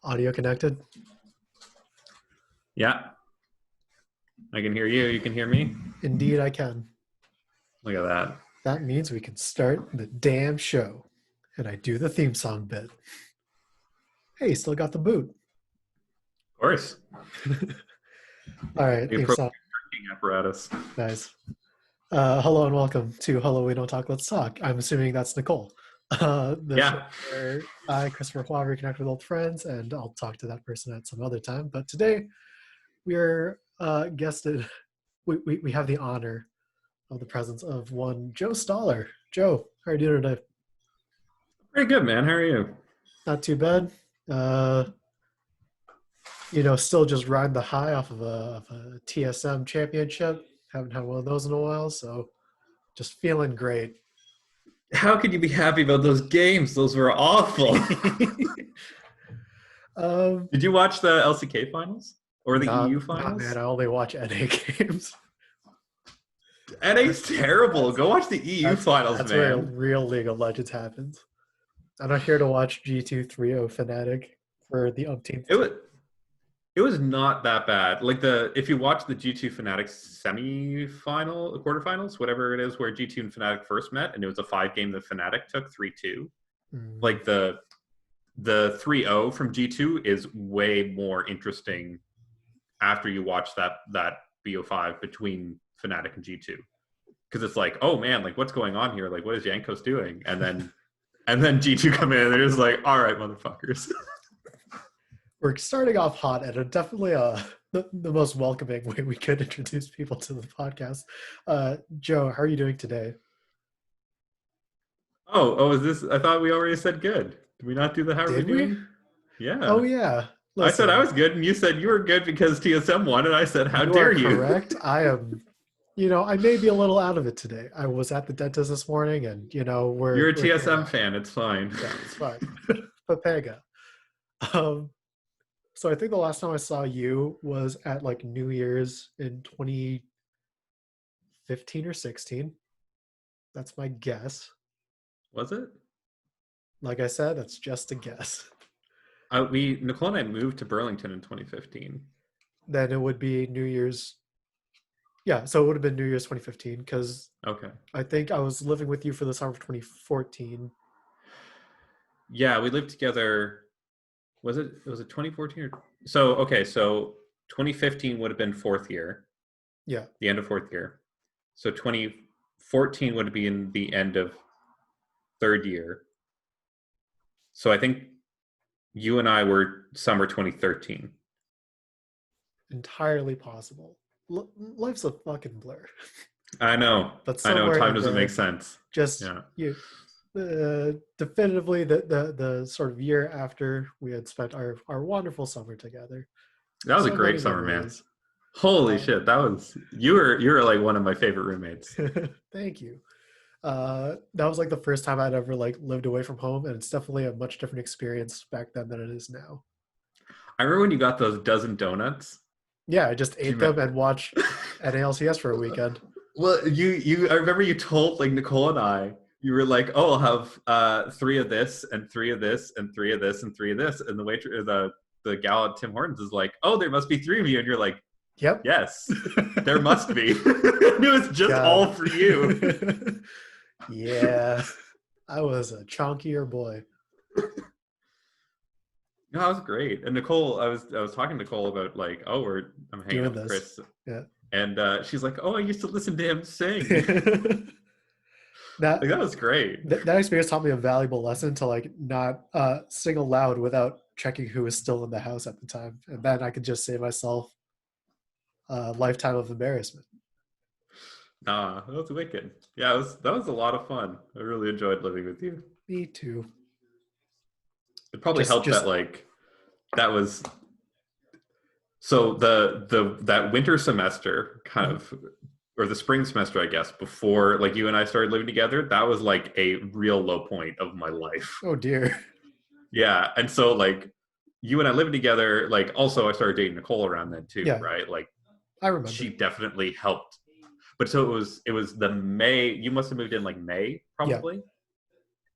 Audio connected? Yeah, I can hear you. You can hear me? Indeed, I can. Look at that. Of That means we can start the damn show. And I do the theme song bit. Hey, still got the boot. course. All right, The theme appropriate song. drinking apparatus. Nice. Hello and welcome to Hello, We Don't Talk, Let's Talk. I'm assuming that's Nicole. The show Yeah. where I, Christopher Hua, reconnect with old friends, and I'll talk to that person at some other time. But today, we're guested. We have the honor of the presence of one Joe Stoller. Joe, how are you doing today? Pretty good, man. How are you? Not too bad. Still just riding the high off of a TSM championship. Haven't had one of those in a while, so just feeling great. How could you be happy about those games? Those were awful. Did you watch the LCK finals? Or the EU finals? Man, I only watch NA games. NA's terrible. Go watch the EU finals, that's man. Where real League of Legends happens. I'm not here to watch G2 3-0 Fnatic for the umpteenth. It was not that bad. Like if you watch the G2 Fnatic semi-final, quarterfinals, whatever it is, where G2 and Fnatic first met, and it was a 5-game that Fnatic took 3-2. Like the 3-0 from G2 is way more interesting after you watch that BO5 between Fnatic and G2, because it's like, oh man, like what's going on here? Like what is Jankos doing? And then G2 come in and they're just like, all right, motherfuckers. We're starting off hot and definitely the most welcoming way we could introduce people to the podcast. Joe, how are you doing today? Oh, is this? I thought we already said good. Did we not do the how are we doing? Yeah. Oh yeah. Listen, I said I was good, and you said you were good because TSM won, and I said, how dare you? Correct. I am. I may be a little out of it today. I was at the dentist this morning, and You're a TSM fan. It's fine. Yeah, it's fine. Papega. So I think the last time I saw you was at like New Year's in 2015 or 16. That's my guess. Was it? Like I said, that's just a guess. Nicole and I moved to Burlington in 2015. Then it would be New Year's. Yeah, so it would have been New Year's 2015 because I think I was living with you for the summer of 2014. Yeah, we lived together. Was it 2014 or so? Okay, so 2015 would have been fourth year. Yeah, the end of fourth year. So 2014 would be in the end of third year. So I think you and I were summer 2013. Entirely possible. Life's a fucking blur. I know. But I know. Time doesn't make sense. Just definitively the sort of year after we had spent our wonderful summer together. That was a great summer, man. Holy shit, that was you were like one of my favorite roommates. Thank you. That was like the first time I'd ever like lived away from home, and it's definitely a much different experience back then than it is now. I remember when you got those dozen donuts. Yeah, I just ate them and watched NALCS for a weekend. Well, I remember you told like Nicole and I, you were like, oh, I'll have 3 of this and 3 of this and 3 of this and 3 of this, and the gal at Tim Hortons is like, oh, there must be 3 of you, and you're like, yep, yes, there must be. It was just all for you. Yeah, I was a chunkier boy. No, that was great. And Nicole, I was talking to Nicole about like, oh, I'm hanging out with Chris. Yeah. And she's like, oh, I used to listen to him sing. That was great. That experience taught me a valuable lesson to like not sing aloud without checking who was still in the house at the time. And then I could just save myself a lifetime of embarrassment. Nah, that was wicked. Yeah, that was a lot of fun. I really enjoyed living with you. Me too. It probably helped that like that was so that winter semester kind of, or the spring semester, I guess, before like you and I started living together, that was like a real low point of my life. Oh dear. Yeah, and so like you and I living together, like also I started dating Nicole around then too, right? Like I remember she definitely helped. But so it was the May, you must have moved in like May probably. Yeah.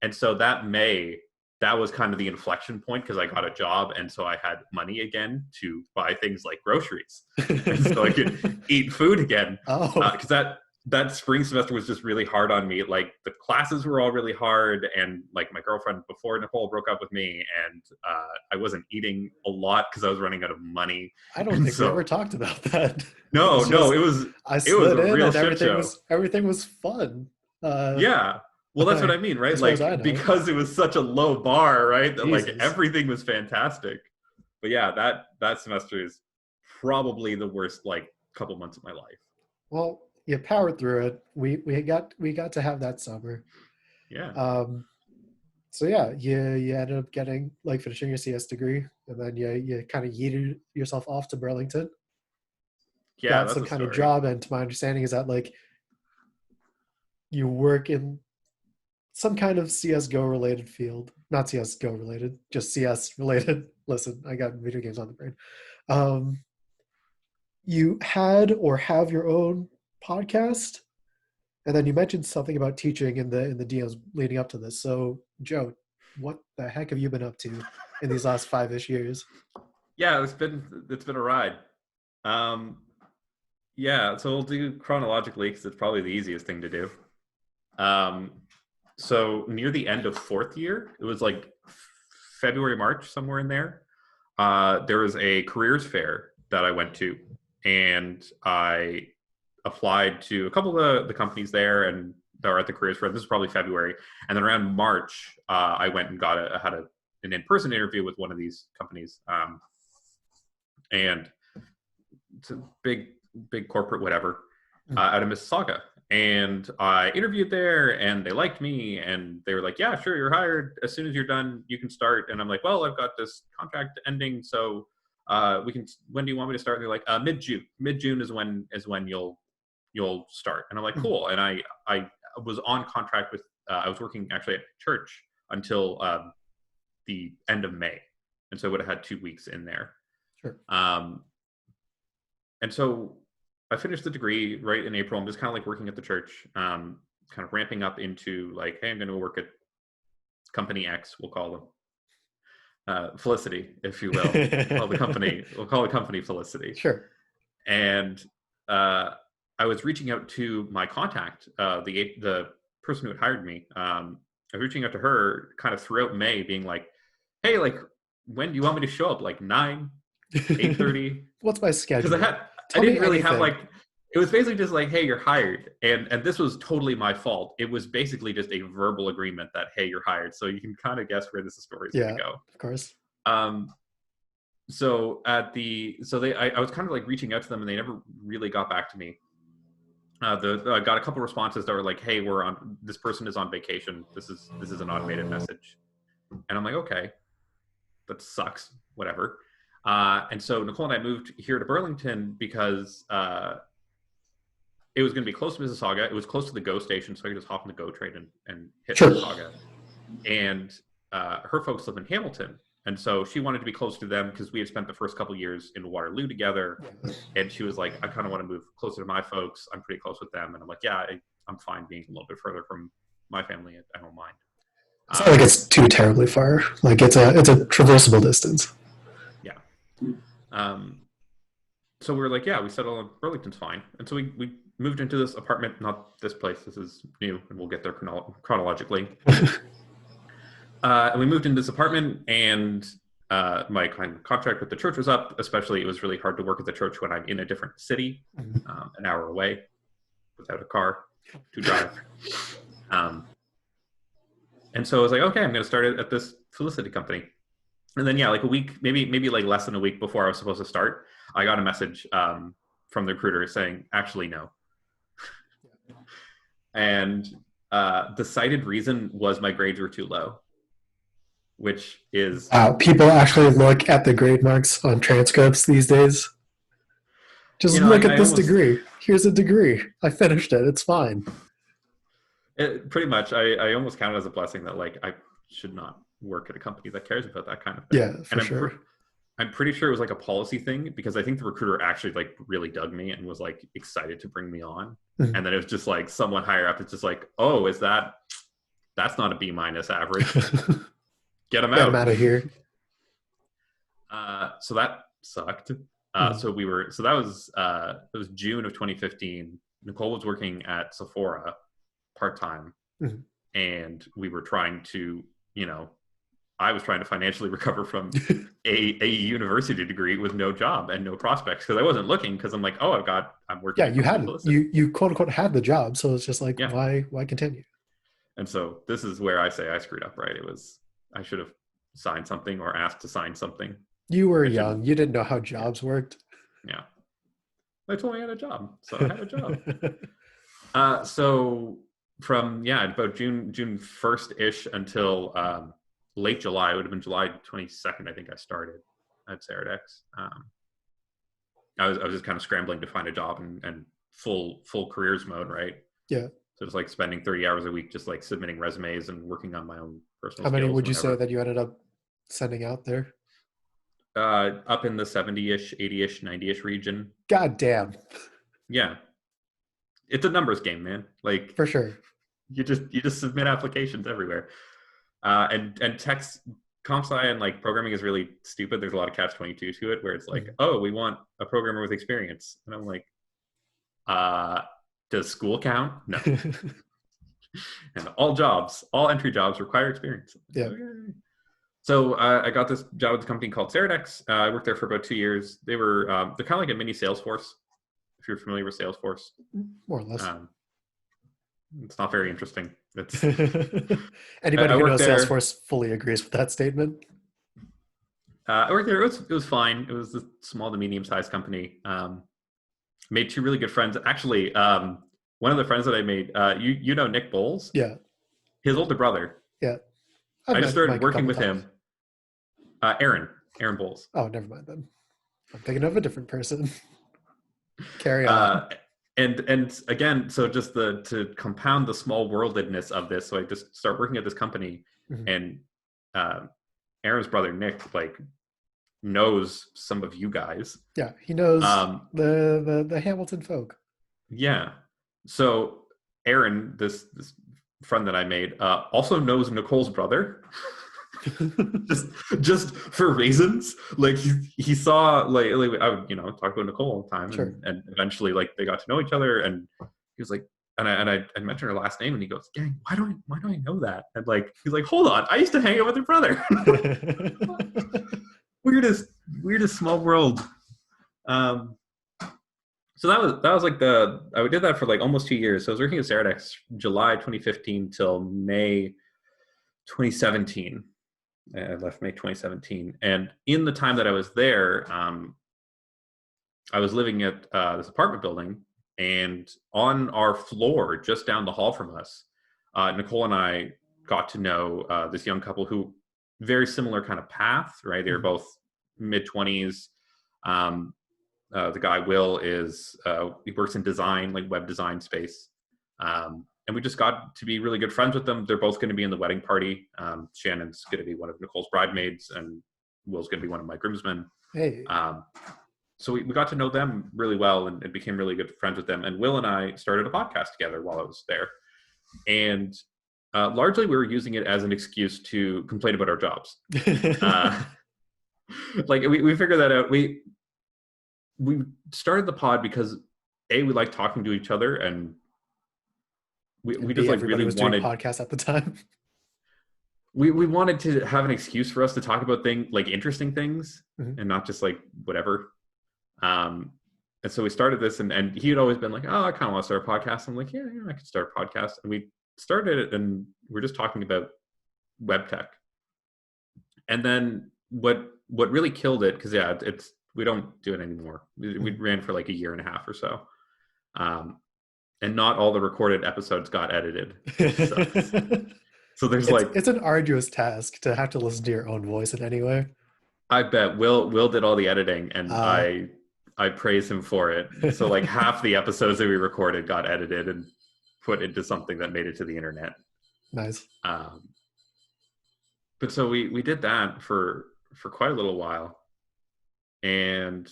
And so that May that was kind of the inflection point because I got a job, and so I had money again to buy things like groceries, and so I could eat food again. Oh, Because that spring semester was just really hard on me. Like the classes were all really hard, and like my girlfriend before Nicole broke up with me, and I wasn't eating a lot because I was running out of money. I don't And think we so ever talked about that. no, It's just it I was slid a in real and shit show. everything was fun. Yeah. Well, that's what I mean, right? as far as I Like know. because it was such a low bar, right? That like Jesus. everything was fantastic. But yeah, that semester is probably the worst like couple months of my life. Well, you powered through it. We got to have that summer. Yeah. Um, so yeah, you ended up getting like finishing your CS degree, and then you kind of yeeted yourself off to Burlington, Yeah, got that's some a kind of story. job, and to my understanding is that like you work in some kind of CS:GO related field, not CS:GO related, just CS related. Listen, I got video games on the brain. Um, you had or have your own podcast, and then you mentioned something about teaching in the DMs leading up to this. So, Joe, what the heck have you been up to in these last 5-ish years? Yeah, it's been a ride. Um yeah, so we'll do chronologically because it's probably the easiest thing to do. Um so near the end of fourth year, it was like February, March, somewhere in there. There was a careers fair that I went to, and I applied to a couple of the companies there and that were at the careers fair. This is probably February, and then around March, I went and had an in-person interview with one of these companies, and it's a big corporate whatever out of Mississauga. And I interviewed there, and they liked me, and they were like, "Yeah, sure, you're hired. As soon as you're done, you can start." And I'm like, "Well, I've got this contract ending, so we can. When do you want me to start?" And they're like, "Mid-June. Mid-June is when you'll start." And I'm like, "Cool." And I was on contract with. I was working actually at church until the end of May, and so I would have had 2 weeks in there. Sure. And so I finished the degree right in April. I'm just kind of like working at the church, kind of ramping up into like, hey, I'm going to work at company X. We'll call them Felicity, if you will. We'll call the company Felicity. Sure. And I was reaching out to my contact, the person who had hired me. I was reaching out to her kind of throughout May, being like, hey, like, when do you want me to show up? Like 9, 8:30? What's my schedule? Because I didn't really have like, it was basically just like, hey, you're hired. And this was totally my fault. It was basically just a verbal agreement that, hey, you're hired. So you can kind of guess where this story is going to go. Of course. So I was kind of like reaching out to them, and they never really got back to me. I got a couple responses that were like, hey, this person is on vacation. This is an automated message. And I'm like, okay, that sucks, whatever. And so Nicole and I moved here to Burlington because it was going to be close to Mississauga. It was close to the GO station, so I could just hop on the GO train and hit Mississauga. And her folks live in Hamilton. And so she wanted to be close to them because we had spent the first couple years in Waterloo together. And she was like, I kind of want to move closer to my folks. I'm pretty close with them. And I'm like, yeah, I'm fine being a little bit further from my family. I don't mind. It's not like it's too terribly far. Like it's a traversable distance. Yeah. So we were like, yeah, we settled on Burlington's fine. And so we moved into this apartment, not this place. This is new, and we'll get there chronologically. And we moved into this apartment, and my kind of contract with the church was up. Especially, it was really hard to work at the church when I'm in a different city, an hour away, without a car to drive. And so I was like, okay, I'm going to start it at this Felicity company. And then, yeah, like a week, maybe like less than a week before I was supposed to start, I got a message from the recruiter saying, actually, no. And the cited reason was my grades were too low, which is... people actually look at the grade marks on transcripts these days. Just look at this degree. Here's a degree. I finished it. It's fine. Pretty much. I almost count it as a blessing that like I should not work at a company that cares about that kind of thing. Yeah, for sure. I'm pretty sure it was like a policy thing because I think the recruiter actually like really dug me and was like excited to bring me on. And then it was just like someone higher up. It's just like, oh, that's not a B- average. get him Get him out. out of here. So that sucked. So that was June of 2015. Nicole was working at Sephora part-time, and we were trying to, I was trying to financially recover from a university degree with no job and no prospects, because I wasn't looking, because I'm like, oh, I'm working. Yeah, you had you quote unquote had the job, so it's just like, Yeah. why continue? And so this is where I say I screwed up, right? I should have signed something or asked to sign something. You were young. You didn't know how jobs worked. Yeah. I told me I had a job, so I had a job. So from about June 1st-ish until late July, it would have been July 22nd, I think I started at Ceradex. I was just kind of scrambling to find a job and full careers mode, right? Yeah. So just like spending 30 hours a week just like submitting resumes and working on my own personal skills. How many would you say that you ended up sending out there? Up in the 70-ish, 80-ish, 90-ish region. God damn. Yeah. It's a numbers game, man. Like, for sure. You just submit applications everywhere. And text comp sci and like programming is really stupid. There's a lot of catch-22 to it, where it's like, oh, we want a programmer with experience. And I'm like, does school count? No. And all entry jobs require experience. Yeah. Okay. So I got this job with a company called Ceradex. I worked there for about 2 years. They're kind of like a mini Salesforce, if you're familiar with Salesforce. More or less. It's not very interesting. It's anybody who knows Salesforce fully agrees with that statement. I worked there. It was fine. It was a small to medium-sized company. Made two really good friends. Actually, one of the friends that I made, you know Nick Bowles? Yeah. His older brother. Yeah. I just started working with him. Aaron Bowles. Oh, never mind then. I'm thinking of a different person. Carry on. And again, so just to compound the small worldedness of this, so I just start working at this company, and Aaron's brother Nick like knows some of you guys. Yeah, he knows the Hamilton folk. Yeah. So Aaron, this friend that I made, also knows Nicole's brother. just for reasons, like he saw like I would talk about Nicole all the time, sure. and eventually like they got to know each other, and he was like, and I mentioned her last name, and he goes, "Gang, why do I know that?" And like he's like, "Hold on, I used to hang out with your brother." weirdest small world. So that was like I did that for like almost 2 years. So I was working at Ceradex July 2015 till May 2017. I left May 2017. And in the time that I was there, I was living at this apartment building, and on our floor, just down the hall from us, Nicole and I got to know this young couple who very similar kind of path, right? They were both mid-20s. The guy, Will, he works in design, like web design space. And we just got to be really good friends with them. They're both going to be in the wedding party. Shannon's going to be one of Nicole's bridesmaids, and Will's going to be one of my groomsmen. Hey. So we got to know them really well and became really good friends with them. And Will and I started a podcast together while I was there. And largely we were using it as an excuse to complain about our jobs. Like we figured that out. We started the pod because we like talking to each other, and we just like really wanted podcasts at the time. We wanted to have an excuse for us to talk about things like interesting things, and not just like whatever. And so we started this, and he had always been like, "Oh, I kind of want to start a podcast." I'm like, "Yeah, I could start a podcast." And we started it, and we're just talking about web tech. And then what really killed it, because we don't do it anymore. We ran for like a year and a half or so. And not all the recorded episodes got edited. So there's it's an arduous task to have to listen to your own voice in any way. I bet Will did all the editing, and I praise him for it. So like half the episodes that we recorded got edited and put into something that made it to the internet. Nice. But so we did that for quite a little while, and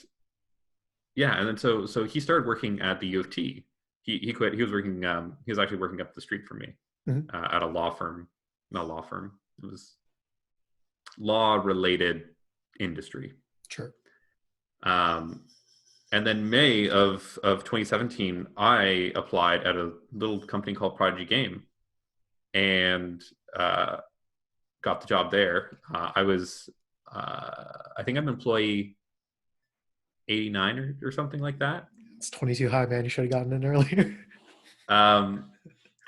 and then so he started working at the U of T. He quit. He was working. He was actually working up the street from me at a law firm. Not a law firm. It was law-related industry. Sure. And then May of 2017, I applied at a little company called Prodigy Game, and got the job there. I think I'm employee 89 or something like that. It's 22 high, man. You should have gotten in earlier.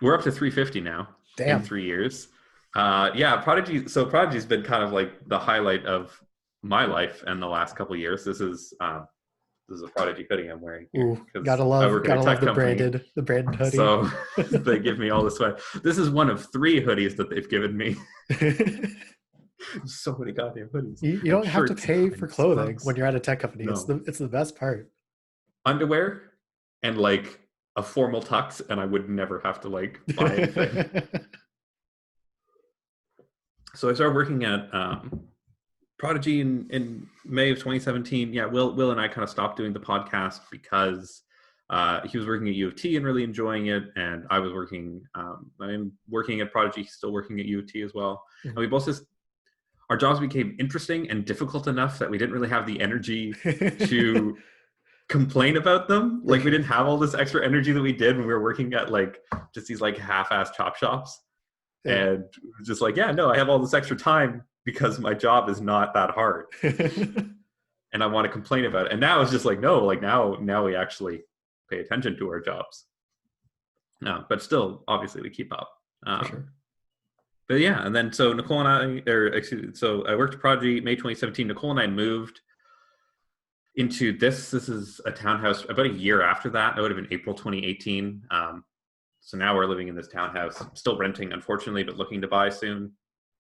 We're up to 350 now. Damn. In 3 years. Yeah, Prodigy. So Prodigy's been kind of like the highlight of my life in the last couple of years. This is a Prodigy hoodie I'm wearing. Ooh, gotta love the branded hoodie. So they give me all the sweat. This is one of 3 hoodies that they've given me. So many goddamn hoodies. You don't have to pay for clothing socks. when you're at a tech company. No. It's the best part. Underwear and like a formal tux, and I would never have to like buy anything. So I started working at Prodigy in May of 2017. Yeah, Will and I kind of stopped doing the podcast because he was working at U of T and really enjoying it, and I was working. I'm working at Prodigy, still working at U of T as well. Mm-hmm. And we both just, our jobs became interesting and difficult enough that we didn't really have the energy to complain about them. Like, we didn't have all this extra energy that we did when we were working at like just these like half-ass chop shops. Yeah. And just like, yeah, no, I have all this extra time because my job is not that hard. And I want to complain about it. And now it's just like, no, like now we actually pay attention to our jobs. No, but still, obviously, we keep up. Sure. But yeah, and then so Nicole and so I worked at Prodigy May 2017. Nicole and I moved into this is a townhouse about a year after that. That would have been April 2018. So now we're living in this townhouse, still renting, unfortunately, but looking to buy soon.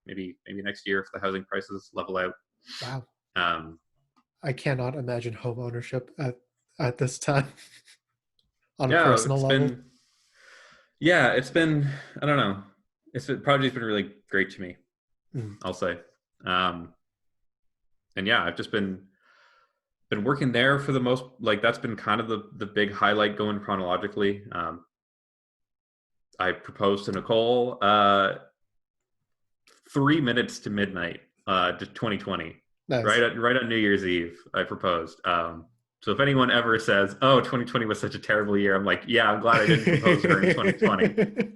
Maybe next year if the housing prices level out. Wow. I cannot imagine home ownership at this time on a personal level. It's been, I don't know. Project's been really great to me, I'll say. And yeah, I've just been working there for the most, like that's been kind of the big highlight going chronologically. I proposed to Nicole 3 minutes to midnight, to 2020. Nice. Right on New Year's Eve, I proposed. So if anyone ever says, "Oh, 2020 was such a terrible year," I'm like, "Yeah, I'm glad I didn't propose to her in 2020."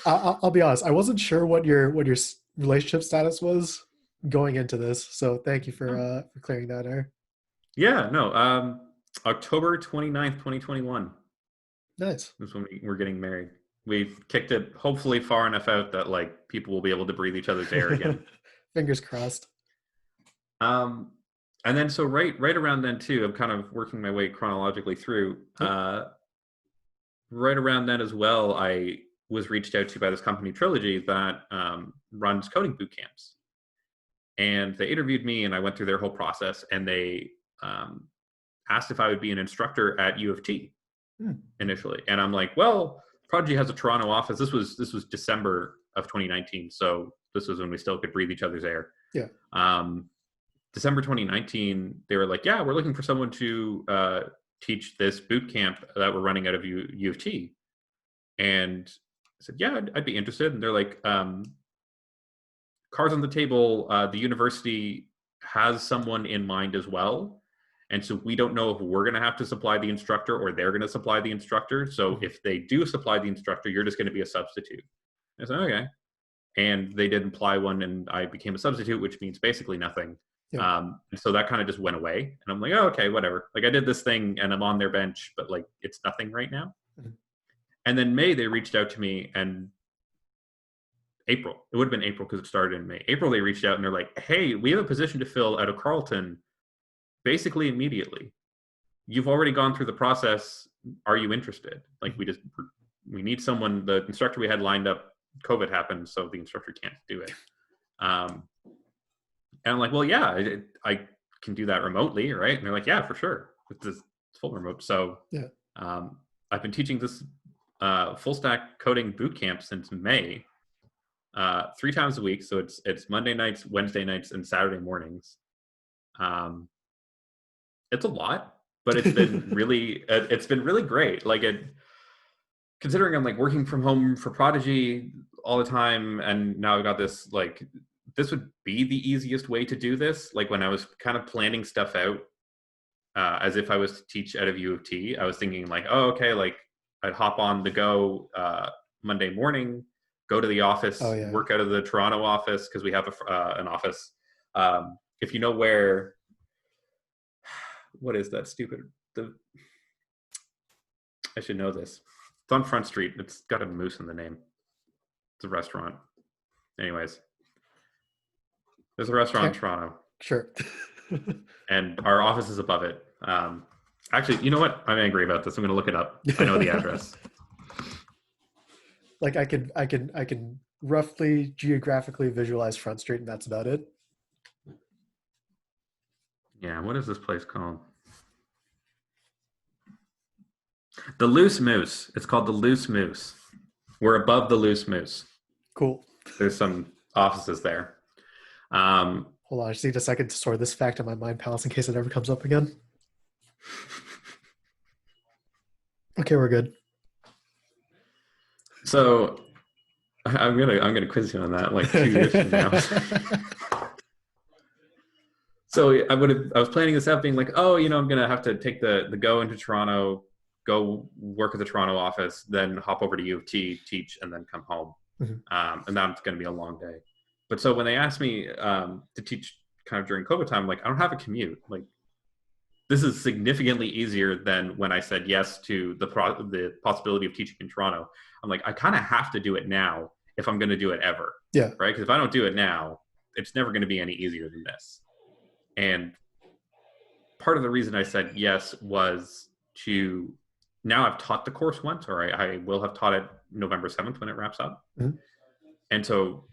I'll be honest. I wasn't sure what your relationship status was going into this, so thank you for clearing that air. Yeah, no. October 29th, 2021. Nice. That's when we're getting married. We've kicked it hopefully far enough out that like people will be able to breathe each other's air again. Fingers crossed. And then so right around then too, I'm kind of working my way chronologically through. Right around then as well, I was reached out to by this company Trilogy that runs coding boot camps. And they interviewed me and I went through their whole process, and they asked if I would be an instructor at U of T initially. And I'm like, well, Prodigy has a Toronto office. This was December of 2019. So this was when we still could breathe each other's air. Yeah. December 2019, they were like, yeah, we're looking for someone to teach this boot camp that we're running out of U of T. And I said, yeah, I'd be interested. And they're like, cards on the table, the university has someone in mind as well. And so we don't know if we're going to have to supply the instructor or they're going to supply the instructor. So if they do supply the instructor, you're just going to be a substitute. I said, okay. And they did imply one, and I became a substitute, which means basically nothing. Yeah. And so that kind of just went away. And I'm like, oh, okay, whatever. Like I did this thing and I'm on their bench, but like it's nothing right now. Mm-hmm. And then May, they reached out to me, and April, it would have been April because it started in May. April, they reached out and they're like, hey, we have a position to fill out of Carleton basically immediately. You've already gone through the process. Are you interested? Like we need someone. The instructor we had lined up, COVID happened, so the instructor can't do it. And I'm like, well, yeah, I can do that remotely, right? And they're like, yeah, for sure. It's full remote. So yeah. I've been teaching this full stack coding boot camp since May, 3 times a week. So it's Monday nights, Wednesday nights, and Saturday mornings. It's a lot, but it's been really great. Like considering I'm like working from home for Prodigy all the time, and now I've got this like this would be the easiest way to do this. Like when I was kind of planning stuff out, as if I was to teach out of U of T, I was thinking like, oh, okay, like I'd hop on the go Monday morning, go to the office, Oh, yeah. work out of the Toronto office because we have an office. If you know where, what is that stupid? I should know this. It's on Front Street. It's got a moose in the name. It's a restaurant. Anyways, there's a restaurant in Toronto. Sure. And our office is above it. Actually, you know what? I'm angry about this. I'm going to look it up. I know the address. Like I can roughly geographically visualize Front Street, and that's about it. Yeah, what is this place called? The Loose Moose. It's called the Loose Moose. We're above the Loose Moose. Cool. There's some offices there. Hold on, I just need a second to store this fact in my mind palace in case it ever comes up again. Okay, we're good. So I'm gonna quiz you on that like 2 years from now. So I was planning this out, being like, oh, I'm gonna have to take the go into Toronto, go work at the Toronto office, then hop over to U of T, teach, and then come home. Mm-hmm. And that's gonna be a long day. But so when they asked me to teach kind of during COVID time, I'm like, I don't have a commute. Like, this is significantly easier than when I said yes to the possibility of teaching in Toronto. I'm like, I kind of have to do it now if I'm going to do it ever. Yeah. Right? Because if I don't do it now, it's never going to be any easier than this. And part of the reason I said yes was to, now I've taught the course once, or I will have taught it November 7th when it wraps up. Mm-hmm. And so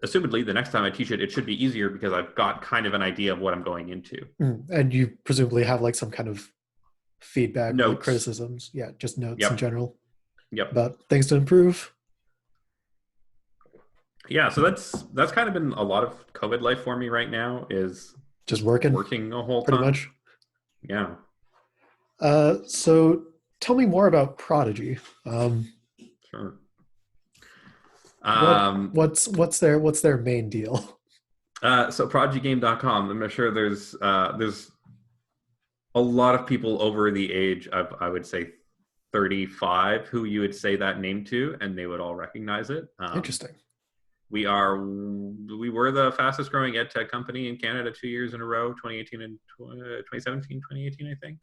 assumedly the next time I teach it, it should be easier because I've got kind of an idea of what I'm going into. And you presumably have like some kind of feedback, notes. Like criticisms. Yeah, just notes Yep. in general. Yep. About things to improve. Yeah, so that's kind of been a lot of COVID life for me right now, is just working a whole pretty time. Much. Yeah. So tell me more about Prodigy. Sure. What's their main deal? So prodigygame.com. I'm sure there's a lot of people over the age of, I would say, 35 who you would say that name to, and they would all recognize it. Interesting. We were the fastest growing ed tech company in Canada 2 years in a row, 2018 and 2017, 2018, I think.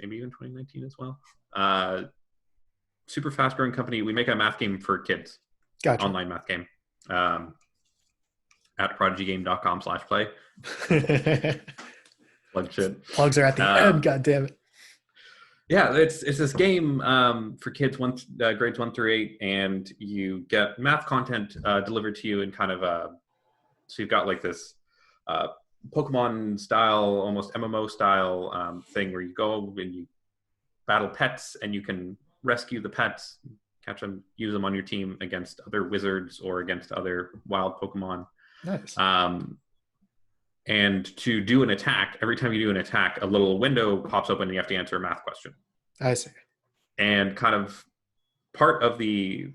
Maybe even 2019 as well. Super fast growing company. We make a math game for kids. Gotcha. Online math game. At prodigygame.com/play. Plug shit. Plugs are at the end, god damn it. Yeah, it's this game for kids grades 1 through 8, and you get math content delivered to you in kind of so you've got like this Pokemon style, almost MMO style thing where you go and you battle pets, and you can rescue the pets, catch them, use them on your team against other wizards or against other wild Pokemon. Nice. And to do an attack, every time you do an attack, a little window pops open and you have to answer a math question. I see. And kind of part of the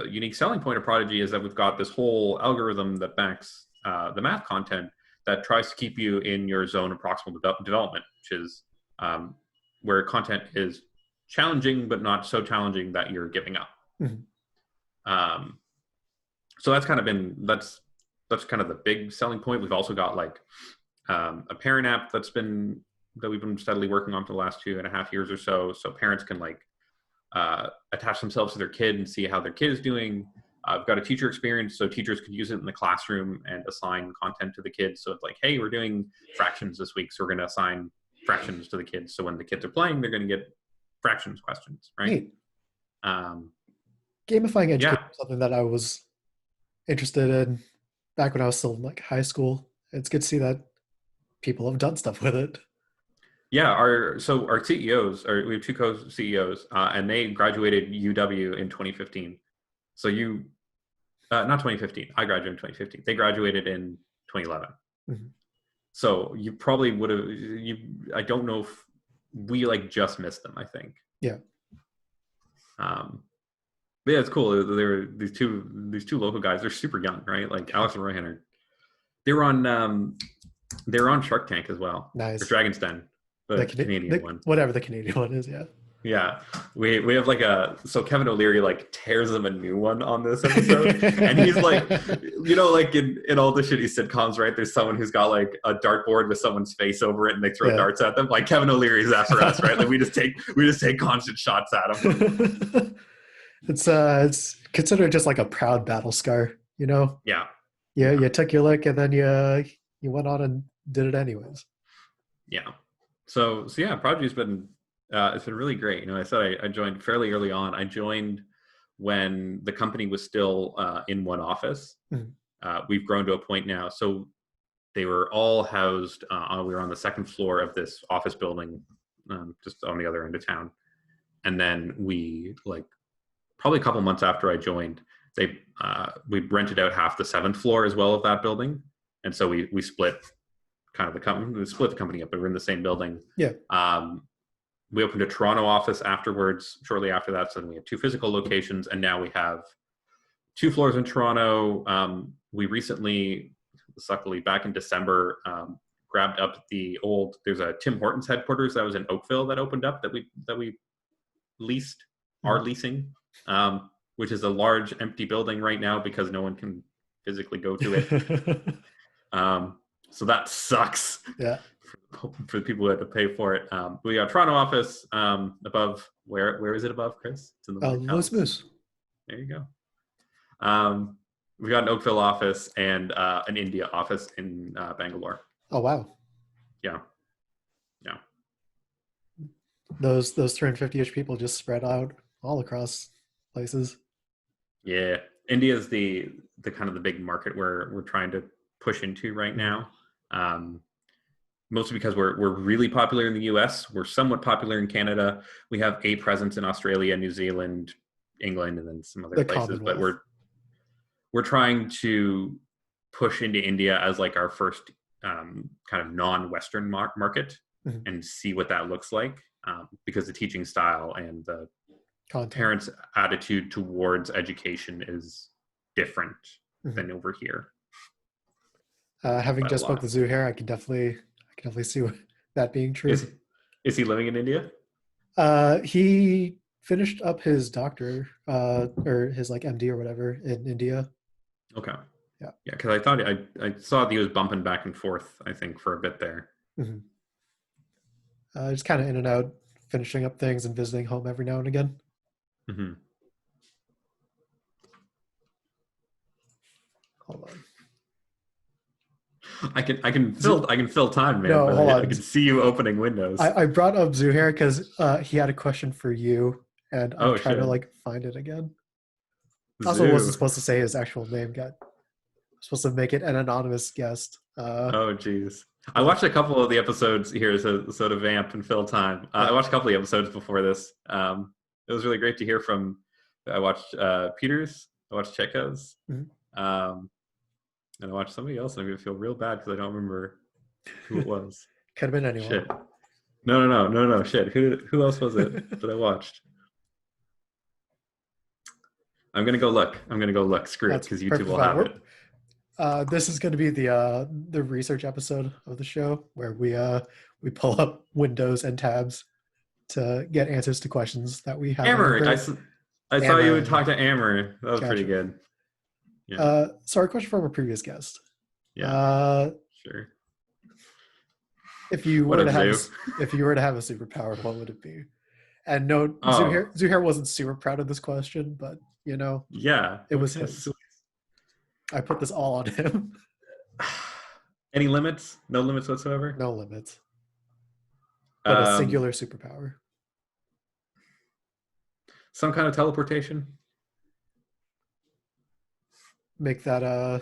unique selling point of Prodigy is that we've got this whole algorithm that backs the math content that tries to keep you in your zone of proximal development, which is where content is challenging, but not so challenging that you're giving up. Mm-hmm. So that's kind of that's kind of the big selling point. We've also got like a parent app that we've been steadily working on for the last 2.5 years or so. So parents can like attach themselves to their kid and see how their kid is doing. I've got a teacher experience, so teachers could use it in the classroom and assign content to the kids. So it's like, hey, we're doing fractions this week, so we're going to assign fractions to the kids. So when the kids are playing, they're going to get fractions questions, right? Neat. Gamifying education is something that I was interested in back when I was still in like high school. It's good to see that people have done stuff with it. Yeah, our CEOs, we have two co-CEOs, and they graduated UW in 2015. So not 2015, I graduated in 2015. They graduated in 2011. Mm-hmm. So you probably would have, I don't know if we like just missed them, I think. Yeah. But yeah, it's cool. There were these two local guys. They're super young, right? Like Alex and Rohan they were on Shark Tank as well, or Nice. Dragon's Den, the Canadian one. Whatever the Canadian one is, yeah. Yeah, we have so Kevin O'Leary like tears him a new one on this episode, and he's like, like in all the shitty sitcoms, right? There's someone who's got like a dartboard with someone's face over it, and they throw darts at them. Like Kevin O'Leary's after us, right? Like we just take constant shots at him. It's considered just like a proud battle scar, Yeah. Yeah, you took your lick and then you went on and did it anyways. Yeah. So yeah, Prodigy's been it's been really great. I said I joined fairly early on. I joined when the company was still in one office. Mm-hmm. We've grown to a point now. So they were all housed. We were on the second floor of this office building, just on the other end of town. And then we probably a couple months after I joined, we rented out half the 7th floor as well of that building, and so we split kind of the company. We split the company up, but we're in the same building. Yeah. We opened a Toronto office afterwards. Shortly after that, so then we had 2 physical locations, and now we have 2 floors in Toronto. We recently, suckily, back in December, grabbed up there's a Tim Hortons headquarters that was in Oakville that opened up that we leased, are leasing, which is a large empty building right now because no one can physically go to it. So that sucks. Yeah. For the people who had to pay for it. We got a Toronto office above. Where is it above, Chris? It's in the Louis Moose. There you go. We got an Oakville office and an India office in Bangalore. Oh wow. Yeah. Those 350-ish people just spread out all across places. Yeah, India is the kind of the big market where we're trying to push into right now. Mostly because we're really popular in the US. We're somewhat popular in Canada. We have a presence in Australia, New Zealand, England, and then some other places. But we're trying to push into India as like our first kind of non-Western market, and see what that looks like, because the teaching style and the parents' attitude towards education is different than over here. Having just spoke to Zuhair, I can definitely see that being true. Is he living in India? He finished up his doctor, or his MD or whatever in India. Okay. Yeah. Yeah, because I thought I saw that he was bumping back and forth, I think, for a bit there. Just kind of in and out, finishing up things and visiting home every now and again. Hold on. I can fill time, man. No, hold on. I can see you opening windows. I brought up Zuhair because he had a question for you, and I'm trying to find it again. Also, wasn't supposed to say his actual name. Supposed to make it an anonymous guest. Oh, geez. I watched a couple of the episodes here, so to vamp and fill time. I watched a couple of episodes before this. It was really great to hear from. I watched Peter's. I watched Checo's. And I watched somebody else, and I'm going to feel real bad because I don't remember who it was. Could have been anyone. Shit. No. Shit. Who else was it that I watched? I'm going to go look. Screw it, because YouTube will have it. This is going to be the research episode of the show where we pull up windows and tabs to get answers to questions that we have. Amber, I saw you would talk to Amber. That was pretty good. Yeah. Sorry, question from a previous guest. Yeah. Sure. If you were to have a superpower, what would it be? And no, Zuhair wasn't super proud of this question, but yeah, it was his. I put this all on him. Any limits? No limits whatsoever? No limits. But a singular superpower. Some kind of teleportation? Make that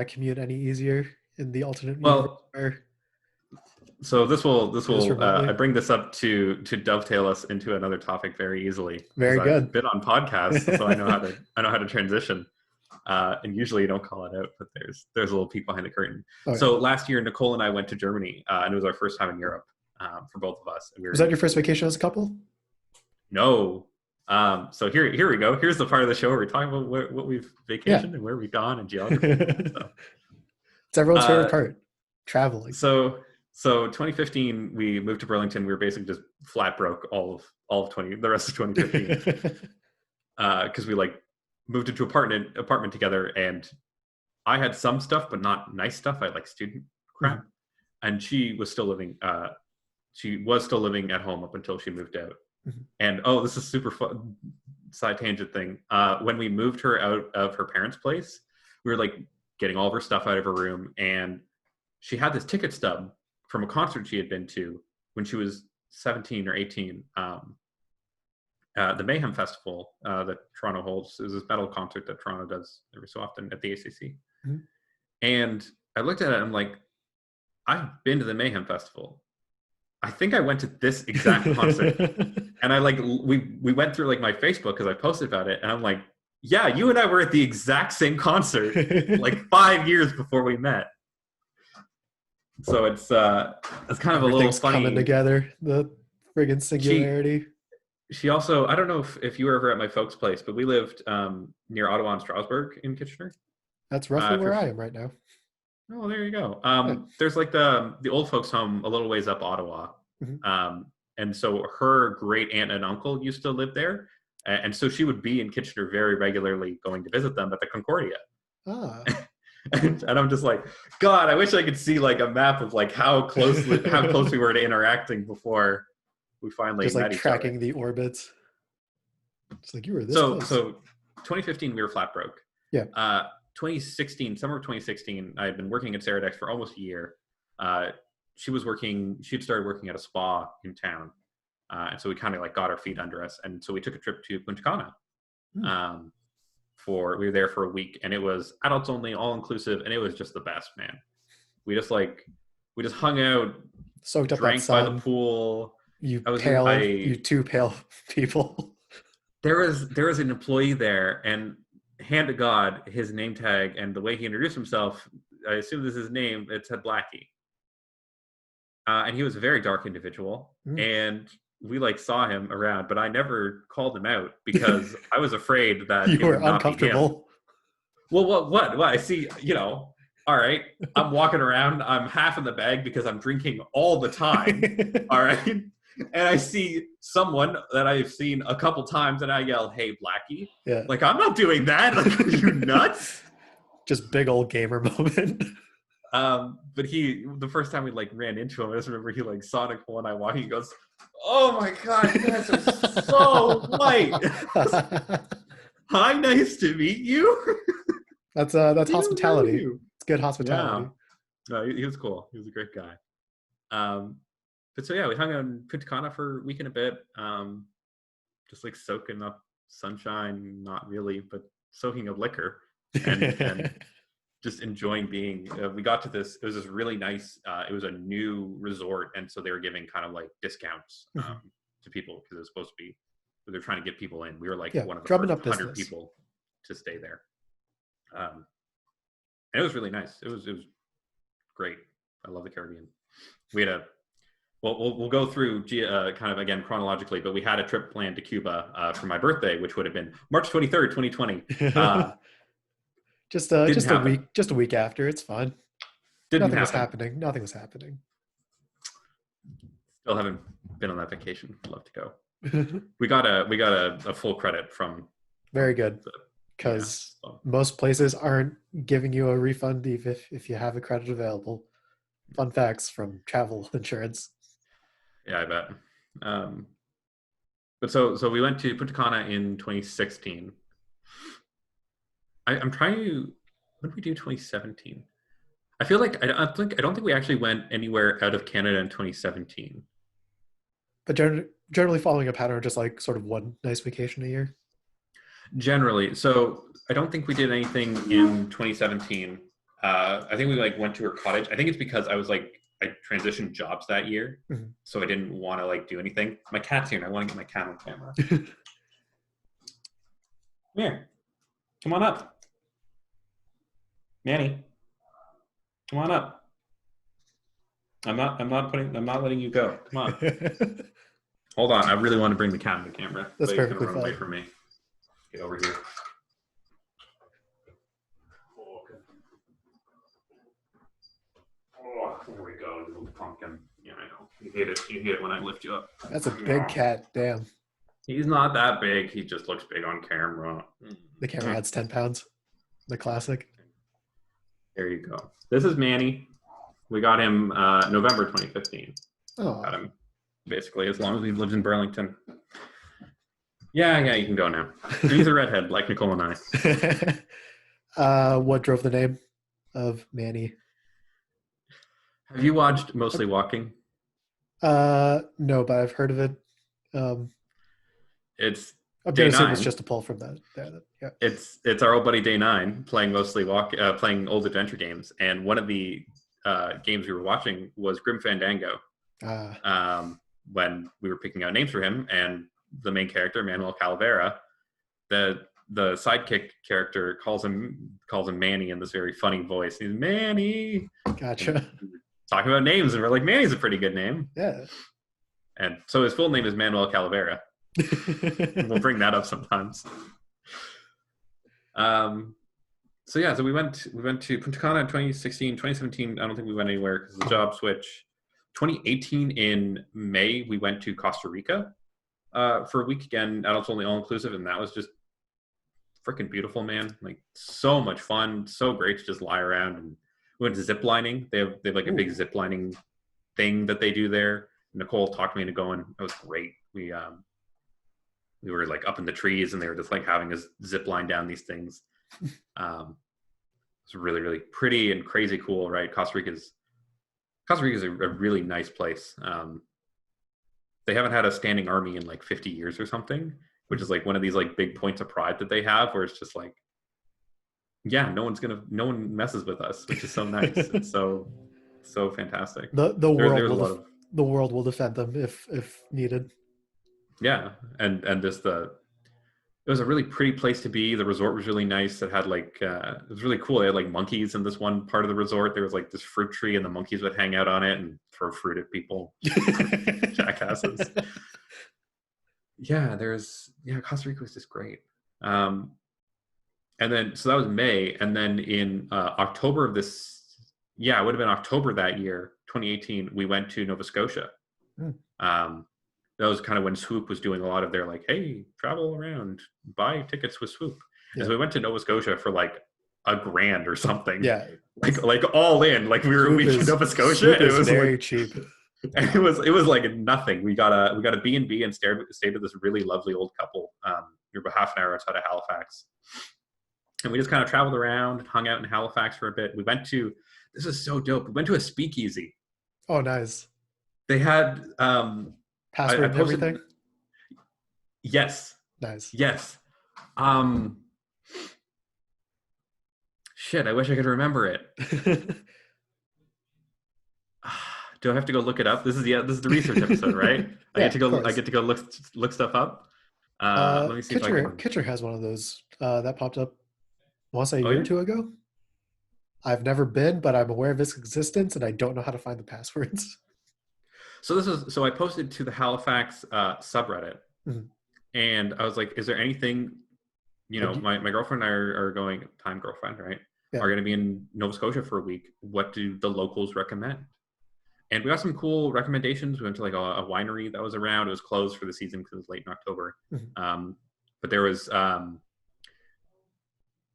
commute any easier in the alternate universe. So this will I bring this up to dovetail us into another topic very easily. Very good. I've been on podcasts, so I know how to transition. And usually you don't call it out, but there's a little peek behind the curtain. Okay. So last year, Nicole and I went to Germany, and it was our first time in Europe for both of us. Was that your first vacation as a couple? No, So here we go. Here's the part of the show where we're talking about what we've vacationed and where we've gone and geography. It's everyone's favorite part, traveling. So 2015, we moved to Burlington. We were basically just flat broke all of the rest of 2015 because we like moved into apartment together, and I had some stuff but not nice stuff. I had like student crap, and she was still living at home up until she moved out. And this is super fun side tangent thing. When we moved her out of her parents' place, we were like getting all of her stuff out of her room, and she had this ticket stub from a concert she had been to when she was 17 or 18. The Mayhem Festival that Toronto holds is this metal concert that Toronto does every so often at the ACC. And I looked at it and I'm like, I've been to the Mayhem Festival. I think I went to this exact concert. And I like, we went through like my Facebook because I posted about it, and I'm like, yeah, you and I were at the exact same concert like 5 years before we met. So it's kind of a little funny coming together, the friggin' singularity. She also, I don't know if you were ever at my folks' place, but we lived near Ottawa and Strasbourg in Kitchener. That's roughly where I am right now. Oh, there you go. There's like the old folks' home a little ways up Ottawa. And so her great aunt and uncle used to live there. And so she would be in Kitchener very regularly going to visit them at the Concordia. And I'm just like, God, I wish I could see like a map of like how close we were to interacting before we finally just met like each tracking other. the orbits. It's like you were this close. So 2015 we were flat broke. Yeah. 2016, summer of 2016, I had been working at Saradex for almost a year. She'd started working at a spa in town. And so we kind of like got our feet under us. And so we took a trip to Punta Cana. We were there for a week, and it was adults only, all inclusive, and it was just the best, man. We just hung out, soaked up drank that sun. by the pool. You two pale people. There was an employee there, and hand to God, his name tag and the way he introduced himself, I assume this is his name, it said Blackie. And he was a very dark individual, and we like saw him around, but I never called him out because I was afraid that you were uncomfortable. Well, what? I see, all right, I'm walking around, I'm half in the bag because I'm drinking all the time. All right. And I see someone that I've seen a couple times, and I yell, "Hey, Blackie!" Yeah. Like, I'm not doing that. Like, are you nuts? Just big old gamer moment. But the first time we like ran into him, I just remember he like saw Nicole and I walking. He goes, "Oh my God, you guys are so white." Hi, nice to meet you. That's hospitality. It's good hospitality. Yeah. No, he was cool. He was a great guy. But so yeah, we hung out in Punta Cana for a week and a bit, just like soaking up sunshine, not really, but soaking up liquor and just enjoying being. We got to this. It was this really nice. It was a new resort, and so they were giving kind of like discounts to people because it was supposed to be. They're trying to get people in. We were like one of the first 100 people to stay there, and it was really nice. It was great. I love the Caribbean. We had we'll go through kind of again chronologically, but we had a trip planned to Cuba for my birthday, which would have been March 23rd, 2020. Just a week after. It's fine. Nothing was happening. Still haven't been on that vacation. I'd love to go. we got a full credit from. Very good, because most places aren't giving you a refund if you have a credit available. Fun facts from travel insurance. Yeah, I bet. But so we went to Punta Cana in 2016. I'm trying to. When did we do 2017? I feel like I don't think we actually went anywhere out of Canada in 2017. But generally following a pattern of just like sort of one nice vacation a year. Generally, so I don't think we did anything in 2017. I think we like went to her cottage. I think it's because I transitioned jobs that year, so I didn't want to like do anything. My cat's here, and I want to get my cat on camera. Come here, come on up, Manny. Come on up. I'm not letting you go. Come on. Hold on, I really want to bring the cat in the camera. That's But he's gonna perfectly run away fine. from me. Get over here. Oh, there we go, little pumpkin. Yeah, I know. You hate it. You hate it when I lift you up. That's a big cat. Damn. He's not that big. He just looks big on camera. The camera adds 10 pounds. The classic. There you go. This is Manny. We got him November 2015. Oh. Got him basically as long as we've lived in Burlington. Yeah, you can go now. He's a redhead like Nicole and I. What drove the name of Manny? Have you watched Mostly Walking? No, but I've heard of it. It's I'm Day going to assume 9. it's just a pull from that. Yeah. It's our old buddy Day 9 playing playing old adventure games, and one of the games we were watching was Grim Fandango. When we were picking out names for him, and the main character Manuel Calavera, the sidekick character calls him Manny in this very funny voice. He's Manny. Gotcha. Talking about names, and we're like, Manny's a pretty good name. Yeah. And so his full name is Manuel Calavera. We'll bring that up sometimes. So we went to Punta Cana in 2016. 2017, I don't think we went anywhere because of the job switch. 2018 in May, we went to Costa Rica for a week again. Adults only, all inclusive, and that was just freaking beautiful, man. Like so much fun, so great to just lie around. And we went to zip lining. They have like a big zip lining thing that they do there. Nicole talked me into going. It was great. We were like up in the trees, and they were just like having us zip line down these things. It's really, really pretty and crazy cool, right? Costa Rica is a really nice place. They haven't had a standing army in like 50 years or something, which is like one of these like big points of pride that they have, where it's just like, yeah, no one messes with us, which is so nice. It's so fantastic. The world will defend them if needed. Yeah, and just it was a really pretty place to be. The resort was really nice. It had like it was really cool. They had like monkeys in this one part of the resort. There was like this fruit tree, and the monkeys would hang out on it and throw fruit at people. Jackasses. Yeah, Costa Rica was just great. And then so that was May, and then in October of this, it would have been October that year, 2018. We went to Nova Scotia. That was kind of when Swoop was doing a lot of their like, hey, travel around, buy tickets with Swoop. Yeah. And so we went to Nova Scotia for like $1,000 or something. Yeah. Like all in. Like we to Nova Scotia. And it was very like, cheap. And it was like nothing. We got a B&B and stayed with this really lovely old couple. We were about half an hour outside of Halifax. And we just kind of traveled around and hung out in Halifax for a bit. This is so dope. We went to a speakeasy. Oh, nice. They had password and everything? Yes. Nice. Yes. Shit, I wish I could remember it. Do I have to go look it up? This is the research episode, right? I get to go look stuff up. Let me see Kitcher has one of those that popped up, I want to say a year or two ago. I've never been, but I'm aware of its existence, and I don't know how to find the passwords. So I posted to the Halifax subreddit, and I was like, is there anything, my girlfriend and I are going, time girlfriend, right? Yeah. Are going to be in Nova Scotia for a week. What do the locals recommend? And we got some cool recommendations. We went to like a winery that was around. It was closed for the season because it was late in October. But there was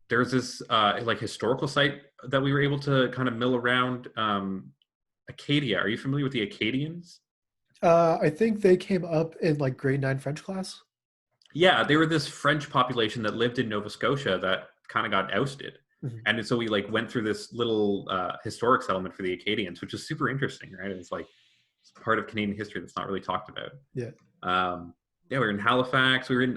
this like historical site that we were able to kind of mill around. Acadia. Are you familiar with the Acadians? I think they came up in like grade 9 French class. Yeah, they were this French population that lived in Nova Scotia that kind of got ousted. And so we like went through this little historic settlement for the Acadians, which is super interesting, right? It's like it's part of Canadian history that's not really talked about. Yeah. We were in Halifax. We were in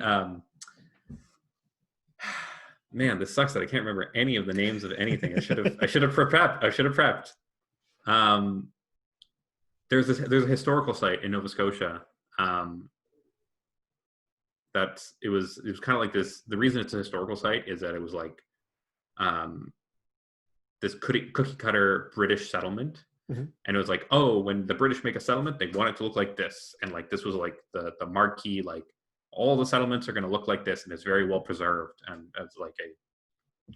man, this sucks that I can't remember any of the names of anything. I should have prepped. There's a historical site in Nova Scotia. It was kind of like this. The reason it's a historical site is that it was like this cookie cutter British settlement Mhm. And it was like, oh, when the British make a settlement, they want it to look like this, and like this was like the marquee, like all the settlements are going to look like this, and it's very well preserved, and it's like a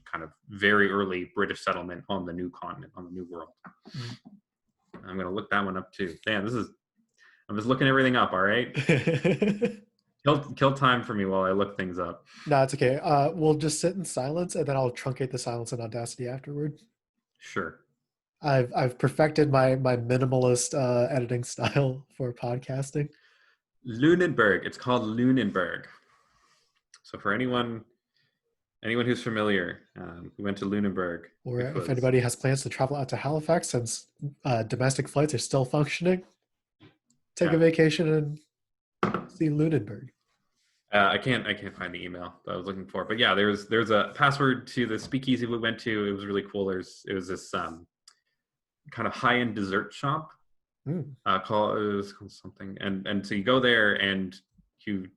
kind of very early British settlement on the new continent, on the new world. Mhm. I'm going to look that one up too. Damn, I'm just looking everything up. All right, kill time for me while I look things up. No, it's okay. We'll just sit in silence, and then I'll truncate the silence in Audacity afterward. Sure. I've perfected my minimalist editing style for podcasting. Lunenburg. It's called Lunenburg. So for anyone who's familiar, we went to Lunenburg. Or Which if was anybody has plans to travel out to Halifax, since domestic flights are still functioning, take a vacation and see Lunenburg. I can't find the email that I was looking for, but yeah, there's a password to the speakeasy we went to. It was really cool. It was this kind of high-end dessert shop. It was called something, and so you go there and you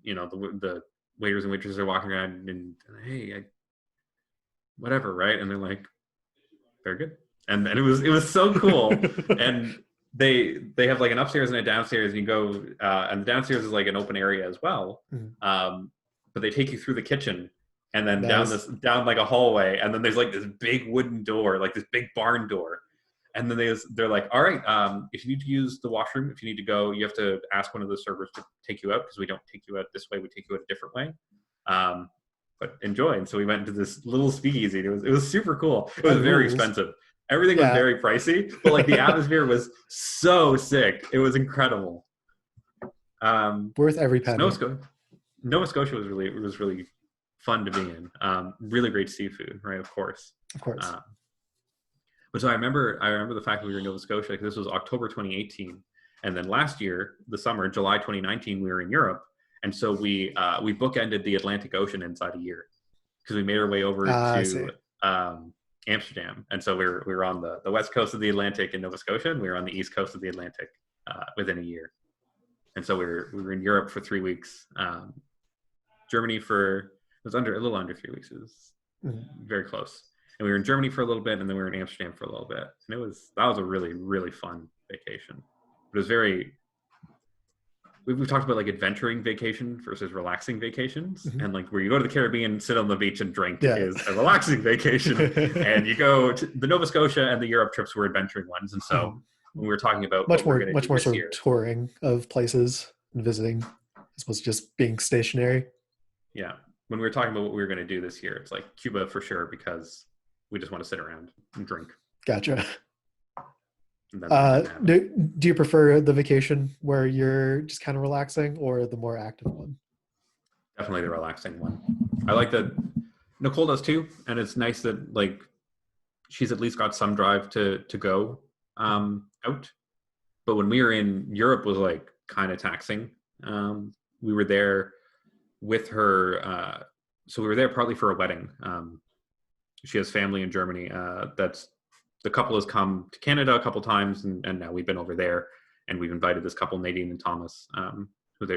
know the waiters and waitresses are walking around and hey, whatever, right? And they're like, very good, and it was so cool. And they have like an upstairs and a downstairs, and you go and the downstairs is like an open area as well. But they take you through the kitchen and then down like a hallway, and then there's like this big wooden door, like this big barn door. And then they're like, all right, if you need to use the washroom, if you need to go, you have to ask one of the servers to take you out, because we don't take you out this way, we take you out a different way. But enjoy. And so we went into this little speakeasy. It was super cool. It was very expensive. Everything was very pricey, but like the atmosphere was so sick. It was incredible. Worth every penny. Nova Scotia was really fun to be in. Really great seafood, right? Of course. But so I remember the fact that we were in Nova Scotia, because this was October 2018, and then last year, the summer, July 2019, we were in Europe, and so we bookended the Atlantic Ocean inside a year, because we made our way over to Amsterdam, and so we were on the west coast of the Atlantic in Nova Scotia, and we were on the east coast of the Atlantic within a year, and so we were in Europe for 3 weeks, Germany it was a little under 3 weeks, it was very close. And we were in Germany for a little bit, and then we were in Amsterdam for a little bit. And that was a really, really fun vacation. It was we've talked about like adventuring vacation versus relaxing vacations. And like where you go to the Caribbean, sit on the beach and drink is a relaxing vacation. And you go to the Nova Scotia and the Europe trips were adventuring ones. And so when we were talking about much more sort of touring of places and visiting as opposed to just being stationary. Yeah. When we were talking about what we were going to do this year, it's like Cuba for sure, because we just want to sit around and drink. Gotcha. Do you prefer the vacation where you're just kind of relaxing, or the more active one? Definitely the relaxing one. I like that Nicole does too, and it's nice that like she's at least got some drive to go out. But when we were in Europe, was like kind of taxing. We were there with her, so we were there partly for a wedding. She has family in Germany. The couple has come to Canada a couple times, and now we've been over there, and we've invited this couple, Nadine and Thomas,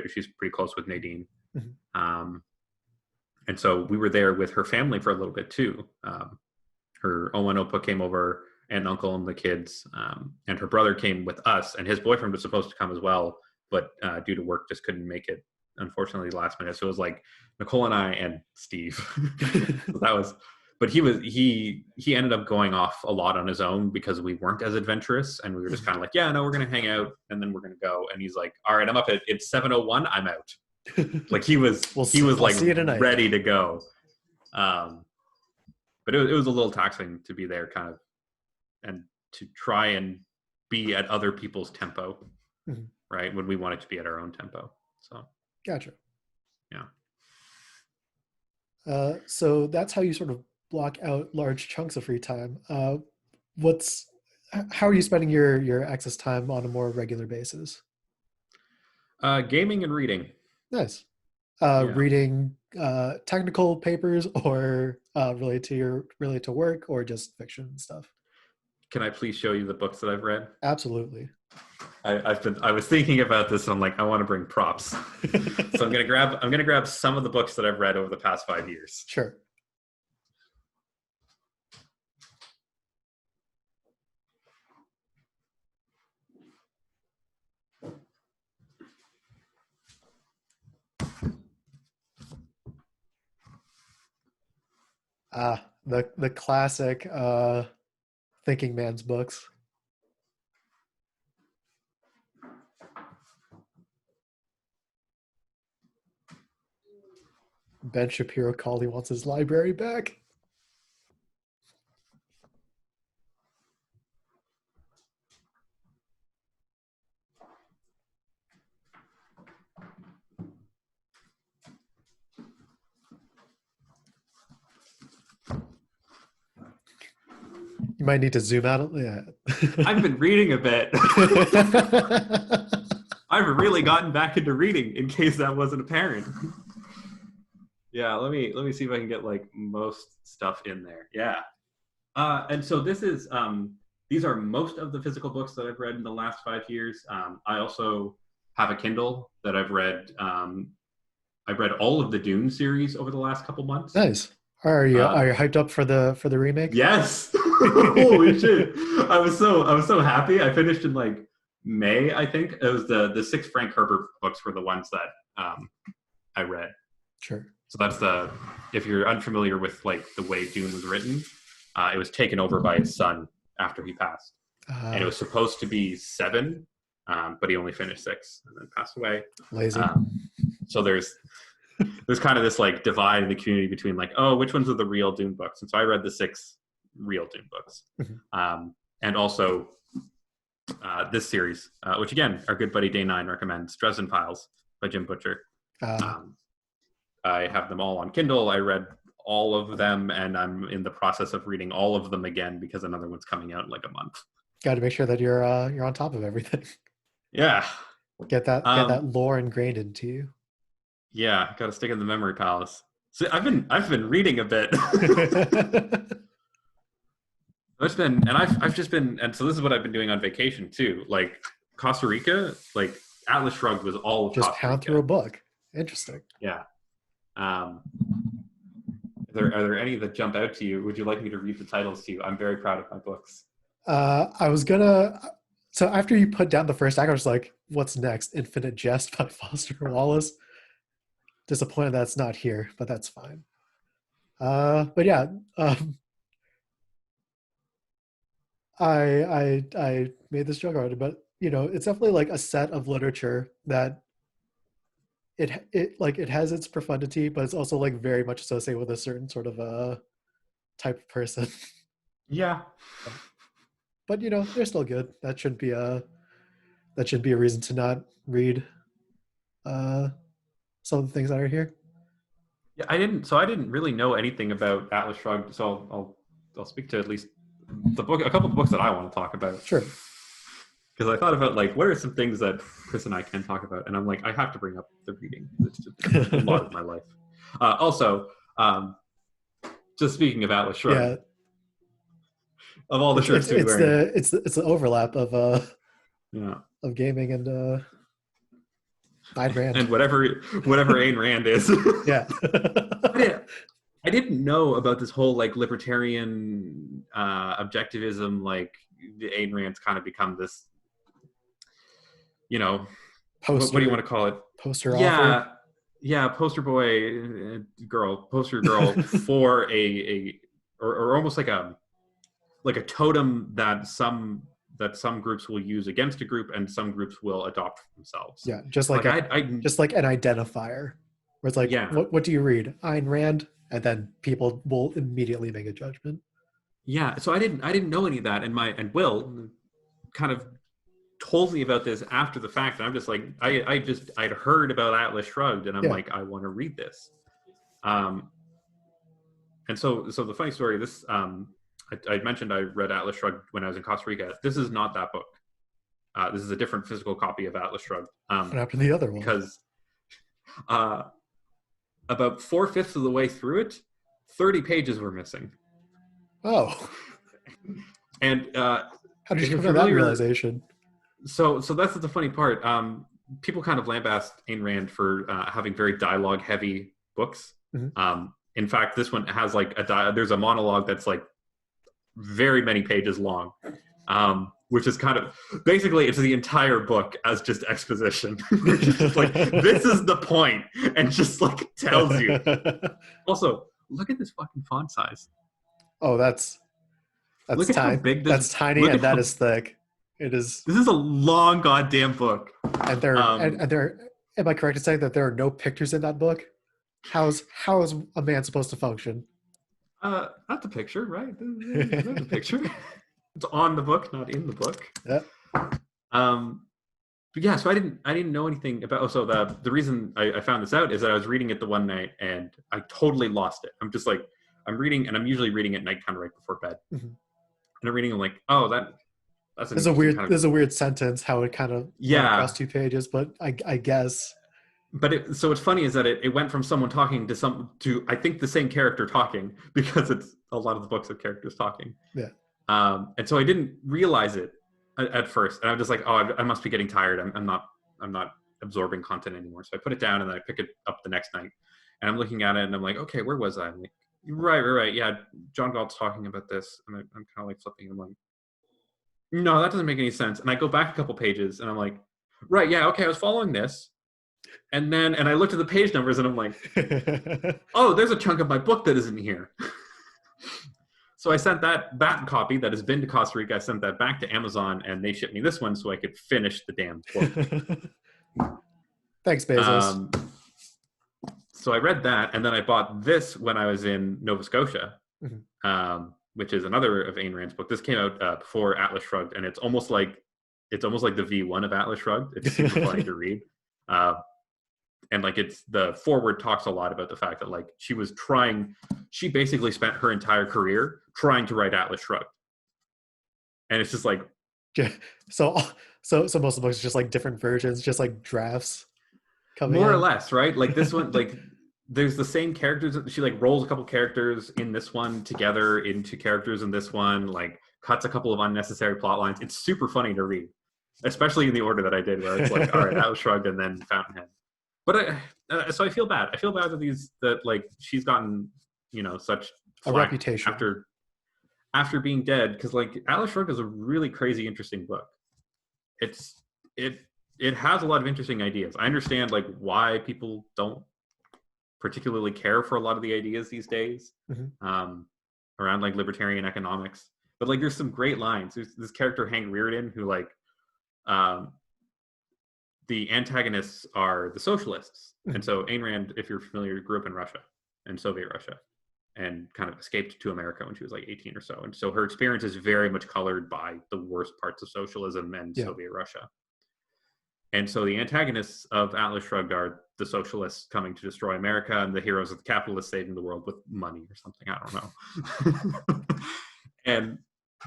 she's pretty close with Nadine. And so we were there with her family for a little bit too. Her Oma and Opa came over, aunt and uncle and the kids, and her brother came with us, and his boyfriend was supposed to come as well, but due to work just couldn't make it, unfortunately, last minute. So it was like Nicole and I and Steve. So but he ended up going off a lot on his own because we weren't as adventurous, and we were just kind of like, yeah, no, we're going to hang out and then we're going to go. And he's like, all right, I'm up it's 7:01. I'm out. Like he was like ready to go. But it was a little taxing to be there kind of, and to try and be at other people's tempo, right? When we wanted to be at our own tempo. So. Gotcha. Yeah. So that's how you sort of block out large chunks of free time. How are you spending your access time on a more regular basis? Gaming and reading. Nice. Reading technical papers, or related to work, or just fiction stuff? Can I please show you the books that I've read? Absolutely. I was thinking about this, and I'm like, I want to bring props. So I'm gonna grab some of the books that I've read over the past 5 years. Sure. The classic thinking man's books. Ben Shapiro called. He wants his library back. You might need to zoom out. Yeah. I've been reading a bit. I've really gotten back into reading, in case that wasn't apparent. Yeah, let me see if I can get like most stuff in there. Yeah. And so this is these are most of the physical books that I've read in the last 5 years. I also have a Kindle that I've read. I've read all of the Dune series over the last couple months. Nice. Are you hyped up for the remake? Yes. Holy shit! I was so happy. I finished in like May, I think. It was the 6 Frank Herbert books were the ones that I read. Sure. So that's if you're unfamiliar with like the way Dune was written, it was taken over by his son after he passed. And it was supposed to be 7, but he only finished 6 and then passed away. Lazy. So there's kind of this like divide in the community between like, oh, which ones are the real Dune books? And so I read the 6 real Dune books. Mm-hmm. And also this series, which again, our good buddy Day 9 recommends, Dresden Files by Jim Butcher. I have them all on Kindle. I read all of them, and I'm in the process of reading all of them again because another one's coming out in like a month. Got to make sure that you're on top of everything. Yeah. Get that lore ingrained into you. Yeah, got to stick in the memory palace. So I've been reading a bit. I've just been, and so this is what I've been doing on vacation too. Like Costa Rica, like Atlas Shrugged was all of just Costa pound Rica. through a book. Interesting. Yeah. Are there any that jump out to you? Would you like me to read the titles to you? I'm very proud of my books. I was gonna. So after you put down the first act, I was like, "What's next?" Infinite Jest by Foster Wallace. Disappointed that's not here, but that's fine. But yeah, I made this joke already, but it's definitely like a set of literature that it has its profundity, but it's also like very much associated with a certain sort of type of person. Yeah. But they're still good. That shouldn't be a reason to not read some of the things that are here. Yeah, I didn't really know anything about Atlas Shrugged, so I'll speak to at least a couple of books that I want to talk about. Sure. Because I thought about like, what are some things that Chris and I can talk about, and I'm like, I have to bring up the reading. It's just a lot of my life. Also, just speaking of Atlas Shrugged, yeah. Of all the shirts to be wearing, it's the overlap of of gaming and Ayn Rand and whatever Ayn Rand is. Yeah. I didn't know about this whole like libertarian objectivism. Like Ayn Rand's kind of become this, poster, what do you want to call it? Poster author? Yeah, poster boy, poster girl for or almost like a totem that some groups will use against a group and some groups will adopt for themselves. Yeah, just like just like an identifier where it's like, yeah. What do you read? Ayn Rand, and then people will immediately make a judgment. Yeah, so I didn't know any of that, and Will kind of told me about this after the fact, and I'm just like, I'd heard about Atlas Shrugged, and I'm like, I want to read this. And so the funny story, this I mentioned I read Atlas Shrugged when I was in Costa Rica. This is not that book. This is a different physical copy of Atlas Shrugged. What happened to the other one? Because about 4/5 of the way through it, 30 pages were missing. Oh. And how did you come to that realization? So that's the funny part. People kind of lambast Ayn Rand for having very dialogue-heavy books. Mm-hmm. In fact, this one has like there's a monologue that's like very many pages long, which is kind of basically it's the entire book as just exposition. Just like, this is the point, and just like tells you. Also, look at this fucking font size. Oh, that's Look at how tiny. big this. That's tiny, Look and at that how. is thick. It is, This is a long goddamn book. and there. Am I correct in saying that there are no pictures in that book? How is a man supposed to function? That's a picture, right? There's a picture. It's on the book, not in the book. Yeah. But yeah, so I didn't know anything about. Oh, so the reason I found this out is that I was reading it the one night and I totally lost it. I'm just like, I'm reading, and I'm usually reading at night, kind of right before bed. Mm-hmm. And I'm reading, I'm like, oh, that's an There's a interesting weird kind of. there's a weird sentence how it kind of went across 2 pages, but I guess. But so what's funny is that it went from someone talking to I think the same character talking, because it's a lot of the books of characters talking. Yeah. And so I didn't realize it at first, and I'm just like, oh, I must be getting tired. I'm not absorbing content anymore. So I put it down and then I pick it up the next night, and I'm looking at it and I'm like, okay, where was I? I'm like, right, yeah, John Galt's talking about this, and I'm kind of like flipping. I'm like, no, that doesn't make any sense. And I go back a couple pages and I'm like, right, yeah, okay, I was following this. And I looked at the page numbers and I'm like, oh, there's a chunk of my book that isn't here. So I sent that copy that has been to Costa Rica. I sent that back to Amazon, and they shipped me this one so I could finish the damn book. Thanks, Bezos. So I read that, and then I bought this when I was in Nova Scotia, which is another of Ayn Rand's book. This came out before Atlas Shrugged, and it's almost like the V1 of Atlas Shrugged. It's super funny to read. And like, it's the foreword talks a lot about the fact that like she basically spent her entire career trying to write Atlas Shrugged, and it's just like, so most of the books are just like different versions, just like drafts coming more in. or less, right? Like this one, like there's the same characters. She like rolls a couple characters in this one together into characters in this one, like cuts a couple of unnecessary plot lines. It's super funny to read, especially in the order that I did, where it's like, all right, Atlas Shrugged and then Fountainhead. But so I feel bad. I feel bad that like she's gotten, such a reputation after being dead, because like Atlas Shrugged is a really crazy, interesting book. It has a lot of interesting ideas. I understand like why people don't particularly care for a lot of the ideas these days, around like libertarian economics. But like, there's some great lines. There's this character Hank Rearden who like, the antagonists are the socialists. And so Ayn Rand, if you're familiar, grew up in Russia and Soviet Russia, and kind of escaped to America when she was like 18 or so. And so her experience is very much colored by the worst parts of socialism and Soviet Russia. And so the antagonists of Atlas Shrugged are the socialists coming to destroy America, and the heroes of the capitalists saving the world with money or something. I don't know. And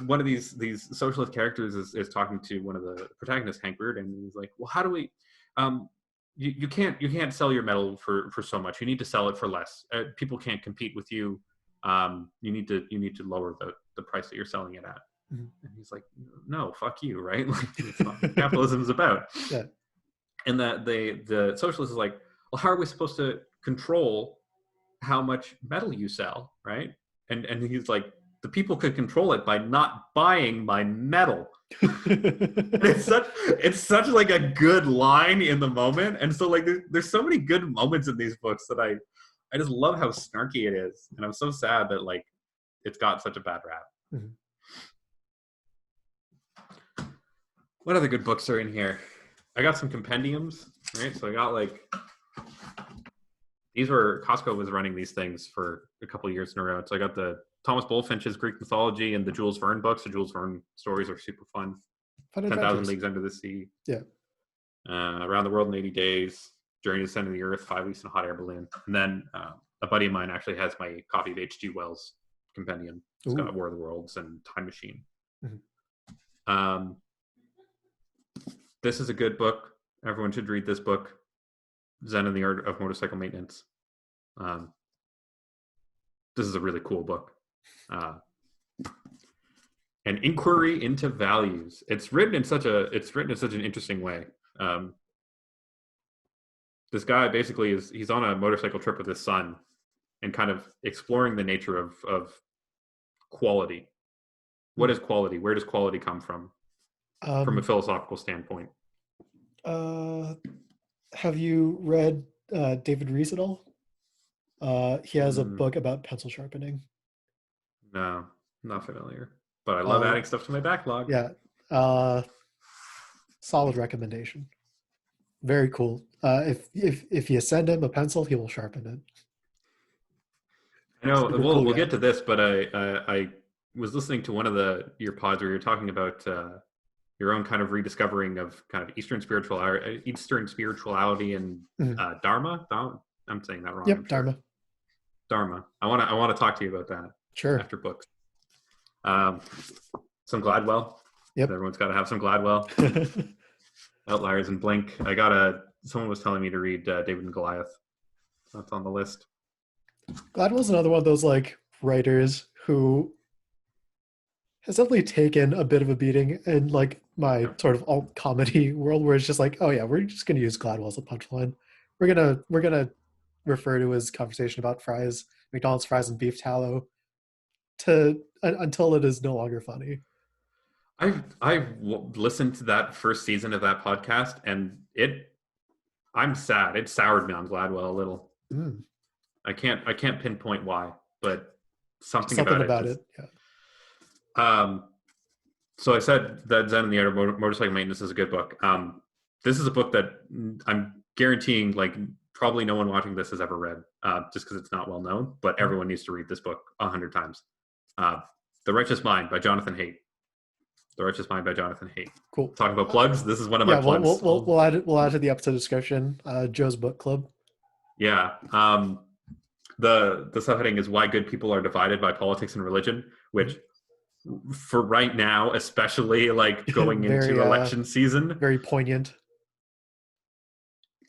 one of these socialist characters is talking to one of the protagonists, Hank Rearden, and he's like, well, how do we you can't sell your metal for so much. You need to sell it for less. People can't compete with you. You need to lower the price that you're selling it at. And he's like, no, fuck you, right? Like, it's not what capitalism is about. Yeah. And that the socialist is like, well, how are we supposed to control how much metal you sell, right? And he's like, the people could control it by not buying my metal. it's such like a good line in the moment. And so like there's so many good moments in these books that I just love how snarky it is. And I'm so sad that like it's got such a bad rap. What other good books are in here? I got some compendiums, right? So I got like, these were, Costco was running these things for a couple of years in a row. So I got the Thomas Bulfinch's Greek mythology and the Jules Verne books. The Jules Verne stories are super fun. 10,000 Leagues Under the Sea. Yeah. Around the World in 80 Days. Journey to the Center of the Earth. 5 Weeks in a Hot Air Balloon. And then a buddy of mine actually has my copy of H.G. Wells' compendium. It's got War of the Worlds and Time Machine. This is a good book. Everyone should read this book. Zen and the Art of Motorcycle Maintenance. This is a really cool book. An inquiry into values. It's written in such an interesting way. This guy basically he's on a motorcycle trip with his son and kind of exploring the nature of quality. What is quality? Where does quality come from a philosophical standpoint? Have you read David Rees at all? He has a Mm, book about pencil sharpening. no, not familiar. But I love Uh, adding stuff to my backlog. yeah, uh, solid recommendation. Very cool. If you send him a pencil, he will sharpen it. I know Super we'll cool we'll guy. get to this, but I was listening to one of your pods where you're talking about your own kind of rediscovering of kind of Eastern spirituality and Mhm. Dharma. I'm saying that wrong, I'm Yep, sure. Dharma. Dharma. I want to talk to you about that Sure. after books. Um, some Gladwell. Yep. Everyone's got to have some Gladwell. Outliers and Blink. Someone was telling me to read David and Goliath. That's on the list. Gladwell's another one of those like writers who has definitely taken a bit of a beating in like my Yep. sort of alt comedy world, where it's just like, oh yeah, we're just gonna use Gladwell as a punchline. We're gonna refer to his conversation about fries, McDonald's fries and beef tallow, until it is no longer funny. I've listened to that first season of that podcast, and I'm sad. It soured me on Gladwell a little. Mm, I can't pinpoint why, but something something about it about just. it. Yeah. Um, so I said that Zen and the Art of Motorcycle Maintenance is a good book. This is a book that I'm guaranteeing, like, probably no one watching this has ever read, just because it's not well known. But Mhm. everyone needs to read this book 100 times. The Righteous Mind by Jonathan Haidt. The Righteous Mind by Jonathan Haidt. Cool. Talking about plugs, this is one of my Yeah, plugs. we'll add to the episode description. Joe's book club. Yeah. The subheading is Why Good People Are Divided by Politics and Religion, which for right now, especially like going Very into election season, very poignant.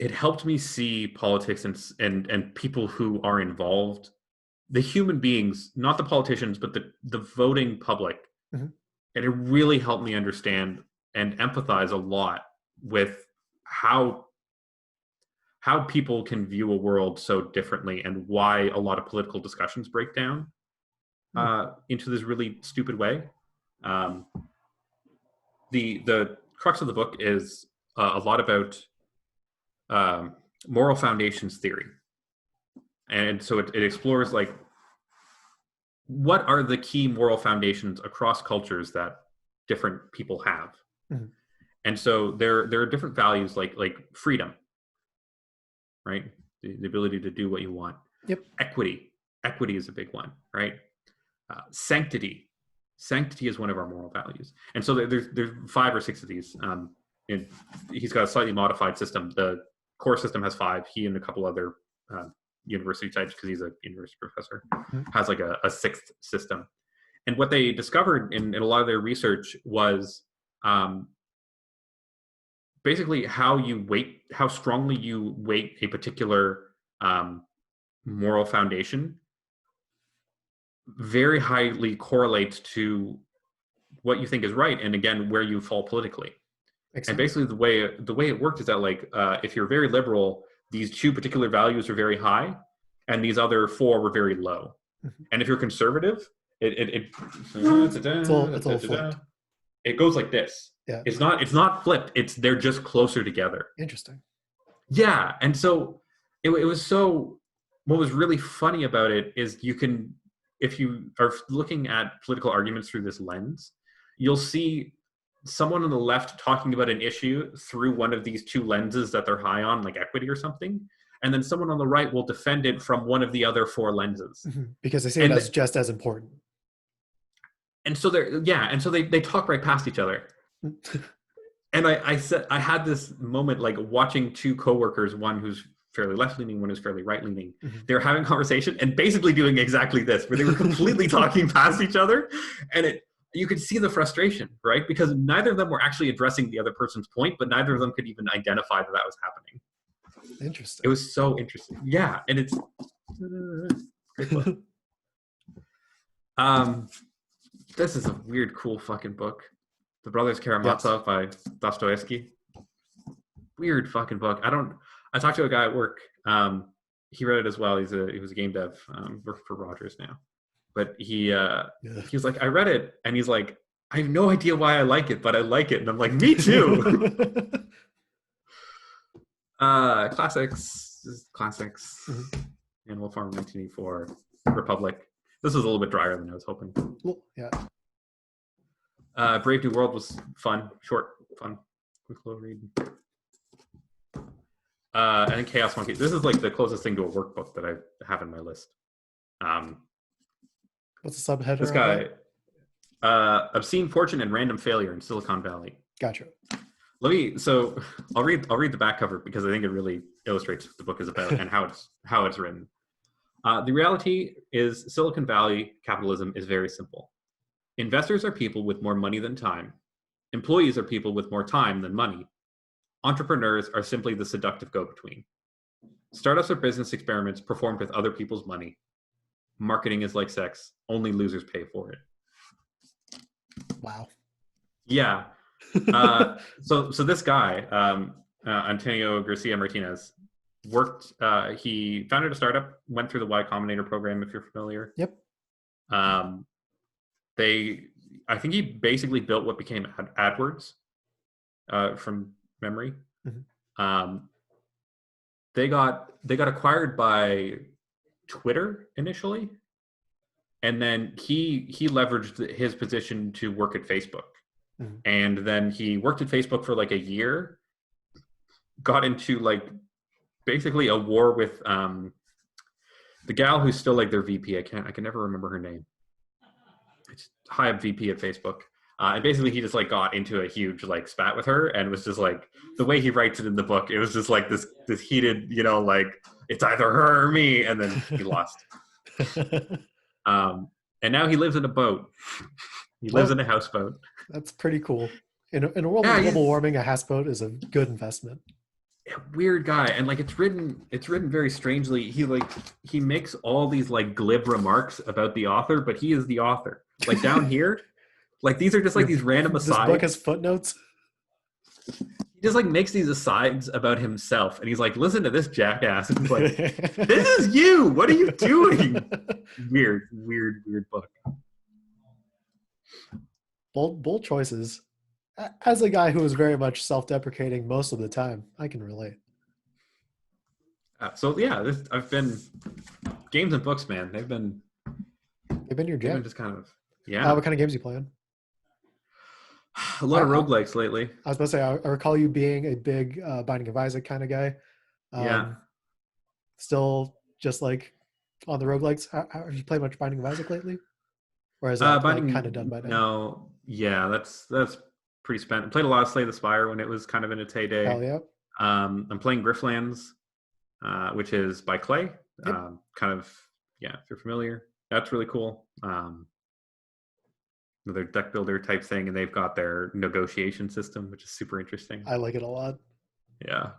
it helped me see politics and people who are involved, the human beings, not the politicians, but the voting public. Mhm. And it really helped me understand and empathize a lot with how people can view a world so differently and why a lot of political discussions break down into this really stupid way. Um, the crux of the book is a lot about moral foundations theory, and so it explores like what are the key moral foundations across cultures that different people have. Mhm. And so there are different values like freedom, right? The ability to do what you want. Yep. Equity is a big one, right? Sanctity is one of our moral values. And so there's 5 or 6 of these. And he's got a slightly modified system. The core system has 5. He and a couple other university types, because he's a university professor, has like a 6th system. And what they discovered in a lot of their research was basically how strongly you weight a particular moral foundation very highly correlates to what you think is right, and again, where you fall politically. Makes And sense. basically the way it worked is that like if you're very liberal, these 2 particular values are very high, and these other 4 were very low. Mhm. And if you're conservative, It's all flipped. it goes like this. Yeah. It's not flipped. They're just closer together. Interesting. Yeah, and so it was so. What was really funny about it is you can, if you are looking at political arguments through this lens, you'll see someone on the left talking about an issue through one of these 2 lenses that they're high on, like equity or something, and then someone on the right will defend it from one of the other 4 lenses. Because they see it And as just as important. and so they talk right past each other. And I said I had this moment like watching 2 coworkers, one who's fairly left leaning, one who's fairly right leaning. They were having a conversation and basically doing exactly this, where they were completely talking past each other, and you could see the frustration, right? Because neither of them were actually addressing the other person's point, but neither of them could even identify that was happening. Interesting. It was so interesting. Yeah, and it's great book. This is a weird, cool fucking book. The Brothers Karamazov by Dostoevsky. Weird fucking book. I talked to a guy at work. He read it as well. He was a game dev, working for Rogers now. But he was like, I read it, and he's like, I have no idea why I like it, but I like it. And I'm like, me too. Classics. Animal Farm 1984. Republic. This was a little bit drier than I was hoping. Well, yeah. Brave New World was fun, short, fun, quick little read. And then Chaos Monkey. This is like the closest thing to a workbook that I have in my list. What's the subheader? This guy, Obscene Fortune and Random Failure in Silicon Valley. Gotcha. I'll read the back cover because I think it really illustrates what the book is about and how it's written. The reality is Silicon Valley capitalism is very simple. Investors are people with more money than time. Employees are people with more time than money. Entrepreneurs are simply the seductive go-between. Startups are business experiments performed with other people's money. Marketing is like sex. Only losers pay for it. Wow. Yeah. So this guy, Antonio Garcia Martinez, he founded a startup, went through the Y Combinator program, if you're familiar. Yep. I think he basically built what became AdWords, from memory. Mm-hmm. They got acquired by Twitter initially, and then he leveraged his position to work at Facebook. Mm-hmm. And then he worked at Facebook for like a year, got into like basically a war with the gal who's still like their VP. I can never remember her name. It's high up VP at Facebook. And basically he just like got into a huge like spat with her, and was just like, the way he writes it in the book, it was just like this heated, like it's either her or me, and then he lost. And now he lives in a boat. He lives in a houseboat. That's pretty cool. In a world of global warming, a houseboat is a good investment. Weird guy, and like it's written very strangely. He makes all these like glib remarks about the author, but he is the author. Like down here, like these are just like these random asides. This book has footnotes. He just like makes these asides about himself, and he's like, "Listen to this jackass." And he's like, "This is you. What are you doing?" Weird book. Bold choices. As a guy who is very much self-deprecating most of the time, I can relate. So yeah, I've been games and books, man. They've been your jam. Just kind of what kind of games are you playing? A lot of roguelikes lately. I was about to say, I recall you being a big Binding of Isaac kind of guy. Yeah. Still just like on the roguelikes. Have you played much Binding of Isaac lately? Or is that kind of done by now? No. Yeah, that's pretty spent. I played a lot of Slay the Spire when it was kind of in its heyday. Hell yeah. I'm playing Grifflands, which is by Clay. Yep. If you're familiar, that's really cool. Their deck builder type thing, and they've got their negotiation system, which is super interesting. I like it a lot. Yeah.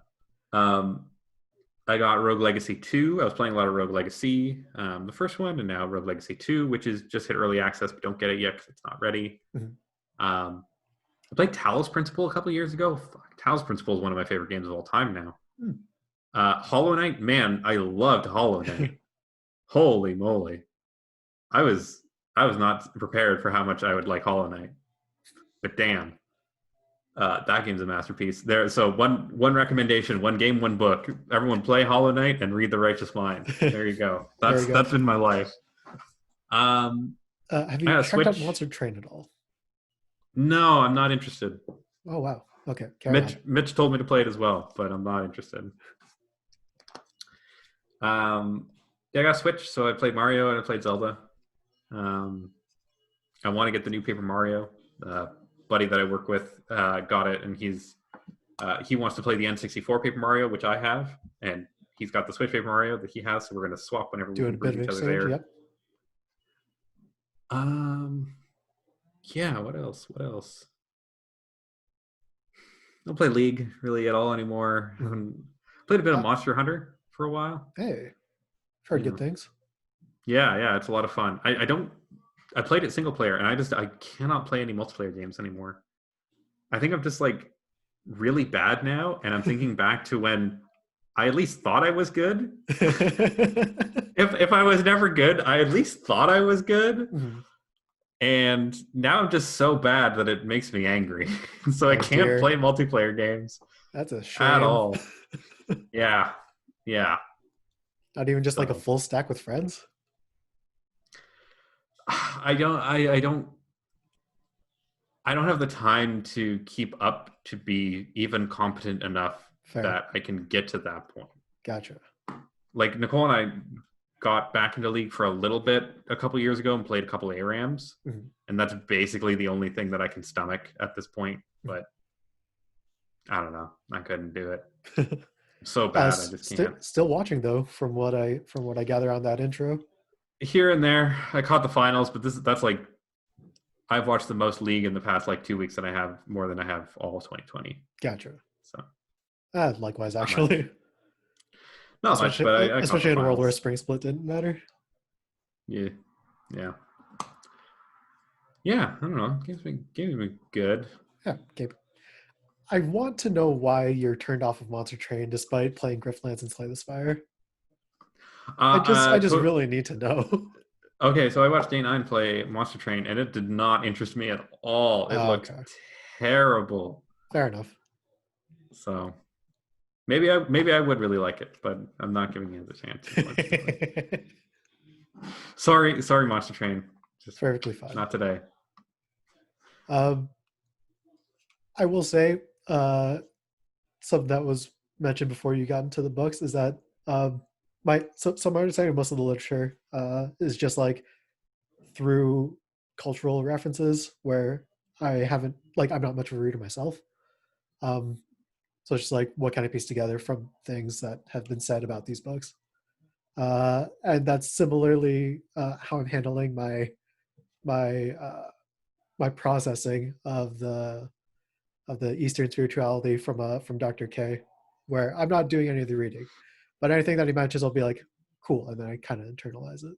I got Rogue Legacy 2. I was playing a lot of Rogue Legacy, the first one, and now Rogue Legacy 2, which is just hit early access, but don't get it yet because it's not ready. Mm-hmm. I played Talos Principle a couple of years ago. Talos Principle is one of my favorite games of all time now. Hollow Knight, man, I loved Hollow Knight. Holy moly. I was not prepared for how much I would like Hollow Knight. But damn. That game's a masterpiece. So one recommendation, one game, one book. Everyone play Hollow Knight and read The Righteous Mind. There you go. That's been my life. Have you checked out Monster Train at all? No, I'm not interested. Oh wow. Okay. Mitch told me to play it as well, but I'm not interested. I got Switch, so I played Mario and I played Zelda. I want to get the new Paper Mario. Buddy that I work with got it, and he wants to play the N64 Paper Mario, which I have, and he's got the Switch Paper Mario that he has, so we're going to swap whenever we can bring each other there. Yep. Yeah, what else? I don't play League really at all anymore. Played a bit of Monster Hunter for a while. Hey, I've heard good things. Yeah, it's a lot of fun. I played it single player, and I cannot play any multiplayer games anymore. I think I'm just like really bad now, and I'm thinking back to when I at least thought I was good. If I was never good, I at least thought I was good. Mm-hmm. And now I'm just so bad that it makes me angry. So I can't play multiplayer games. That's a shame. At all. Yeah. Not even just like a So full stack with friends? I don't have the time to keep up to be even competent enough Fair. that I can get to that point. Gotcha. Like Nicole and I got back into League for a little bit a couple years ago and played a couple ARAMs, Mhm. and that's basically the only thing that I can stomach at this point. But I don't know, I couldn't do it. So bad, I just can't. Still watching though, from what I gather on that intro. Here and there, I caught the finals, but that's like I've watched the most League in the past like 2 weeks than I have more than I have all of 2020. Gotcha. So Likewise, not much, actually. not much, but I caught the Especially in a world where finals. spring split didn't matter. Yeah, yeah, yeah. I don't know. Game's been good. Yeah. Okay. I want to know why you're turned off of Monster Train despite playing Griftlands and Slay the Spire. I just To, really need to know. okay, so I watched Day9 play Monster Train, and it did not interest me at all. It looked Okay. terrible. Fair enough. So maybe I would really like it, but I'm not giving it a chance, unfortunately. Sorry, Monster Train. Just Perfectly fine. not today. I will say something that was mentioned before you got into the books is that my understanding of most of the literature is just like through cultural references where I haven't like I'm not much of a reader myself. So it's just like what can I piece together from things that have been said about these books. And that's similarly how I'm handling my my processing of the Eastern spirituality from Dr. K, where I'm not doing any of the reading, but anything that he mentions, I'll be like, cool, and then I kind of internalize it.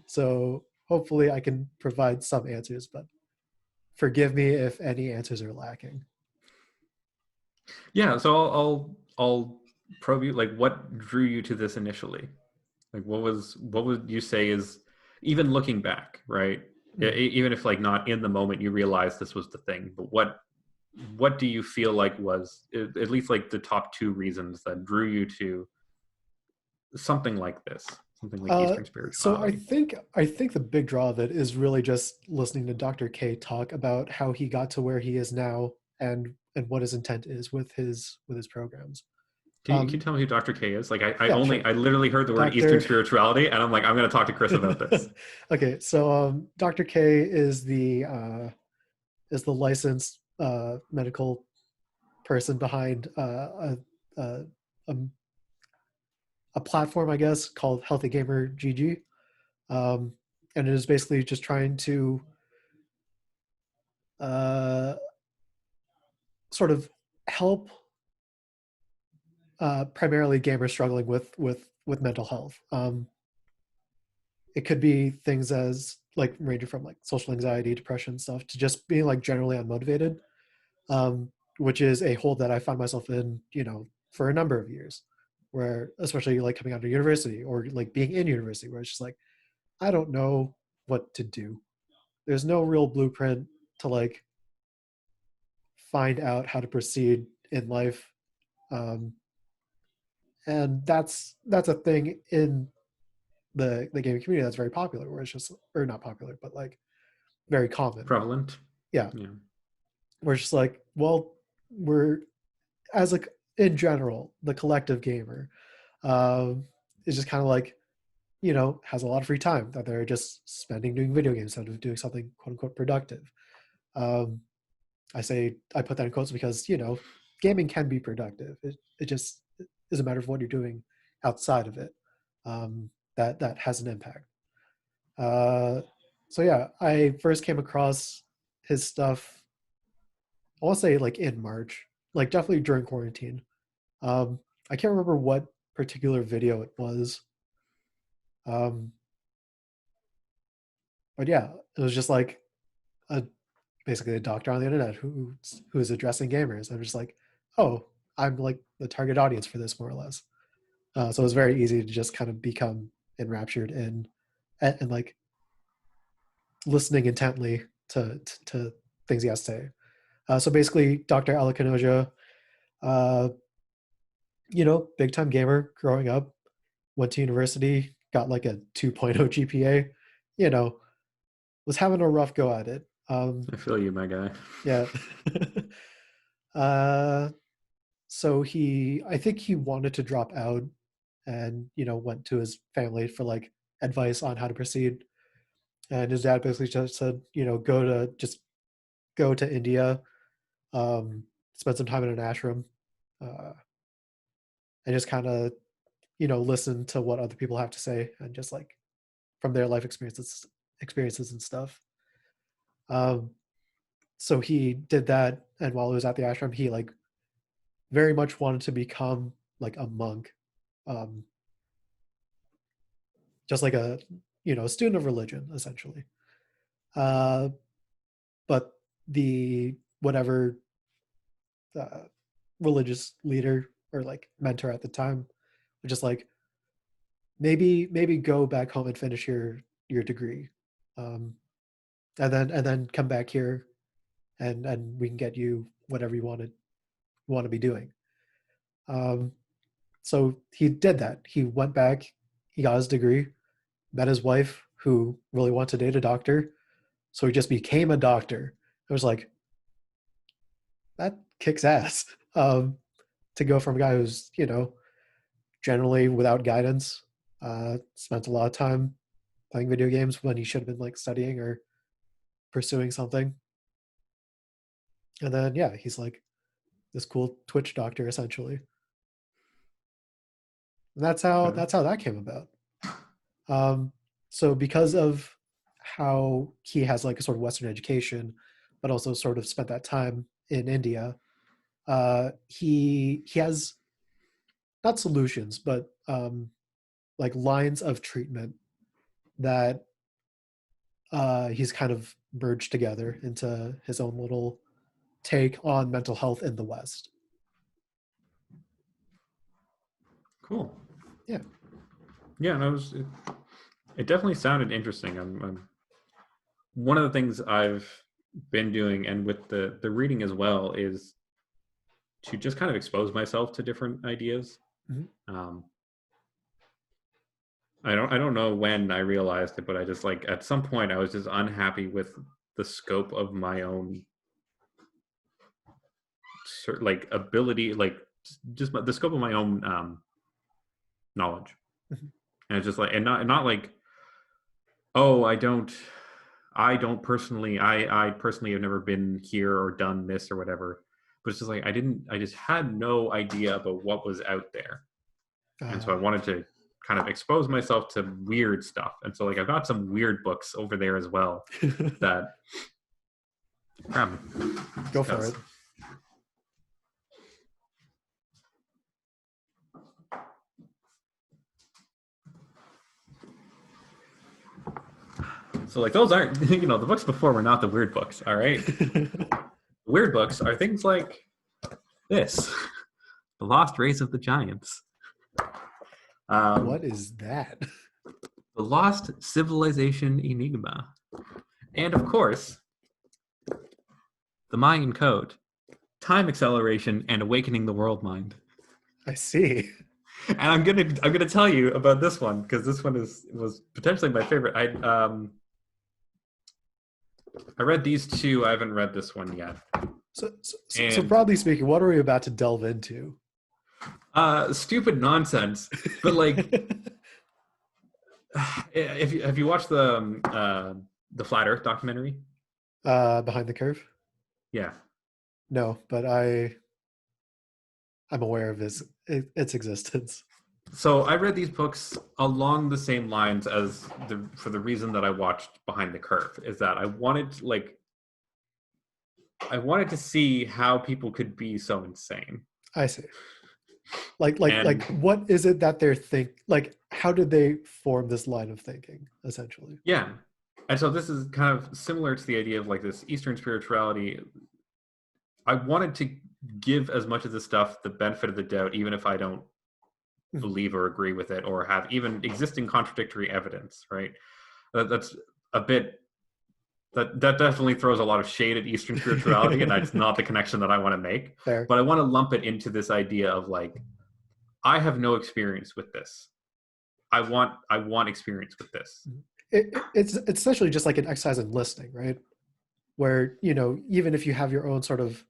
So hopefully, I can provide some answers, but forgive me if any answers are lacking. Yeah, so I'll probe you. Like, what drew you to this initially? Like, what would you say is, even looking back, right? Even if like not in the moment you realized this was the thing, but what do you feel like was at least like the top two reasons that drew you to something like this, something like Uh, Eastern so spirituality? I think the big draw of it is really just listening to Dr. K talk about how he got to where he is now and what his intent is with his programs. Can you tell me who Dr. K is? Like Yeah, sure. I literally heard the word Eastern Dr. spirituality, and I'm like, I'm going to talk to Chris about this. Okay, so Dr. K is the licensed medical person behind a, a, a platform, I guess, called Healthy Gamer GG, and it is basically just trying to uh, sort of help primarily gamers struggling with mental health. It could be things as like ranging from like social anxiety, depression stuff to just being like generally unmotivated, which is a hole that I found myself in, you know, for a number of years, where especially like coming out of university or like being in university, where it's just like I don't know what to do. There's no real blueprint to like find out how to proceed in life, um, and that's a thing in the gaming community that's very popular, where it's just or not popular, but like very common. Prevalent. Yeah, Yeah. we're just like, well, we're as a in general, the collective gamer is just kind of like, you know, has a lot of free time that they're just spending doing video games instead of doing something quote unquote productive. Um, I put that in quotes because, you know, gaming can be productive. It just is a matter of what you're doing outside of it that has an impact. Uh, so yeah, I first came across his stuff. I want to say like in March, like definitely during quarantine. Um, I can't remember what particular video it was, um, but yeah, it was just like a basically a doctor on the internet who's addressing gamers. I'm just like, oh, I'm like the target audience for this more or less. So it was very easy to just kind of become enraptured in and like listening intently to things he has to say. So basically, Dr. Alakanoja, uh, you know, big time gamer growing up. went to university, got like a 2.0 GPA, you know, was having a rough go at it. I feel you, my guy. Yeah. uh, so I think he wanted to drop out and, went to his family for like advice on how to proceed. And his dad basically just said, just go to India, spend some time in an ashram, uh, and just kind of, listen to what other people have to say and just like from their life experiences and stuff. Um, so he did that, and while he was at the ashram, he like very much wanted to become like a monk, um, just like a student of religion essentially. Uh, but the whatever uh, religious leader or like mentor at the time was just like, maybe go back home and finish your degree, um, and then come back here, and we can get you whatever you want to be doing. Um, so he did that. He went back, he got his degree, met his wife who really wanted to date a doctor, so he just became a doctor. I was like, that kicks ass. To go from a guy who's generally without guidance, spent a lot of time playing video games when he should have been like studying or pursuing something. And then yeah, he's like this cool Twitch doctor essentially. And that's how that came about. Um, so because of how he has like a sort of Western education, but also sort of spent that time in India, he has not solutions, but like lines of treatment that he's kind of merged together into his own little take on mental health in the West. Cool. Yeah. Yeah, and it definitely sounded interesting. One of the things I've been doing, and with the reading as well, is to just kind of expose myself to different ideas. Mm-hmm. I don't know when I realized it, but I just like at some point I was just unhappy with the scope of my own like ability, like just the scope of my own knowledge. Mm-hmm. And it's just like, and not like, oh, I personally have never been here or done this or whatever. But it's just like I just had no idea about what was out there. And so I wanted to kind of expose myself to weird stuff. And so like I've got some weird books over there as well that Go for it. So like those aren't the books before were not the weird books, all right? Weird books are things like this. The Lost Race of the Giants. What is that? The Lost Civilization Enigma. And of course, The Mayan Code, Time Acceleration and Awakening the World Mind. I see. And I'm gonna tell you about this one because this one was potentially my favorite. I read these two. I haven't read this one yet. So broadly speaking, what are we about to delve into? Stupid nonsense. But like, have you watched the Flat Earth documentary? Behind the Curve? Yeah. No, but I'm aware of its existence. So I read these books along the same lines as for the reason that I watched Behind the Curve, is that I wanted to see how people could be so insane. I see. Like what is it that they're like how did they form this line of thinking essentially? Yeah. And so this is kind of similar to the idea of like this Eastern spirituality. I wanted to give as much of the stuff the benefit of the doubt, even if I don't believe or agree with it or have even existing contradictory evidence, right? That's a bit that definitely throws a lot of shade at Eastern spirituality, and that's not the connection that I want to make. Fair. But I want to lump it into this idea of like, I have no experience with this. I want experience with this. It's essentially just like an exercise in listening, right? Where, even if you have your own sort of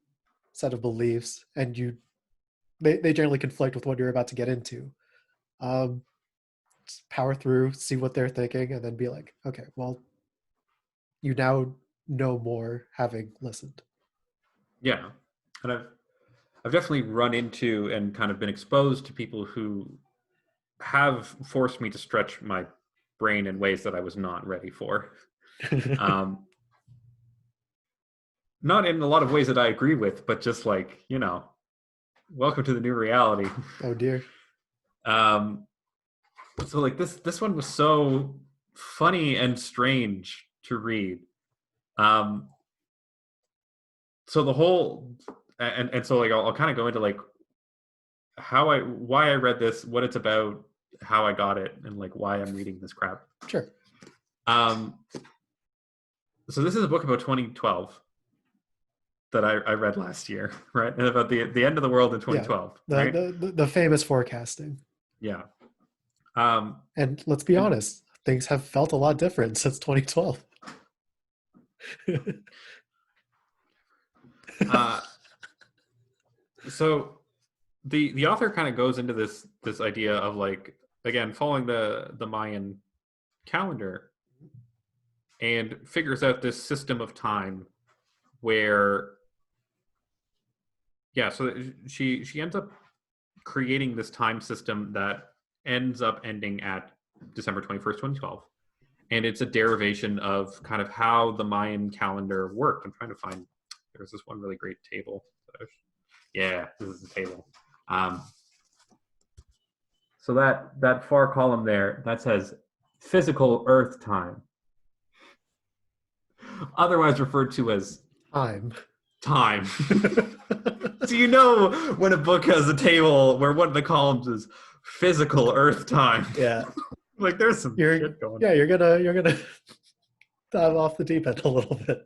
set of beliefs and they generally conflict with what you're about to get into, just power through, see what they're thinking, and then be like, okay, well, you now know more having listened. Yeah, and I've definitely run into and kind of been exposed to people who have forced me to stretch my brain in ways that I was not ready for. Not in a lot of ways that I agree with, but just like, welcome to the new reality. Oh dear. So like this one was so funny and strange to read. So the whole and so like I'll kind of go into like why I read this, what it's about, how I got it, and like why I'm reading this crap. Sure. So this is a book about 2012 that I read last year, right? And about the end of the world in 2012. Yeah, right? The famous forecasting. Yeah. And let's be honest, things have felt a lot different since 2012. So the author kind of goes into this idea of like, again, following the Mayan calendar, and figures out this system of time where so she ends up creating this time system that ends up ending at December 21st, 2012. And it's a derivation of kind of how the Mayan calendar worked. I'm trying to find, there's this one really great table. Yeah, this is the table. So that far column there, that says physical Earth time, otherwise referred to as time. So when a book has a table where one of the columns is physical Earth time. Yeah. Like there's some shit going on. Yeah, you're gonna dive off the deep end a little bit.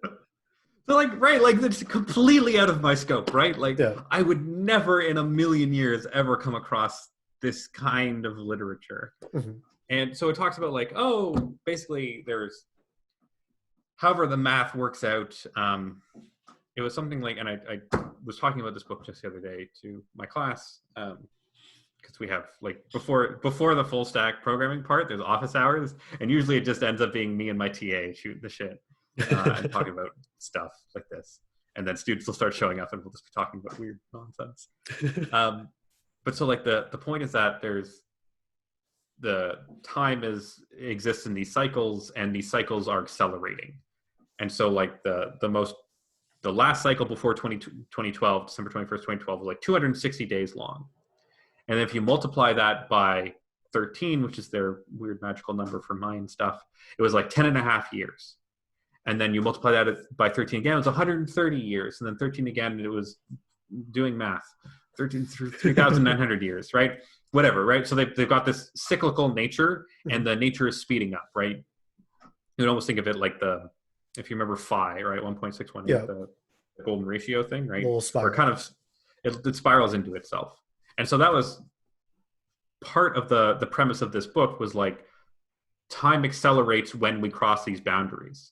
So like, right, like it's completely out of my scope, right? Like I would never in a million years ever come across this kind of literature. Mm-hmm. And so it talks about like, oh, basically there's, however the math works out. It was something like, and I was talking about this book just the other day to my class, because we have like before the full stack programming part, there's office hours, and usually it just ends up being me and my TA shooting the shit and talking about stuff like this, and then students will start showing up and we'll just be talking about weird nonsense. But so like the point is that there's the time exists in these cycles, and these cycles are accelerating, and so like the last cycle before 2012, December 21st, 2012, was like 260 days long. And if you multiply that by 13, which is their weird magical number for Mayan stuff, it was like 10 and a half years. And then you multiply that by 13 again, it was 130 years. And then 13 again, it was doing math, 3,900 years, right? Whatever, right? So they've got this cyclical nature, and the nature is speeding up, right? You can almost think of it like if you remember phi, right? 1.61, yeah. the golden ratio thing, right? Where kind of it spirals into itself. And so that was part of the premise of this book, was like time accelerates when we cross these boundaries.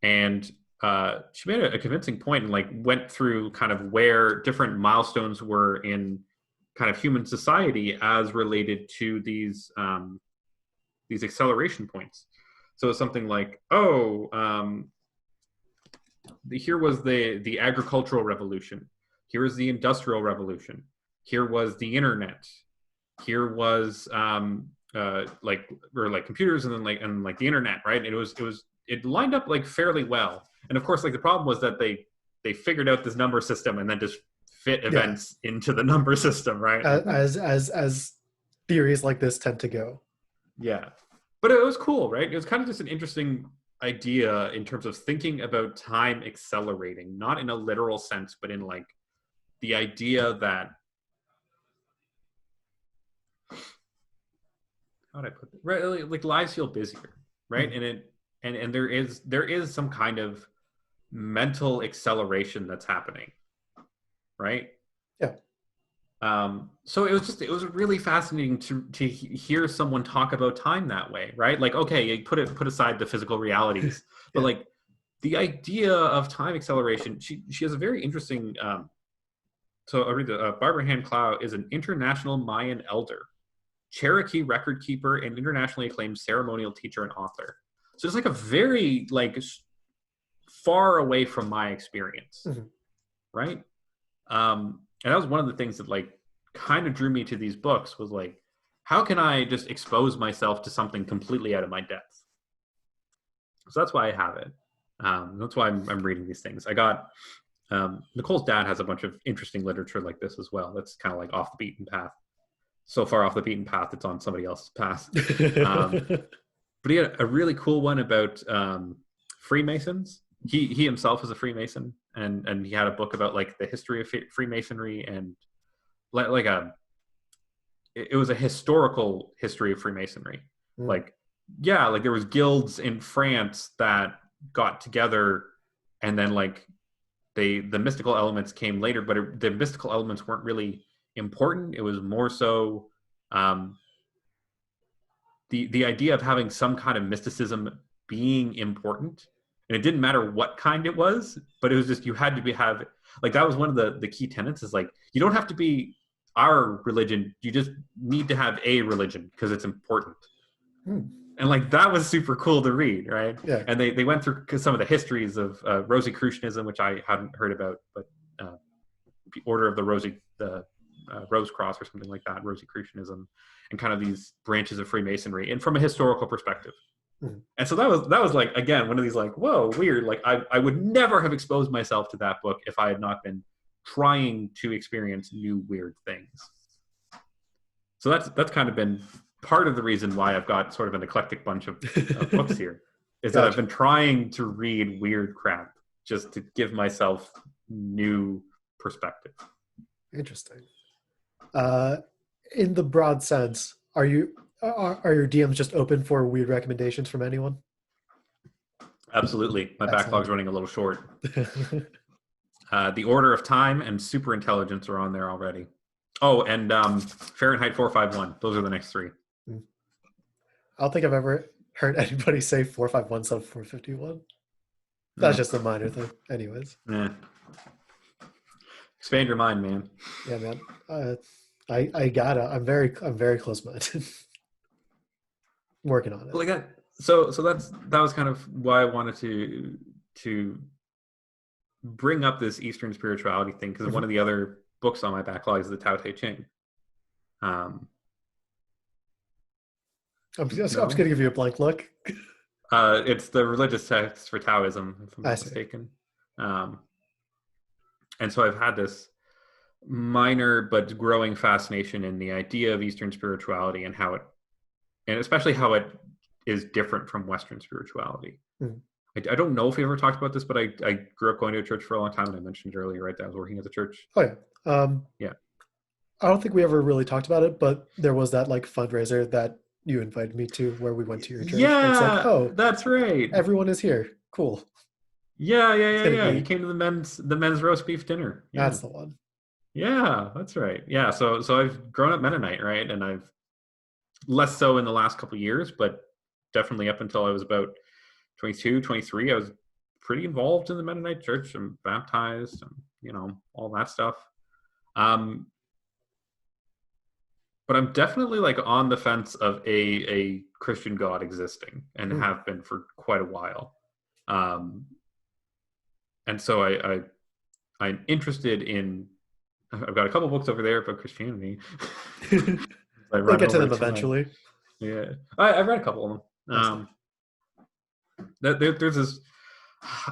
And she made a convincing point and like went through kind of where different milestones were in kind of human society as related to these acceleration points. So it's something like, here was the agricultural revolution. Here was the industrial revolution. Here was the internet. Here was like computers, and then like the internet, right? It lined up like fairly well. And of course, like the problem was that they figured out this number system and then just fit events into the number system, right? As theories like this tend to go. Yeah. But it was cool, right? It was kind of just an interesting idea in terms of thinking about time accelerating, not in a literal sense, but in like the idea that, how would I put it? Right, like lives feel busier, right? Mm-hmm. And there is some kind of mental acceleration that's happening, right? Yeah. So it was really fascinating to hear someone talk about time that way, right? Like, okay, you put aside the physical realities, but Yeah. like the idea of time acceleration. She has a very interesting. So I'll read the Barbara Hand Clow is an international Mayan elder, Cherokee record keeper, and internationally acclaimed ceremonial teacher and author. So it's like a very like far away from my experience, Mhm. right? And that was one of the things that like kind of drew me to these books was like, how can I just expose myself to something completely out of my depth? So that's why I have it. That's why I'm reading these things. I got Nicole's dad has a bunch of interesting literature like this as well. That's kind of like off the beaten path. So far off the beaten path, it's on somebody else's path. But he had a really cool one about Freemasons. He himself is a Freemason, and he had a book about like the history of Freemasonry and like it was a historical history of Freemasonry. Mm. Like, yeah, like there was guilds in France that got together, and then like the mystical elements came later, but the mystical elements weren't really important. It was more so the idea of having some kind of mysticism being important, and it didn't matter what kind it was, but it was just you had to have like that was one of the key tenets is like you don't have to be our religion, you just need to have a religion because it's important. Mm. And like that was super cool to read, right? Yeah. And they went through some of the histories of Rosicrucianism, which I hadn't heard about, but the Order of the Rose Cross or something like that, Rosicrucianism, and kind of these branches of Freemasonry, and from a historical perspective. Mm. And so that was like again one of these like whoa weird, like I would never have exposed myself to that book if I had not been trying to experience new weird things. So that's kind of been part of the reason why I've got sort of an eclectic bunch of books here is that I've been trying to read weird crap just to give myself new perspective. Interesting. In the broad sense, are your DMs just open for weird recommendations from anyone? Absolutely. My backlog's running a little short. The Order of Time and Superintelligence are on there already. Oh, and Fahrenheit 451. Those are the next three. I don't think I've ever heard anybody say 451 sub 451. That's just a minor thing. Anyways. Expand your mind, man. Yeah, man. I gotta. I'm very close-minded. Working on it. Like that. So that was kind of why I wanted to bring up this Eastern spirituality thing, because one of the other books on my backlog is the Tao Te Ching. I'm just going to give you a blank look. It's the religious text for Taoism, if I'm not mistaken. And so I've had this minor but growing fascination in the idea of Eastern spirituality and how it, and especially how it is different from Western spirituality. Mm. I don't know if we ever talked about this, but I grew up going to a church for a long time, and I mentioned it earlier, right, that I was working at the church. Oh, yeah. Yeah. I don't think we ever really talked about it, but there was that like fundraiser that you invited me to where we went to your church. Yeah, it's like, oh, that's right. Everyone is here. Cool. Yeah. You came to the men's roast beef dinner. Yeah. That's the one. Yeah, that's right. Yeah, so I've grown up Mennonite, right? And I've less so in the last couple of years, but definitely up until I was about 22, 23, I was pretty involved in the Mennonite church. I'm baptized and, all that stuff. But I'm definitely like on the fence of a Christian God existing and have been for quite a while. And so I'm interested in, I've got a couple books over there about Christianity. We'll get to them eventually. Yeah. I've read a couple of them. There's this,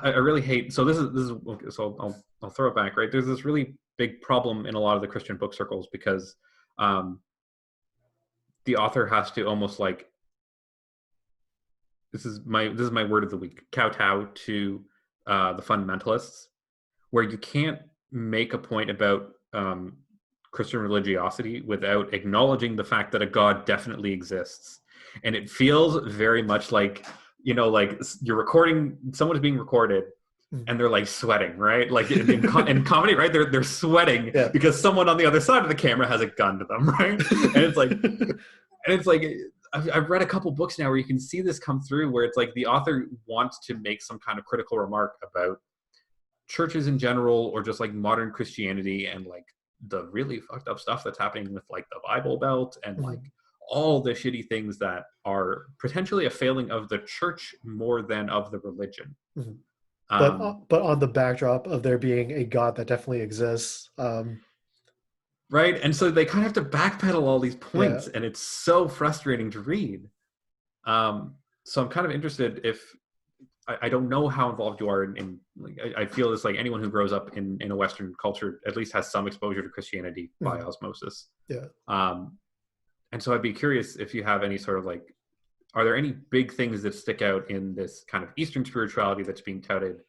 I really hate, so this is okay, so I'll throw it back, right? There's this really big problem in a lot of the Christian book circles because the author has to almost like, this is my word of the week, kowtow to the fundamentalists, where you can't make a point about Christian religiosity without acknowledging the fact that a God definitely exists. And it feels very much like, like you're recording, someone is being recorded, and they're like sweating, right? Like in comedy, right? They're sweating because someone on the other side of the camera has a gun to them, right? And it's like I've read a couple books now where you can see this come through, where it's like the author wants to make some kind of critical remark about churches in general, or just like modern Christianity, and like the really fucked up stuff that's happening with like the Bible Belt, and like all the shitty things that are potentially a failing of the church more than of the religion. But on the backdrop of there being a God that definitely exists. Right. And so they kind of have to backpedal all these points, and it's so frustrating to read. So I'm kind of interested if I don't know how involved you are in like, I feel it's like anyone who grows up in a Western culture at least has some exposure to Christianity by osmosis. And so I'd be curious if you have any sort of like, are there any big things that stick out in this kind of Eastern spirituality that's being touted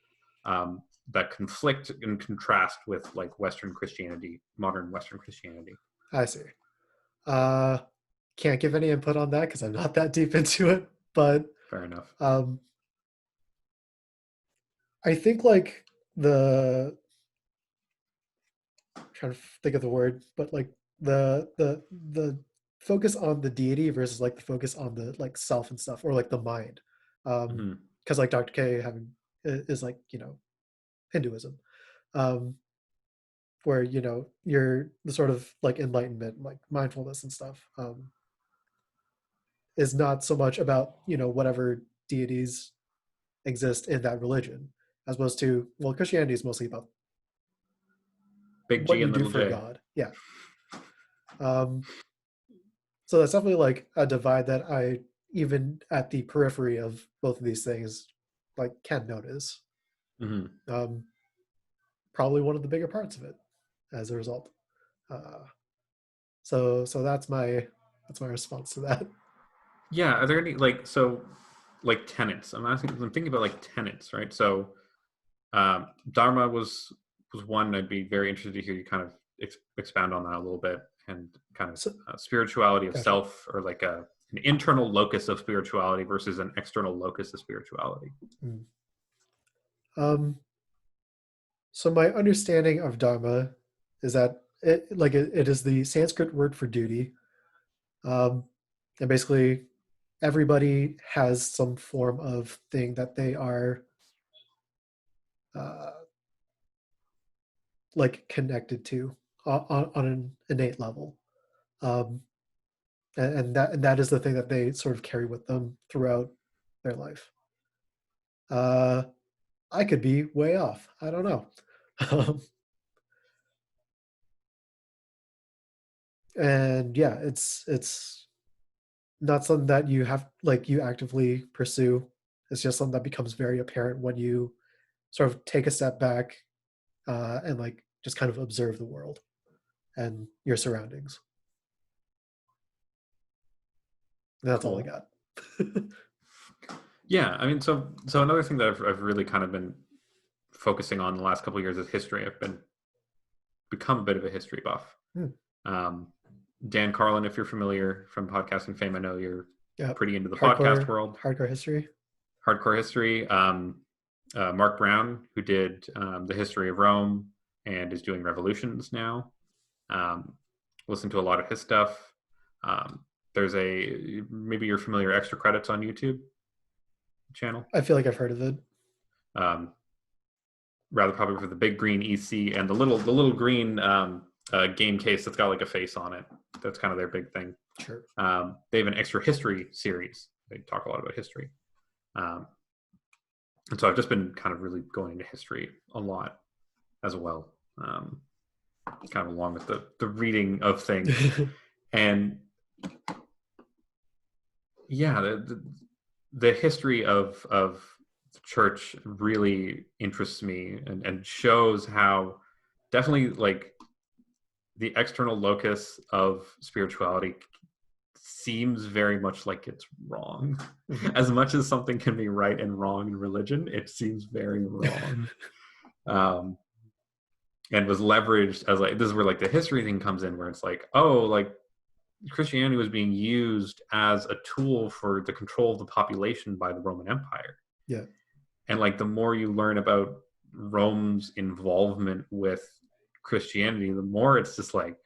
that conflict and contrast with like Western Christianity, modern Western Christianity? I see. Can't give any input on that because I'm not that deep into it, but fair enough. I think like I'm trying to think of the word, but like the focus on the deity versus like the focus on the like self and stuff, or like the mind, because like Dr. K is like, you know, Hinduism, where, you know, you're the sort of like enlightenment, like mindfulness and stuff, is not so much about, you know, whatever deities exist in that religion, as opposed to, well, Christianity is mostly about big what G you and do little for J. God. Yeah. So that's definitely like a divide that I, even at the periphery of both of these things, like can notice. Probably one of the bigger parts of it as a result. So that's my response to that. Yeah, are there any like, so like tenets? I'm thinking about like tenets, right? So Dharma was one. I'd be very interested to hear you kind of expound on that a little bit, and kind of spirituality of self, or like an internal locus of spirituality versus an external locus of spirituality. So my understanding of Dharma is that it is the Sanskrit word for duty, and basically everybody has some form of thing that they are like connected to on an innate level, and that is the thing that they sort of carry with them throughout their life. I could be way off. I don't know. And yeah, it's not something that you have like you actively pursue. It's just something that becomes very apparent when you sort of take a step back, and like just kind of observe the world and your surroundings. And that's all I got. Yeah, I mean, so another thing that I've really kind of been focusing on the last couple of years is history. I've become a bit of a history buff. Dan Carlin, if you're familiar from podcasting fame, I know you're pretty into the podcast world. Hardcore history. Hardcore history. Mark Brown, who did the history of Rome and is doing revolutions now. Listen to a lot of his stuff. There's maybe you're familiar, Extra Credits on YouTube channel. I feel like I've heard of it. Rather probably for the big green EC and the little green game case that's got like a face on it. That's kind of their big thing. Sure. They have an extra history series. They talk a lot about history. And so I've just been kind of really going into history a lot as well. Kind of along with the reading of things. And yeah, the history of the church really interests me, and shows how definitely like the external locus of spirituality seems very much like it's wrong. As much as something can be right and wrong in religion, it seems very wrong. And was leveraged as like, this is where like the history thing comes in, where it's like, oh, like Christianity was being used as a tool for the control of the population by the Roman Empire. Yeah. And like the more you learn about Rome's involvement with Christianity, the more it's just like,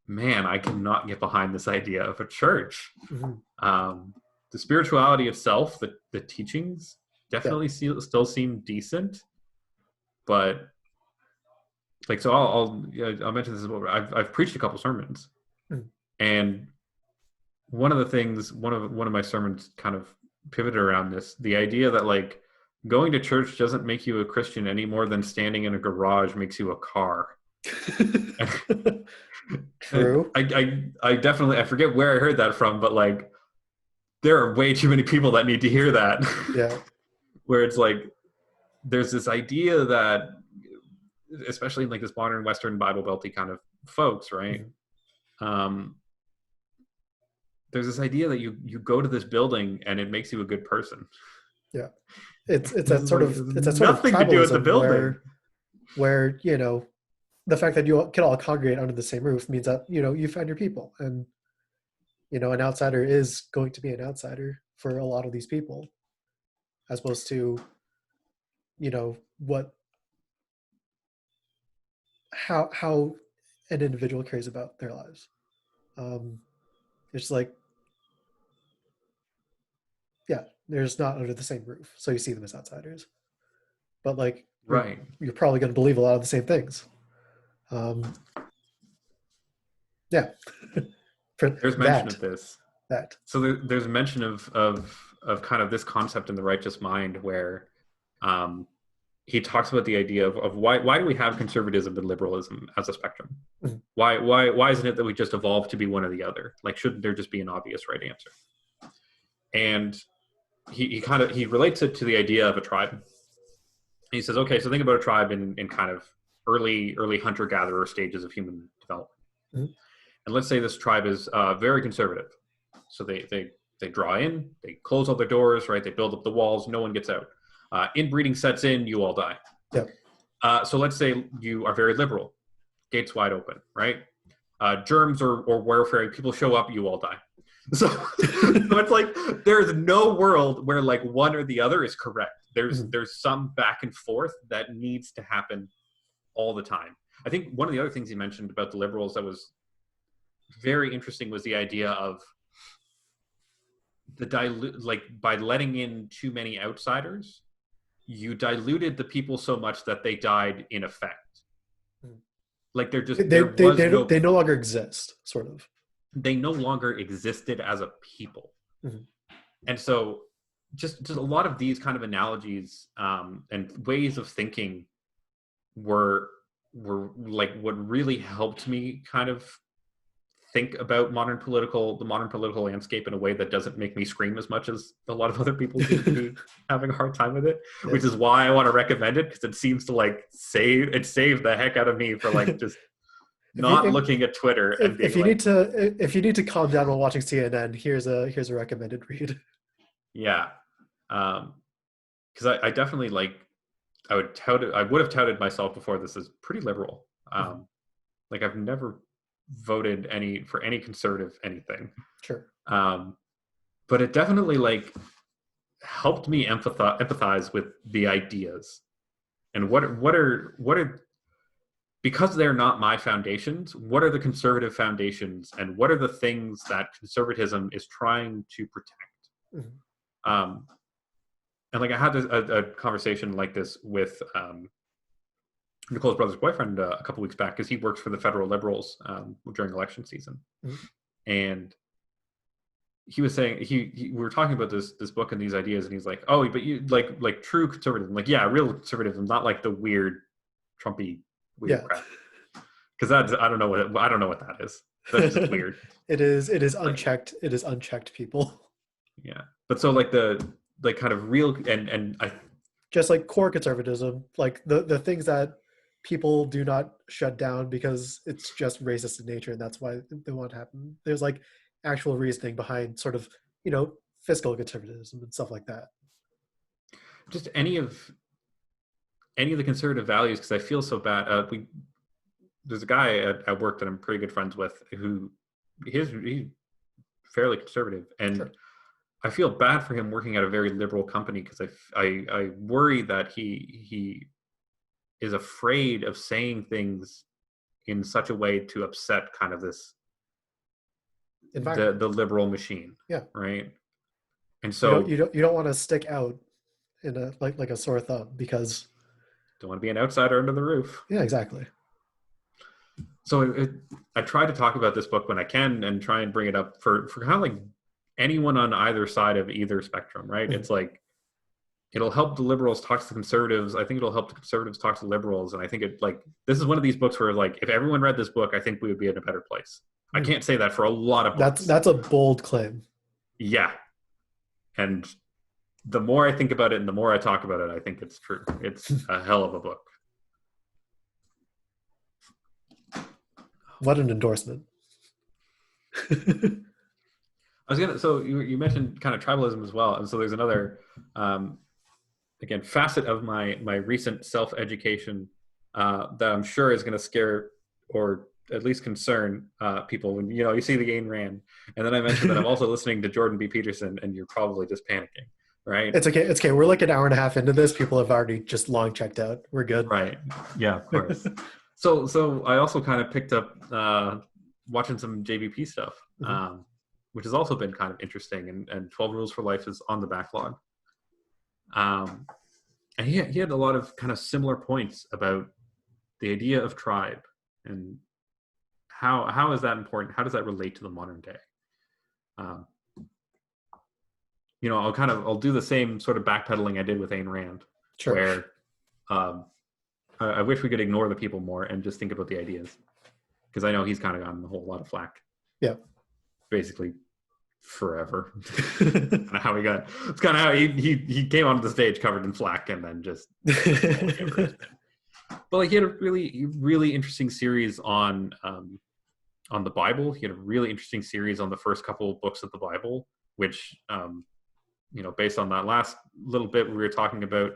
man, I cannot get behind this idea of a church. The spirituality itself, the teachings definitely still seem decent, but like, so I'll mention this as well. I've preached a couple sermons, and one of the things, one of my sermons kind of pivoted around this, the idea that like going to church doesn't make you a Christian any more than standing in a garage makes you a car. True. I definitely, I forget where I heard that from, but like there are way too many people that need to hear that. Yeah. Where it's like there's this idea that, especially in like this modern Western Bible Belty kind of folks, right? There's this idea that you go to this building and it makes you a good person. Yeah, it's that sort of nothing to do with the building. Where you know, the fact that you can all congregate under the same roof means that, you know, you find your people, and you know, an outsider is going to be an outsider for a lot of these people, as opposed to, you know, how an individual cares about their lives. It's like, yeah, they're just not under the same roof, so you see them as outsiders. But like, right, you're probably going to believe a lot of the same things. Yeah. There's mention of this. That. So there's mention of kind of this concept in The Righteous Mind, where he talks about the idea of why do we have conservatism and liberalism as a spectrum? Mm-hmm. Why isn't it that we just evolved to be one or the other? Like, shouldn't there just be an obvious right answer? And he relates it to the idea of a tribe. He says, okay, so think about a tribe in kind of early hunter-gatherer stages of human development. Mm-hmm. And let's say this tribe is very conservative. So they draw in, they close all their doors, right? They build up the walls, no one gets out. Inbreeding sets in, you all die. Yep. So let's say you are very liberal, gates wide open, right? Germs or warfare, people show up, you all die. So it's like there's no world where like one or the other is correct. There's some back and forth that needs to happen all the time. I think one of the other things he mentioned about the liberals that was very interesting was the idea of like by letting in too many outsiders, you diluted the people so much that they died in effect. Like they no longer exist, sort of. They no longer existed as a people. Mm-hmm. And so just a lot of these kind of analogies and ways of thinking were like what really helped me kind of think about the modern political landscape in a way that doesn't make me scream as much as a lot of other people seem to be having a hard time with it, yes. Which is why I want to recommend it, because it seems to like saved the heck out of me for like just looking at Twitter and being if you need to calm down while watching CNN, here's a recommended read. Yeah, because I definitely like I would have touted myself before this as pretty liberal. Like I've never voted for any conservative anything. Sure. But it definitely like helped me empathize with the ideas and what are because they're not my foundations, what are the conservative foundations and what are the things that conservatism is trying to protect? Mm-hmm. And like I had a conversation like this with Nicole's brother's boyfriend a couple weeks back, because he works for the federal liberals during election season. Mm-hmm. And he was saying we were talking about this book and these ideas, and he's like, oh, but you like true conservatism, like, yeah, real conservatism, not like the weird Trumpy weird crap. Because I don't know what that is. That's just weird. It is unchecked. It is unchecked people. Yeah, but so like the kind of real and I just like core conservatism, like the things that people do not shut down because it's just racist in nature and that's why they want to happen. There's like actual reasoning behind sort of, you know, fiscal conservatism and stuff like that. Just any of the conservative values, because I feel so bad. There's a guy at work that I'm pretty good friends with who he's fairly conservative, and sure. I feel bad for him working at a very liberal company, because I worry that he is afraid of saying things in such a way to upset kind of this the liberal machine. Yeah. Right. And so you don't want to stick out in a like a sore thumb because don't want to be an outsider under the roof. Yeah, exactly. So I try to talk about this book when I can and try and bring it up for kind of like anyone on either side of either spectrum, right? Mm-hmm. It's like, it'll help the liberals talk to the conservatives. I think it'll help the conservatives talk to liberals. And I think this is one of these books where like, if everyone read this book, I think we would be in a better place. I can't say that for a lot of books. That's a bold claim. Yeah. And the more I think about it and the more I talk about it, I think it's true. It's a hell of a book. What an endorsement. So you mentioned kind of tribalism as well. And so there's another, again, facet of my recent self-education that I'm sure is going to scare or at least concern people when, you see the Ayn Rand. And then I mentioned that I'm also listening to Jordan B. Peterson, and you're probably just panicking, right? It's okay. It's okay. We're like an hour and a half into this. People have already just long checked out. We're good. Right. Yeah, of course. So I also kind of picked up watching some JBP stuff, which has also been kind of interesting. And 12 Rules for Life is on the backlog. And he had a lot of kind of similar points about the idea of tribe and how is that important? How does that relate to the modern day? I'll do the same sort of backpedaling I did with Ayn Rand, sure. Where I wish we could ignore the people more and just think about the ideas, because I know he's kind of gotten a whole lot of flack. Yeah, basically forever. It's kind of how he came onto the stage covered in flack and then just. But like, he had a really interesting series on the Bible. He had a really interesting series on the first couple of books of the Bible, which based on that last little bit we were talking about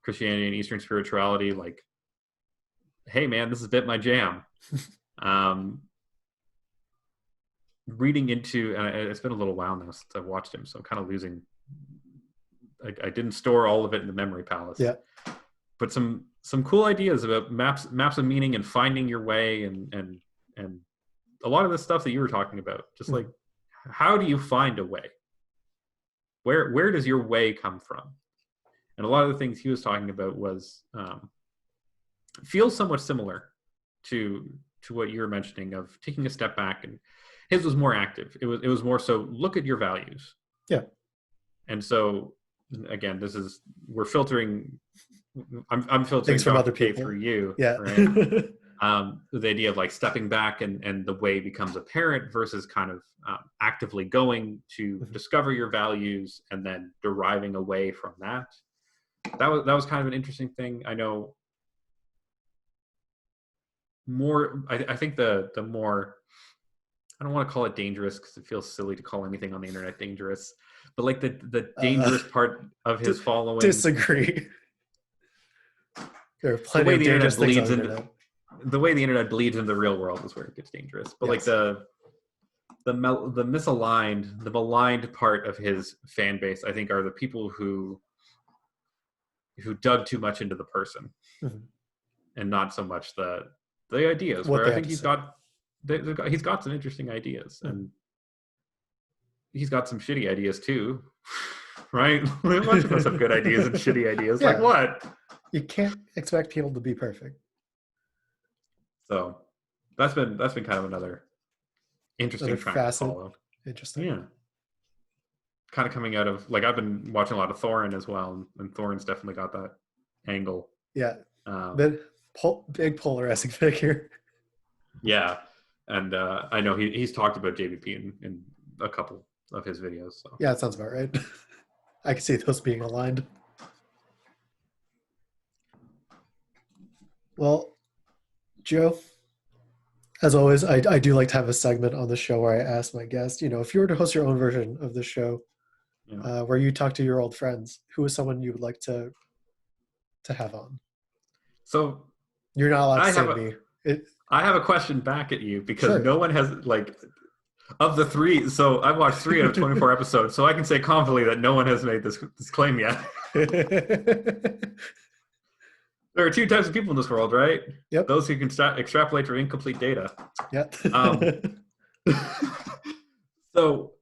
Christianity and Eastern spirituality, like, hey man, this is a bit my jam. Reading into, and it's been a little while now since I've watched him, so I'm kind of losing. I didn't store all of it in the memory palace. Yeah. But some cool ideas about maps of meaning and finding your way, and a lot of the stuff that you were talking about. Just like, how do you find a way? Where does your way come from? And a lot of the things he was talking about was feels somewhat similar to what you were mentioning of taking a step back, and his was more active. It was more so look at your values. Yeah. And so again, we're filtering. I'm filtering things from other people through you. Yeah. Right? The idea of like stepping back and the way becomes apparent versus kind of actively going to discover your values and then deriving away from that. That was kind of an interesting thing. I know more. I think the more, I don't want to call it dangerous because it feels silly to call anything on the internet dangerous, but like the dangerous part of his following. Disagree. There are plenty of dangerous things on the internet. The way the internet bleeds into the real world is where it gets dangerous. But yes. Like the misaligned, the maligned part of his fan base, I think, are the people who dug too much into the person, and not so much the ideas. Where I think he's got some interesting ideas, and he's got some shitty ideas too, right? A bunch of us have good ideas and shitty ideas. Yeah. Like what? You can't expect people to be perfect. So that's been kind of another interesting track to follow. Interesting. Yeah. Kind of coming out of, like, I've been watching a lot of Thorin as well, and Thorin's definitely got that angle. Yeah. Big polarizing figure. Yeah. And I know he's talked about JBP in a couple of his videos. So. Yeah, that sounds about right. I can see those being aligned. Well, Joe, as always, I do like to have a segment on the show where I ask my guest, if you were to host your own version of the show, where you talk to your old friends, who is someone you would like to have on? So you're not allowed to say me. I have a question back at you because no one has, like, of the three. So I've watched 3 out of 24 episodes, so I can say confidently that no one has made this claim yet. There are two types of people in this world, right? Yep. Those who can extrapolate from incomplete data. Yep. Um, so,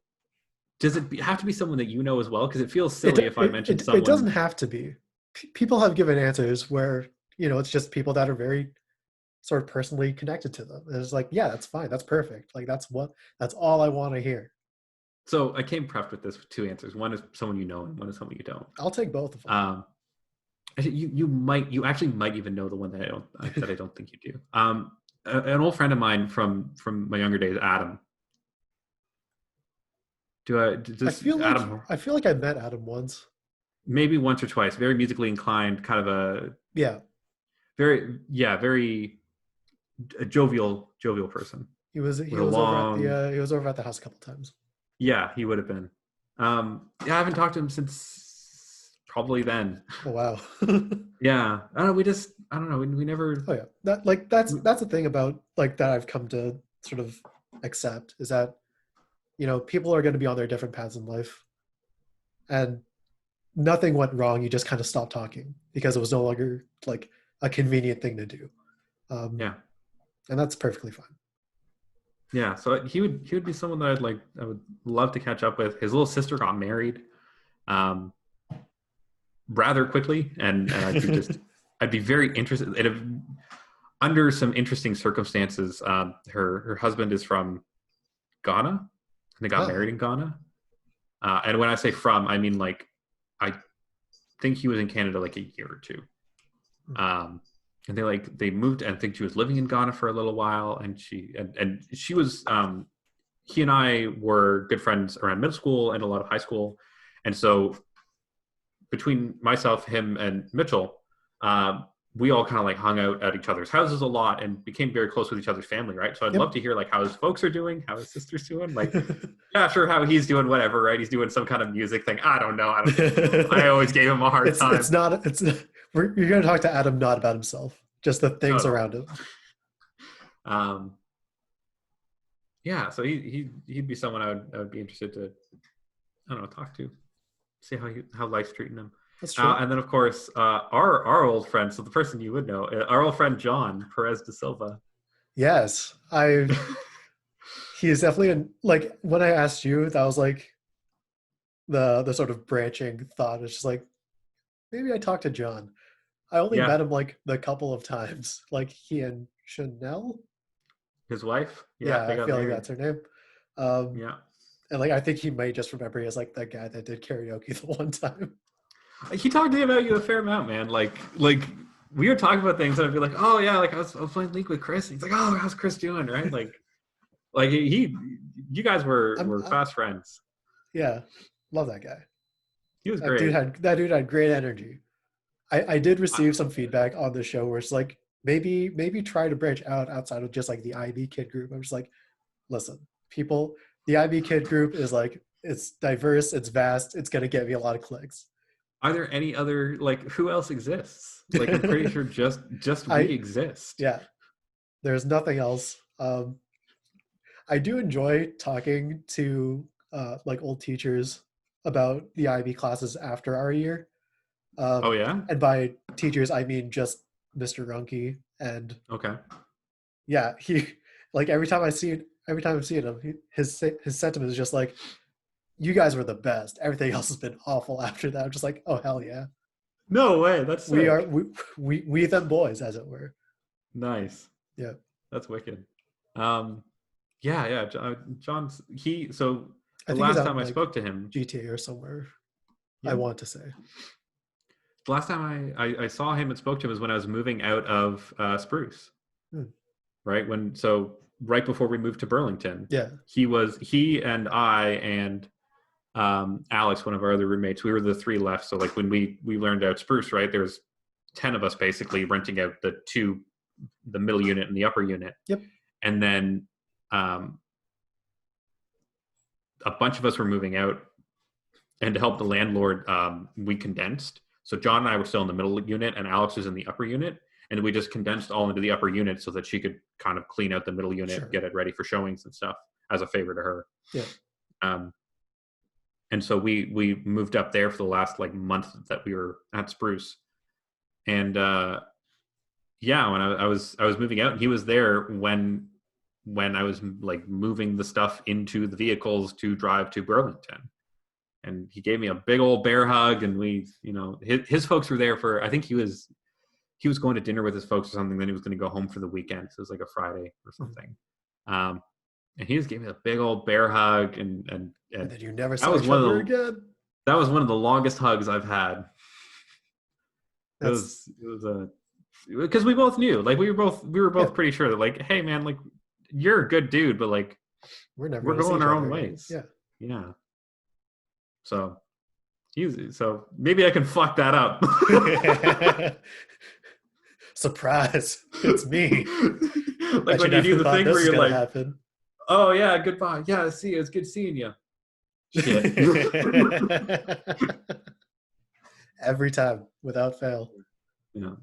does it have to be someone that you know as well? Because it feels silly if I mention someone. It doesn't have to be. People have given answers where, it's just people that are very sort of personally connected to them. And it's like, yeah, that's fine. That's perfect. Like, that's all I want to hear. So I came prepped with this with two answers. One is someone you know, and one is someone you don't. I'll take both of them. You actually might even know the one that I don't think you do. An old friend of mine from my younger days, Adam. I feel like I met Adam once. Maybe once or twice. Very musically inclined, kind of very a jovial person. He was over at the house a couple times. Yeah, he would have been. I haven't talked to him since probably then. Oh wow. Yeah, I don't know. We never. Oh yeah, that's the thing about that I've come to sort of accept is that people are going to be on their different paths in life, and nothing went wrong. You just kind of stopped talking because it was no longer a convenient thing to do. Yeah, and that's perfectly fine. Yeah, so he would be someone that I would love to catch up with. His little sister got married, rather quickly, and I'd be very interested. Under some interesting circumstances, her husband is from Ghana, and they got married in Ghana. And when I say from, I mean I think he was in Canada a year or two. And they moved, and I think she was living in Ghana for a little while, and she was he and I were good friends around middle school and a lot of high school, and so between myself, him, and Mitchell, we all kind of hung out at each other's houses a lot and became very close with each other's family, right? So I'd love to hear how his folks are doing, how his sister's doing, yeah, sure, how he's doing, whatever, right? He's doing some kind of music thing. I don't know. I always gave him a hard time. You're going to talk to Adam not about himself, just the things around him. Yeah, so he'd be someone I would be interested to, I don't know, talk to, see how life's treating him. That's true. And then of course our old friend, so the person you would know, our old friend John Perez de Silva. Yes, he is definitely when I asked you, that was the sort of branching thought. It's just maybe I talked to John. I only met him the couple of times, he and Chanel, his wife. Yeah, I feel that's her name. Yeah, and I think he might just remember me as that guy that did karaoke the one time. He talked to me about you a fair amount, man. We were talking about things, and I'd be like, "Oh yeah, I was playing League with Chris." And he's like, "Oh, how's Chris doing?" Right? You guys were fast friends. Yeah, love that guy. He was great. That dude had great energy. I did receive some feedback on the show where it's maybe try to branch outside of just the IB kid group. I'm just listen, people, the IB kid group is it's diverse, it's vast, it's gonna get me a lot of clicks. Are there any other who else exists? I'm pretty sure just we exist. Yeah, there's nothing else. I do enjoy talking to old teachers about the IB classes after our year. Oh yeah, and by teachers I mean just Mr. Runke. And okay, yeah, he every time I'm seeing him, his sentiment is just you guys were the best. Everything else has been awful after that. I'm just oh hell yeah. No way. That's sick. We them boys, as it were. Nice. Yeah. That's wicked. Yeah. John's so the last time I spoke to him, GTA or somewhere. Yeah. I want to say. The last time I saw him and spoke to him was when I was moving out of Spruce. Right right before we moved to Burlington. Yeah. He and I and Alex, one of our other roommates, we were the three left. So when we learned out Spruce, right, there's 10 of us basically renting out the middle unit and the upper unit. Yep. And then a bunch of us were moving out, and to help the landlord, we condensed. So John and I were still in the middle unit, and Alex was in the upper unit, and we just condensed all into the upper unit so that she could kind of clean out the middle unit, sure, get it ready for showings and stuff as a favor to her. Yeah. And so we moved up there for the last month that we were at Spruce. And Yeah, when I was moving out, he was there when I was like moving the stuff into the vehicles to drive to Burlington. And he gave me a big old bear hug, and we, his folks were there for, I think he was going to dinner with his folks or something, then he was going to go home for the weekend. So it was like a Friday or something. And he just gave me a big old bear hug, and then you never that saw was each one of other the again. that was one of the longest hugs I've had. That's It was a because we both knew, like we were both Yeah. pretty sure that, like, hey man, like you're a good dude, but like we're never we're gonna see going each our other own again. ways. Yeah. Yeah. So so maybe I can fuck that up. Surprise! It's me. Like Bet you when you do never the thought thing this where was you're gonna like, happen. oh yeah, goodbye. Yeah, see you. It's good seeing you. Shit. Every time, without fail. Yeah.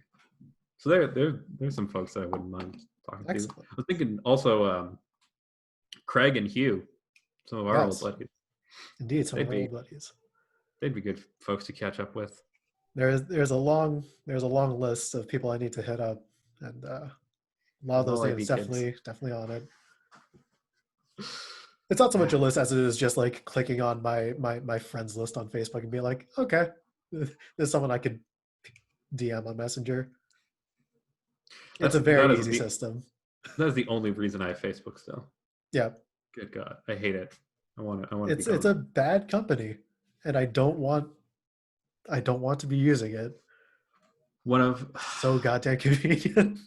So there's some folks that I wouldn't mind talking to. Excellent. I was thinking also Craig and Hugh, some of our old Yes, buddies. indeed, some of They'd our be old buddies. they'd be good folks to catch up with. There's a long list of people I need to hit up, and a lot of those All names IB kids. definitely on it. It's not so much a list as it is just like clicking on my friends list on Facebook and being like, okay, there's someone I could DM on Messenger. It's a very easy system. That is the only reason I have Facebook still. Yeah. Good God, I hate it. I want to be It's gone. a bad company, and I don't want to be using it. So goddamn convenient.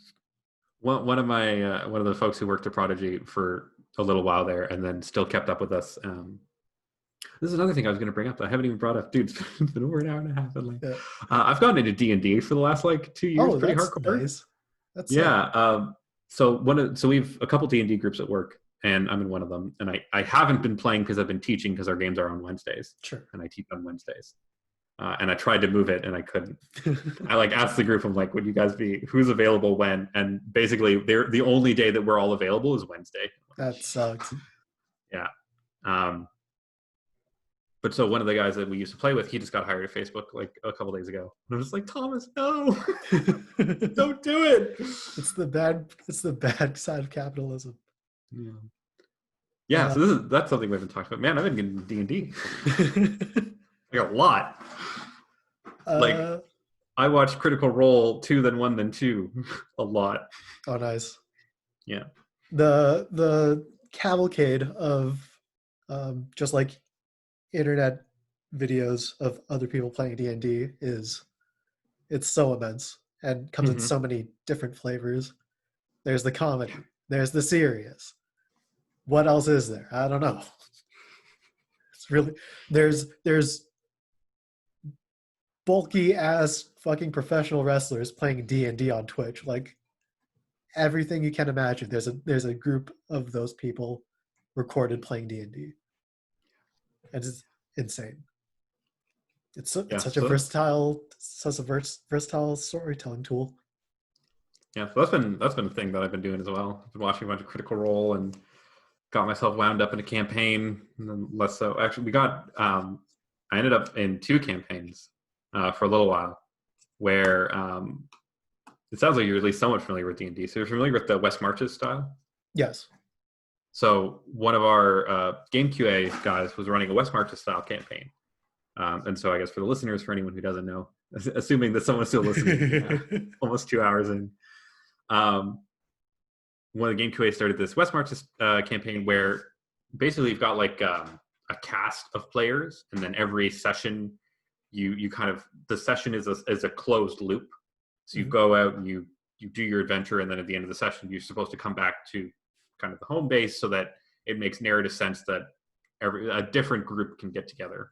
One of my one of the folks who worked at Prodigy for a little while there, and then still kept up with us. This is another thing I was going to bring up that I haven't even brought up. Dude, it's been over an hour and a half. And like, Yeah. I've gotten into D&D for the last like 2 years, pretty that's hardcore. Nice. That's yeah. So we've a couple D&D groups at work, and I'm in one of them. And I haven't been playing because I've been teaching, because our games are on Wednesdays. Sure. And I teach on Wednesdays. And I tried to move it, and I couldn't. I like asked the group, I'm like, would you guys who's available when? And basically, the only day that we're all available is Wednesday. That sucks. Yeah. But so one of the guys that we used to play with, he just got hired at Facebook like a couple days ago. And I was like, Thomas, no, don't do it. It's the bad side of capitalism. Yeah. Yeah. So that's something we haven't talked about. Man, I've been getting D&D. I got a lot. Like, I watched Critical Role 2 then 1 then 2 a lot. Oh, nice. Yeah. The cavalcade of just like internet videos of other people playing D&D it's so immense and comes in so many different flavors. There's the comedy, there's the serious. What else is there? I don't know. It's really there's bulky ass fucking professional wrestlers playing D&D on Twitch. Like everything you can imagine. There's a group of those people recorded playing D&D. And it's insane. It's such a versatile storytelling tool. Yeah, so that's been a thing that I've been doing as well. I've been watching a bunch of Critical Role and got myself wound up in a campaign, and then less so. Actually, we got I ended up in 2 campaigns for a little while, where it sounds like you're at least somewhat familiar with D&D. So you're familiar with the West Marches style? Yes. So one of our game QA guys was running a West Marches style campaign. And so I guess for the listeners, for anyone who doesn't know, assuming that someone's still listening, almost 2 hours in, one of the game QA started this West Marches campaign where basically you've got like a cast of players, and then every session you kind of, the session is a closed loop. So you go out and you do your adventure, and then at the end of the session, you're supposed to come back to kind of the home base so that it makes narrative sense that a different group can get together.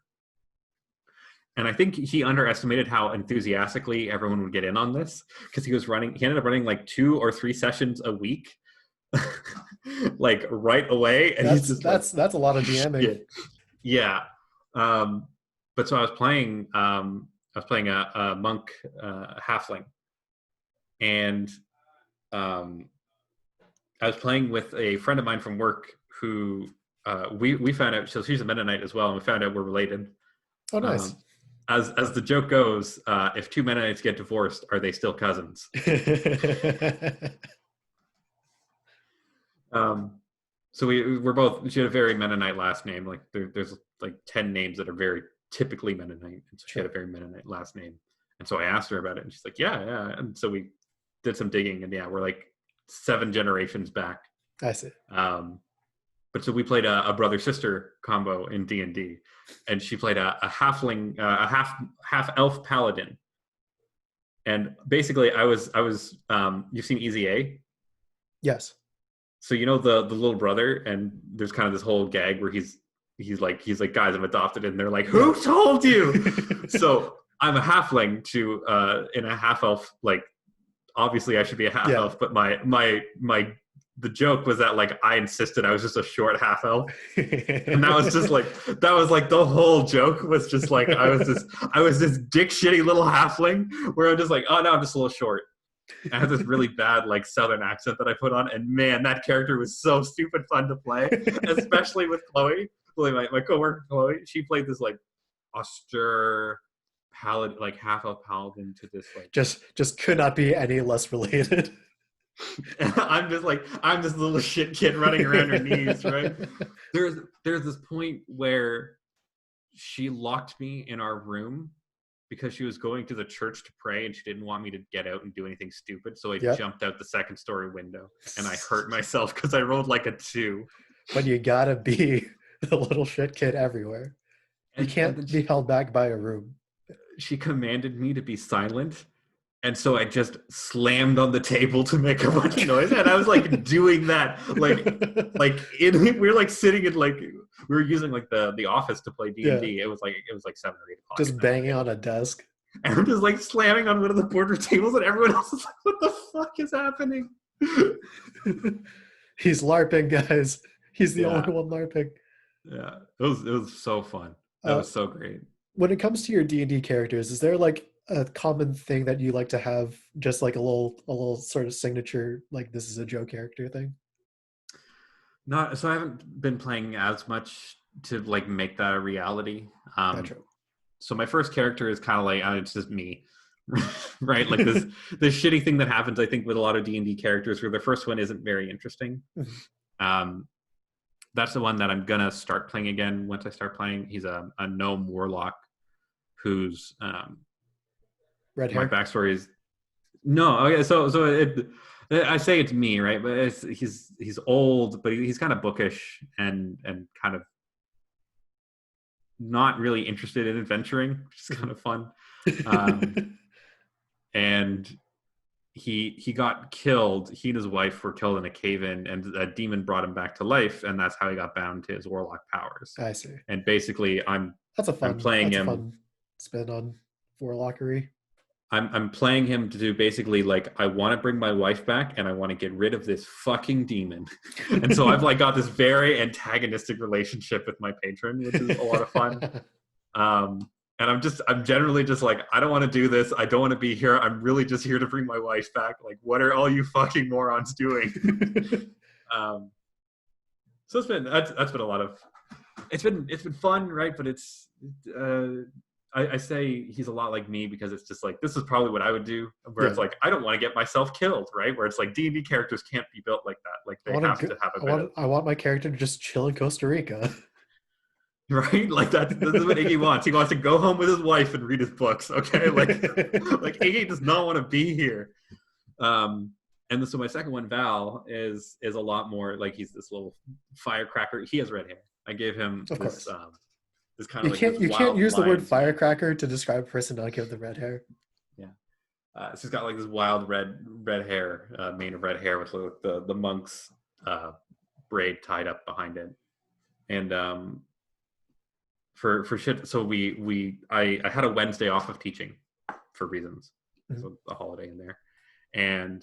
And I think he underestimated how enthusiastically everyone would get in on this, because he ended up running like 2 or 3 sessions a week, like right away. And that's a lot of DMing. Yeah. But so I was playing a monk halfling, and I was playing with a friend of mine from work who we found out. So she's a Mennonite as well, and we found out we're related. Oh, nice. as the joke goes, if two Mennonites get divorced, are they still cousins? So we're both. She had a very Mennonite last name. Like there's like 10 names that are very typically Mennonite, and so she had a very Mennonite last name. And so I asked her about it, and she's like, yeah. And so we did some digging, and yeah, we're like 7 generations back. I see. But so we played a brother sister combo in D&D, and she played a halfling, a half elf paladin. And basically, I was you've seen Easy A? Yes. So you know the little brother, and there's kind of this whole gag where he's like, guys, I'm adopted, and they're like, who told you? So I'm a halfling in a half elf. Like, obviously I should be a half elf, but the joke was that like I insisted I was just a short half elf, and that was like the whole joke was just like I was this dick shitty little halfling where I'm just like, oh no, I'm just a little short. I had this really bad like southern accent that I put on, and man, that character was so stupid fun to play, especially with Chloe, my coworker Chloe. She played this like austere paladin, like half elf paladin to this like just could not be any less related. And I'm this little shit kid running around her knees, right? There's this point where she locked me in our room because she was going to the church to pray, and she didn't want me to get out and do anything stupid. So I jumped out the second story window, and I hurt myself because I rolled like a 2. But you gotta be the little shit kid everywhere. You can't be held back by a room. She commanded me to be silent. And so I just slammed on the table to make a bunch of noise, and I was like doing that, we were like sitting in like we were using like the office to play D&D. It was like 7 or 8 o'clock. Just banging on a desk, and I'm just like slamming on one of the border tables, and everyone else is like, "What the fuck is happening?" He's LARPing, guys. He's the only one LARPing. Yeah, it was so fun. That was so great. When it comes to your D&D characters, is there like a common thing that you like to have, just like a little sort of signature, like this is a Joe character thing? So I haven't been playing as much to like make that a reality. Gotcha. So my first character is kind of like it's just me, right? Like this shitty thing that happens, I think, with a lot of D&D characters, where the first one isn't very interesting. That's the one that I'm gonna start playing again once I start playing. He's a gnome warlock who's red hair. My backstory is no. Okay, so I say it's me, right? But he's old, but he's kind of bookish and kind of not really interested in adventuring, which is kind of fun. And he got killed. He and his wife were killed in a cave-in, and a demon brought him back to life, and that's how he got bound to his warlock powers. I see. And basically, I'm playing him. Fun spin on warlockery. I'm playing him to do basically like, I want to bring my wife back, and I want to get rid of this fucking demon. And so I've like got this very antagonistic relationship with my patron, which is a lot of fun. And I'm generally just like, I don't want to do this. I don't want to be here. I'm really just here to bring my wife back. Like, what are all you fucking morons doing? So that's been a lot of, it's been fun, right? But it's, I say he's a lot like me because it's just like, this is probably what I would do, where it's like, I don't want to get myself killed, right? Where it's like D&D characters can't be built like that. Like they have to have a bit I want my character to just chill in Costa Rica. Right? Like this is what Iggy wants. He wants to go home with his wife and read his books. Okay. Like Iggy does not want to be here. And so my second one, Val, is a lot more like, he's this little firecracker. He has red hair. I gave him this kind of you can't use the word firecracker to describe a person not give the red hair. Yeah. So he's got like this wild red hair, mane of red hair with the monk's braid tied up behind it. And for shit, so I had a Wednesday off of teaching for reasons. So a holiday in there. And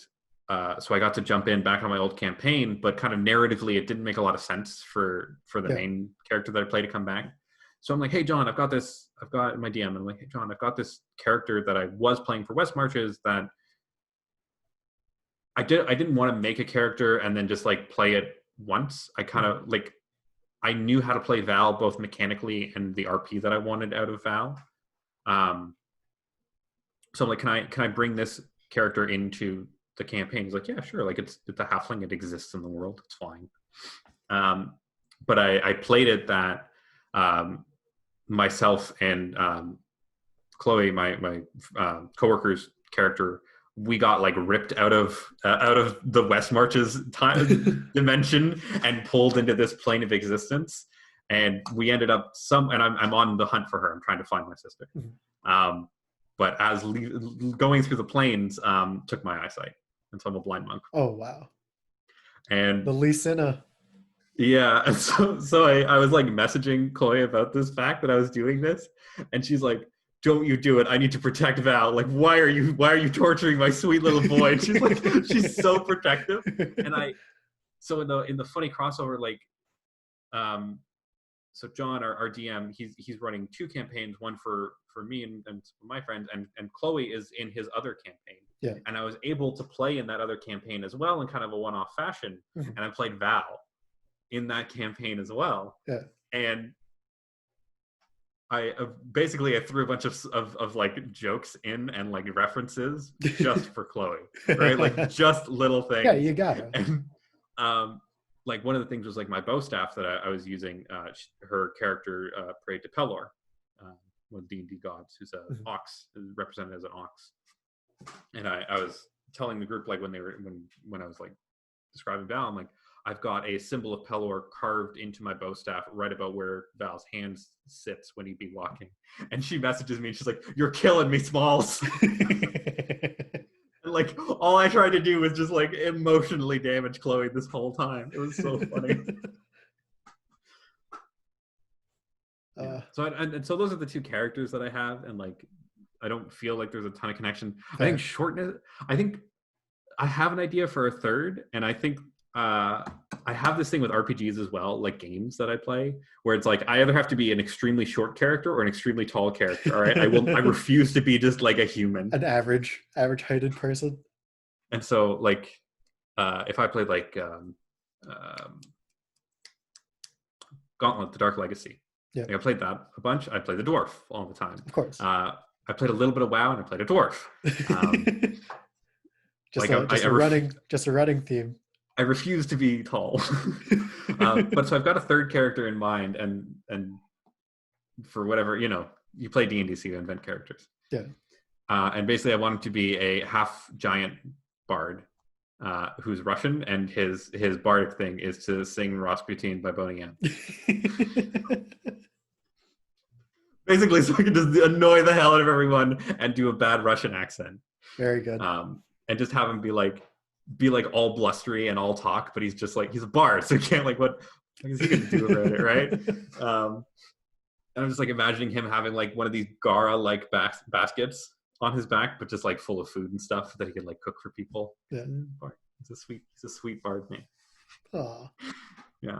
so I got to jump in back on my old campaign, but kind of narratively it didn't make a lot of sense for the main character that I play to come back. So I'm like, hey, John, I've got my DM. I'm like, hey, John, I've got this character that I was playing for West Marches that I didn't want to make a character and then just like play it once. I kind of like, I knew how to play Val both mechanically and the RP that I wanted out of Val. So I'm like, can I bring this character into the campaign? He's like, yeah, sure. Like it's a halfling. It exists in the world. It's fine. But I played it that myself and Chloe, my coworker's character, we got like ripped out of the West March's time dimension and pulled into this plane of existence. And we ended up and I'm on the hunt for her. I'm trying to find my sister. But as going through the planes took my eyesight, and so I'm a blind monk. Oh wow! And the Lysina. Yeah, and so I was like messaging Chloe about this fact that I was doing this, and she's like, "Don't you do it? I need to protect Val. Like, why are you torturing my sweet little boy?" And she's like, she's so protective. And so in the funny crossover, like, so John, our DM, he's running 2 campaigns, one for me and my friends, and Chloe is in his other campaign. Yeah. And I was able to play in that other campaign as well in kind of a one-off fashion, and I played Val in that campaign as well. Yeah. And I basically I threw a bunch of like jokes in and like references just for Chloe, right? Like just little things. Yeah, you got it. And like one of the things was like my bow staff that I was using. Her character prayed to Pelor, one of the D&D gods, who's a ox, represented as an ox. And I was telling the group, like when I was like describing Val, I'm like, I've got a symbol of Pelor carved into my bow staff right about where Val's hand sits when he'd be walking. And she messages me and she's like, "You're killing me, Smalls." And like all I tried to do was just like emotionally damage Chloe this whole time. It was so funny. Yeah. So those are the 2 characters that I have, and like I don't feel like there's a ton of connection. Fair. I think shortness. I think I have an idea for a third, and I think I have this thing with RPGs as well, like games that I play, where it's like I either have to be an extremely short character or an extremely tall character. All right, I refuse to be just like a human, an average heighted person. And so, like, if I played like Gauntlet: The Dark Legacy, yeah, like I played that a bunch. I played the dwarf all the time, of course. I played a little bit of WoW, and I played a dwarf. Just a running theme. I refuse to be tall. But so I've got a third character in mind, and for whatever, you play D&D, so you invent characters. Yeah. And basically I want him to be a half giant bard who's Russian, and his bardic thing is to sing Rasputin by Boney M. Basically, so I can just annoy the hell out of everyone and do a bad Russian accent. Very good. And just have him be like all blustery and all talk, but he's just like, he's a bard, so he can't, like, what is he gonna do about it, right? And I'm just like imagining him having like one of these Gara like baskets on his back, but just like full of food and stuff that he can like cook for people. Yeah. He's a sweet bard name. Aww. Yeah.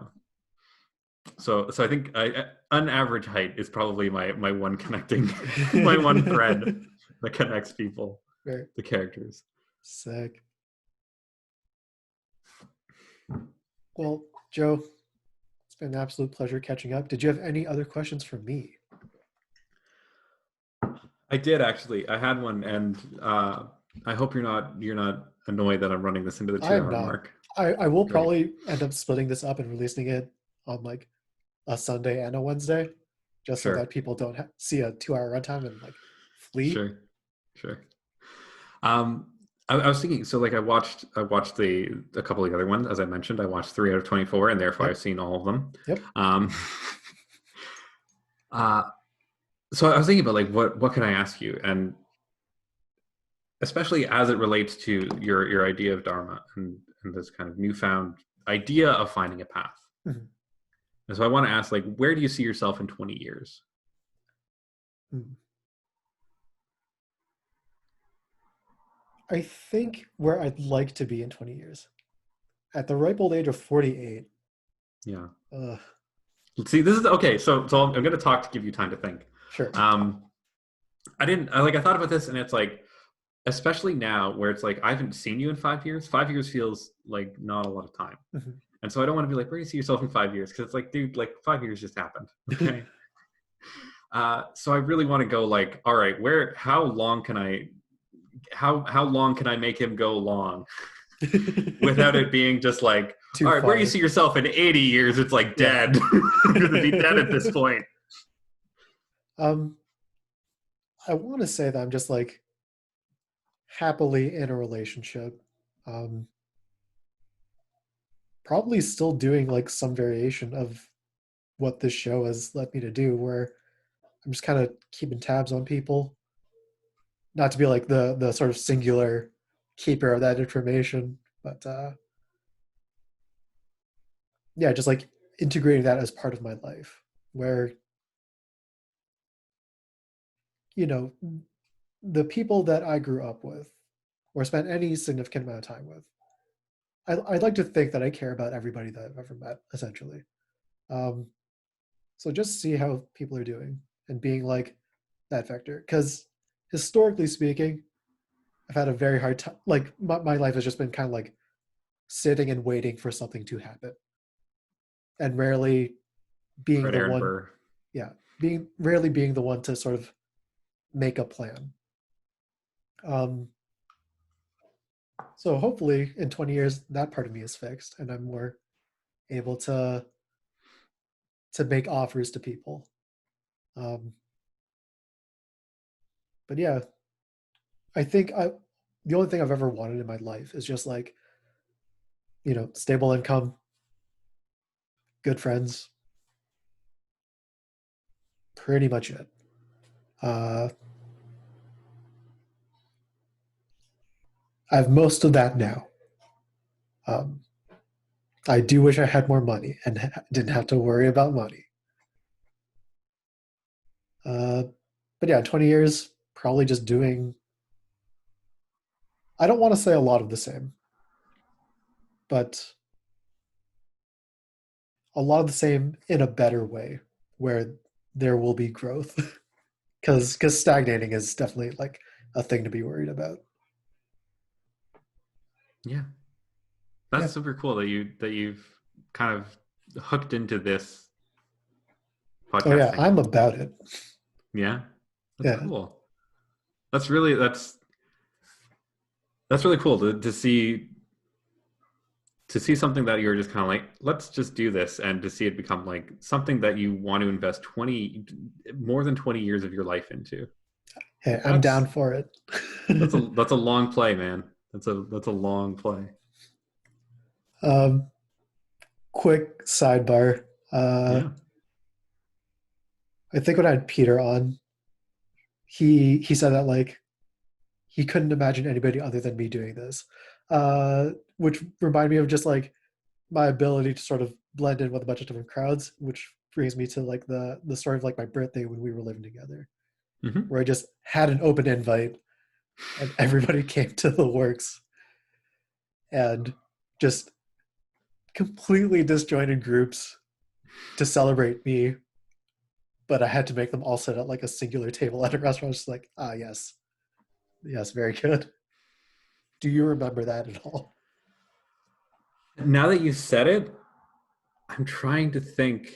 So I think an average height is probably my one connecting, my one thread that connects people, right. The characters. Sick. Well, Joe, it's been an absolute pleasure catching up. Did you have any other questions for me? I did, actually. I had one, and I hope you're not annoyed that I'm running this into the 2-hour mark. I will probably end up splitting this up and releasing it on like a Sunday and a Wednesday, just so that people don't see a 2-hour runtime and like flee. Sure. I was thinking, so like I watched a couple of the other ones, as I mentioned. I watched 3 out of 24, and therefore I've seen all of them. Yep. So I was thinking about like what can I ask you, and especially as it relates to your idea of Dharma and this kind of newfound idea of finding a path. Mm-hmm. And so I want to ask, like, where do you see yourself in 20 years? I think where I'd like to be in 20 years. At the ripe old age of 48. Yeah. See, this is okay. So I'm going to talk to give you time to think. Sure. I thought about this, and it's like, especially now where it's like, I haven't seen you in 5 years. 5 years feels like not a lot of time. Mm-hmm. And so I don't want to be like, where do you see yourself in 5 years? Because it's like, dude, like 5 years just happened. Okay. So I really want to go like, all right, how long can how long can I make him go long without it being just like, Too all right, where do you far. see yourself in 80 years? It's like Yeah. dead. I'm going to be dead at this point. um, I want to say that I'm just like happily in a relationship. Um, Probably still doing like some variation of what this show has led me to do, where I'm just kind of keeping tabs on people, not to be like the sort of singular keeper of that information, but yeah, just like integrating that as part of my life, where you know the people that I grew up with or spent any significant amount of time with, I'd like to think that I care about everybody that I've ever met, essentially. Um, so just see how people are doing and being like that vector, because historically speaking, I've had a very hard time. Like my life has just been kind of like sitting and waiting for something to happen, and rarely being Fred the Aaron one. Burr. Yeah, being rarely being the one to sort of make a plan. Um, so hopefully, in 20 years, that part of me is fixed, and I'm more able to make offers to people. Um, but yeah, I think the only thing I've ever wanted in my life is just like stable income, good friends, pretty much it. Uh, I have most of that now. Um, I do wish I had more money and didn't have to worry about money. Uh, but yeah, 20 years, probably just doing, I don't want to say a lot of the same, but a lot of the same in a better way where there will be growth. Because stagnating is definitely like a thing to be worried about. Yeah. Yeah. That's super cool that you've kind of hooked into this Oh yeah, podcasting. I'm about it. Yeah. That's Yeah. cool. That's really that's really cool to see something that you're just kind of like, let's just do this, and to see it become like something that you want to invest 20 more than 20 years of your life into. Hey, Like I'm down for it. that's a long play, man. That's a long play. um, Quick sidebar. Uh, Yeah. I think when I had Peter on, he said that like he couldn't imagine anybody other than me doing this, which reminded me of just like my ability to sort of blend in with a bunch of different crowds, which brings me to like the story of like my birthday when we were living together, Hmm. where I just had an open invite and everybody came to the works and just completely disjointed groups to celebrate me, but I had to make them all sit at like a singular table at a restaurant. Just like, ah, yes, yes, very good. Do you remember that at all? Now that you said it, I'm trying to think.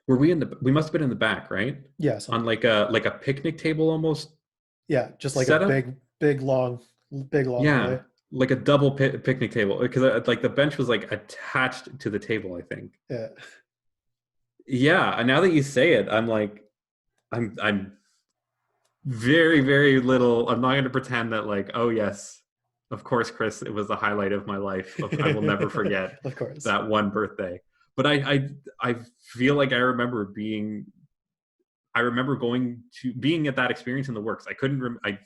We must have been in the back, right? Yeah, On something like like a picnic table almost yeah, just like a setup. big long Yeah, boy. like a double picnic table because like the bench was like attached to the table, I think. Yeah. Yeah, and now that you say it, I'm like, I'm very, very little. I'm not going to pretend that like, oh yes, of course, Chris, it was the highlight of my life. I will never forget Of course. that one birthday. But I feel like I remember going to being at that experience in the works. I couldn't. I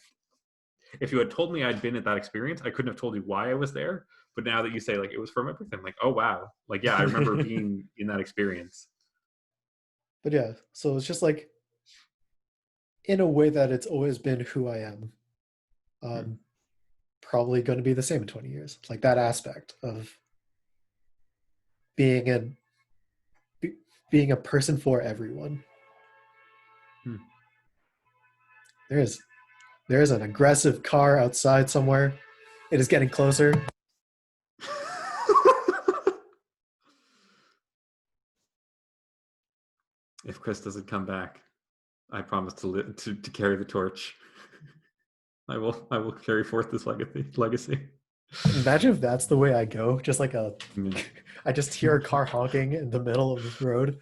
If you had told me I'd been at that experience, I couldn't have told you why I was there. But now that you say like it was for my birthday, I'm like, oh wow, like yeah, I remember being in that experience. But yeah, so it's just like in a way that it's always been who I am. Hmm. Um, Probably going to be the same in 20 years. Like that aspect of being a being a person for everyone. Hmm. There is there is an aggressive car outside somewhere. It is getting closer. If Chris doesn't come back. I promise to carry the torch. I will carry forth this legacy. Imagine if that's the way I go. Just like Mm. I just hear a car honking in the middle of the road,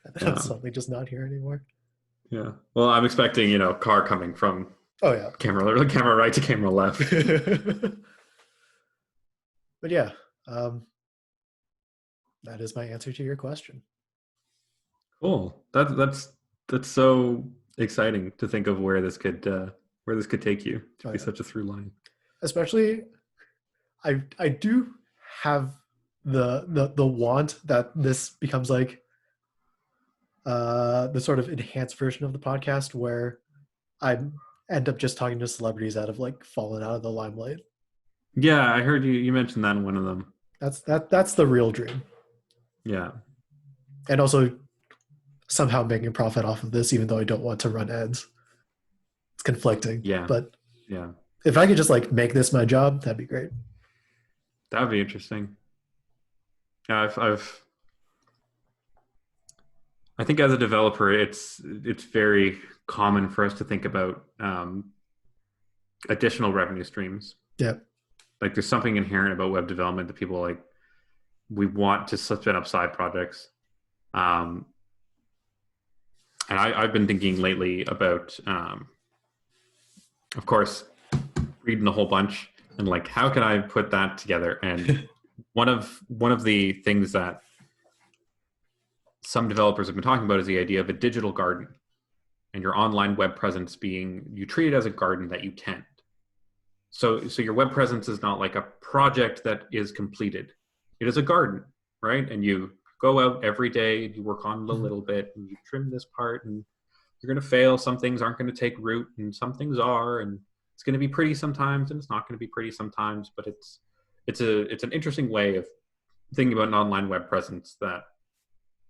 and then I'm Yeah, suddenly just not here anymore. yeah. Well, I'm expecting car coming from Oh yeah. camera right to camera left. But yeah, um, that is my answer to your question. Cool. That's so exciting to think of where this could take you. To Oh be yeah. such a through line. Especially, I do have the want that this becomes like the sort of enhanced version of the podcast where I end up just talking to celebrities that have like fallen out of the limelight. Yeah, I heard you mentioned that in one of them. That's the real dream. Yeah. And also somehow making profit off of this, even though I don't want to run ads. It's conflicting. Yeah. But Yeah. if I could just like make this my job, that'd be great. That would be interesting. Yeah, I think as a developer, it's very common for us to think about additional revenue streams. Yeah. Like there's something inherent about web development that people like. We want to spin up side projects, and I've been thinking lately about, of course, reading a whole bunch and like how can I put that together. And one of the things that some developers have been talking about is the idea of a digital garden, and your online web presence being, you treat it as a garden that you tend. So your web presence is not like a project that is completed. It is a garden, right? And you go out every day, you work on it a little bit, and you trim this part, and you're going to fail. Some things aren't going to take root, and some things are, and it's going to be pretty sometimes, and it's not going to be pretty sometimes. But it's an interesting way of thinking about an online web presence that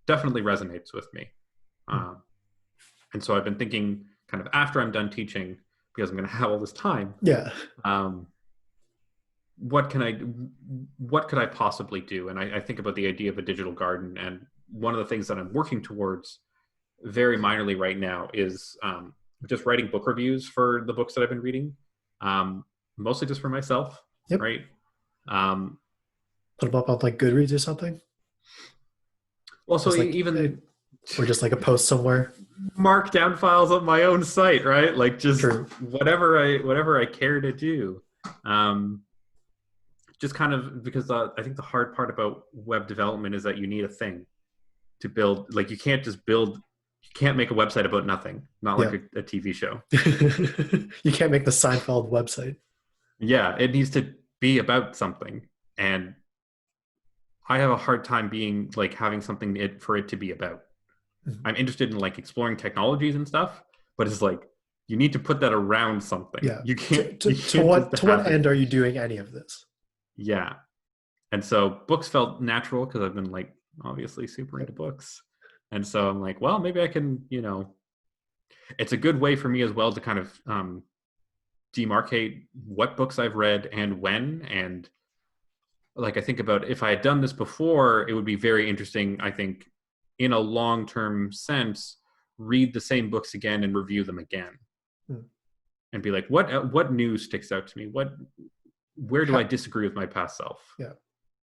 definitely resonates with me. And so I've been thinking, kind of after I'm done teaching, because I'm going to have all this time. Yeah. What could I possibly do? And I think about the idea of a digital garden, and one of the things that I'm working towards very minorly right now is just writing book reviews for the books that I've been reading, mostly just for myself. Yep. Right. Put them up on like Goodreads or something. Well, so like, even or just like a post somewhere. Markdown files on my own site, right? Like just True. whatever I care to do. Just kind of because I think the hard part about web development is that you need a thing to build. Like you can't make a website about nothing, not like a TV show. You can't make the Seinfeld website. Yeah, it needs to be about something. And I have a hard time being like having something for it to be about. Mm-hmm. I'm interested in like exploring technologies and stuff, but it's like you need to put that around something. Yeah. You can't. To what end are you doing any of this? Yeah. And so books felt natural because I've been like obviously super into books. And so I'm like, well, maybe I can, it's a good way for me as well to kind of demarcate what books I've read and when. And like, I think about if I had done this before, it would be very interesting, I think, in a long-term sense, read the same books again and review them again. And be like, what news sticks out to me? Where do I disagree with my past self? Yeah.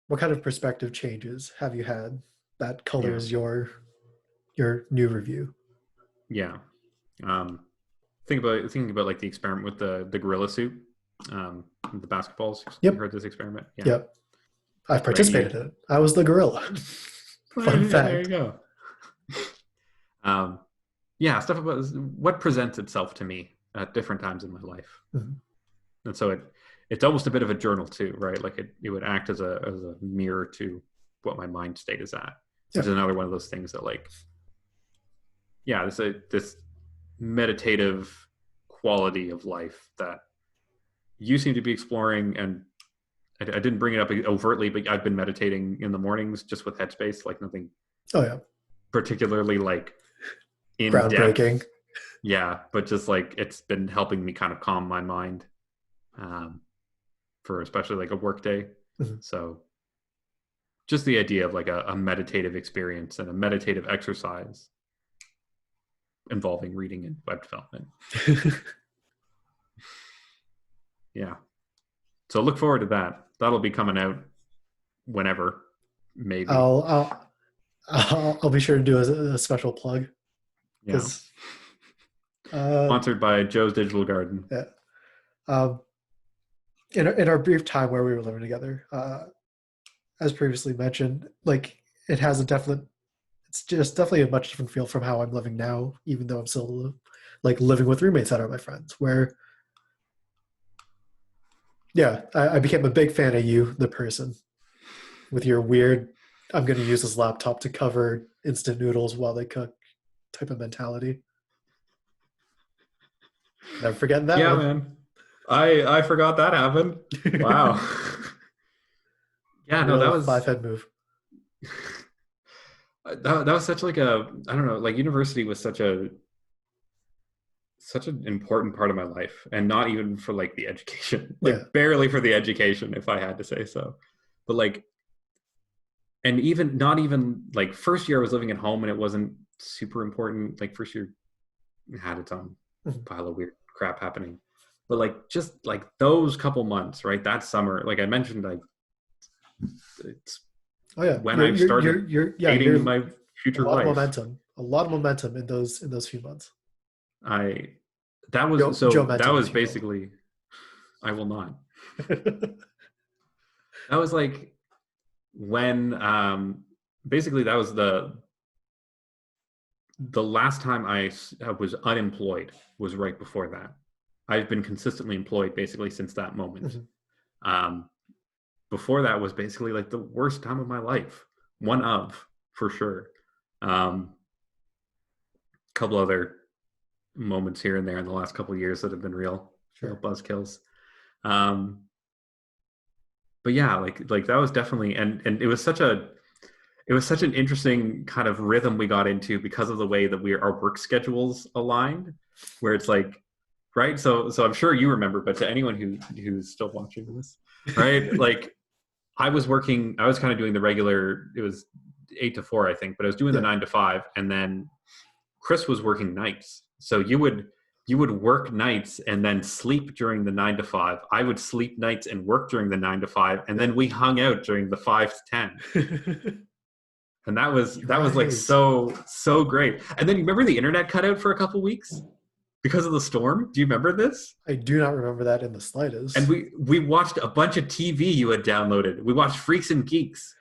What kind of perspective changes have you had that colors your new review? Yeah. Thinking about like the experiment with the gorilla suit, the basketballs. Yep. You heard this experiment? Yeah. Yep. I've participated in it. I was the gorilla. Fun fact. There you go. Yeah, stuff about what presents itself to me at different times in my life. Mm-hmm. And so it's almost a bit of a journal too, right? Like it would act as a mirror to what my mind state is at, which is another one of those things that like, yeah, this meditative quality of life that you seem to be exploring. And I didn't bring it up overtly, but I've been meditating in the mornings just with Headspace, like nothing particularly like in groundbreaking depth. Yeah, but just like it's been helping me kind of calm my mind for especially like a work day. Mm-hmm. So just the idea of like a meditative experience and a meditative exercise involving reading and web development. Yeah. So look forward to that. That'll be coming out whenever, maybe. I'll be sure to do a special plug Yeah. because Sponsored by Joe's Digital Garden. Yeah. In our brief time where we were living together, as previously mentioned, like it has it's just definitely a much different feel from how I'm living now, even though I'm still like living with roommates that are my friends. Where, yeah, I became a big fan of you, the person, with your weird, I'm going to use this laptop to cover instant noodles while they cook type of mentality. Never forgetting that one. Man. I forgot that happened. Wow. Yeah, no, that was 5-head move. That was such like a, I don't know, like university was such an important part of my life, and not even for like the education, like barely for the education, if I had to say so. But like, and even not even like first year I was living at home and it wasn't super important. Like first year had its own pile of weird crap happening. But like just like those couple months, right? That summer, like I mentioned, it's when I started dating my future wife. A lot of momentum in those few months. That was basically, I will not. That was like when basically that was the last time I was unemployed was right before that. I've been consistently employed basically since that moment. Before that was basically like the worst time of my life. One of, for sure. Couple other moments here and there in the last couple of years that have been real buzzkills. But yeah, like that was definitely, and it was such an interesting kind of rhythm we got into because of the way that our work schedules aligned, where it's like, right? So I'm sure you remember, but to anyone who's still watching this, right? Like I was kind of doing the regular, it was 8 to 4, I think, but I was doing the 9 to 5, and then Chris was working nights. So you would work nights and then sleep during the 9 to 5. I would sleep nights and work during the 9 to 5, and then we hung out during the 5 to 10. And that was like so great. And then you remember the internet cut out for a couple weeks because of the storm? Do you remember this? I do not remember that in the slightest. And we watched a bunch of TV you had downloaded. We watched Freaks and Geeks.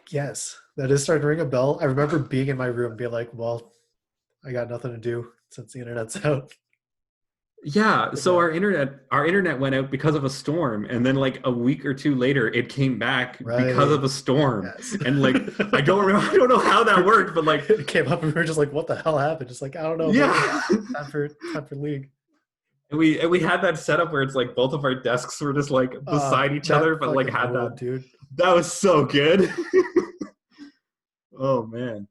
Yes, that is starting to ring a bell. I remember being in my room and being like, well, I got nothing to do since the internet's out. Yeah, so our internet went out because of a storm, and then like a week or two later it came back because of a storm. Yes. And like I don't know how that worked, but like it came up and we were just like, what the hell happened? Just like, I don't know. Yeah. time for league. And we had that setup where it's like both of our desks were just like beside each other, but like had that dude. That was so good. Oh man.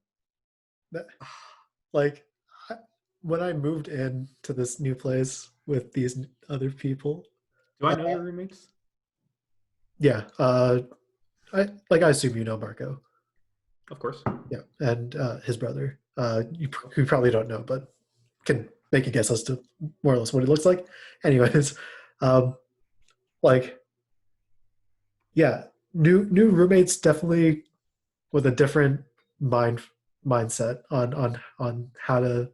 Like when I moved in to this new place with these other people. Do I know your roommates? Yeah. I assume you know Marco. Of course. Yeah. And his brother. You probably don't know, but can make a guess as to more or less what he looks like. Anyways, new roommates definitely with a different mindset on how to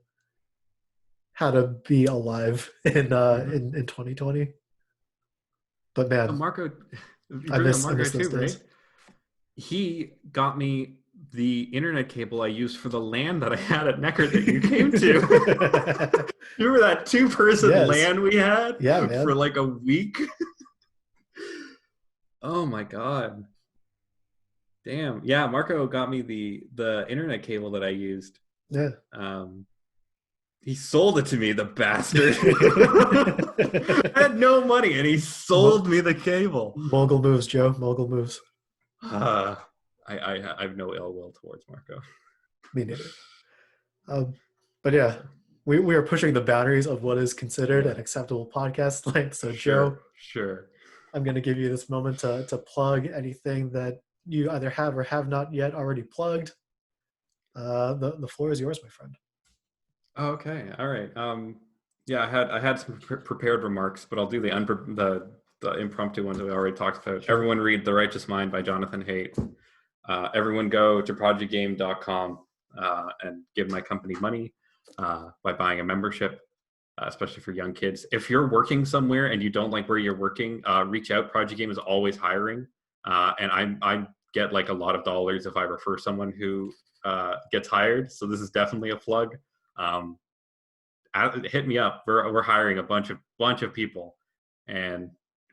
be alive in 2020. But man, Marco, I miss Marco those too, days. right? He got me the internet cable I used for the LAN that I had at Neckar that you came to. Remember that 2-person LAN we had? Yeah, man. For like a week? Oh my god. Damn. Yeah, Marco got me the internet cable that I used. Yeah. He sold it to me, the bastard. I had no money and he sold me the cable. Mogul moves, Joe. Mogul moves. I have no ill will towards Marco. Me neither. But yeah, we are pushing the boundaries of what is considered an acceptable podcast length. So Joe, sure. I'm going to give you this moment to plug anything that you either have or have not yet already plugged. The floor is yours, my friend. Okay, all right. Yeah, I had some prepared remarks, but I'll do the impromptu ones that we already talked about. Sure. Everyone read The Righteous Mind by Jonathan Haidt. Everyone go to projectgame.com and give my company money by buying a membership, especially for young kids. If you're working somewhere and you don't like where you're working, reach out. Project Game is always hiring, and I get like a lot of dollars if I refer someone who gets hired. So this is definitely a plug. Um, Hit me up. We're hiring a bunch of people, and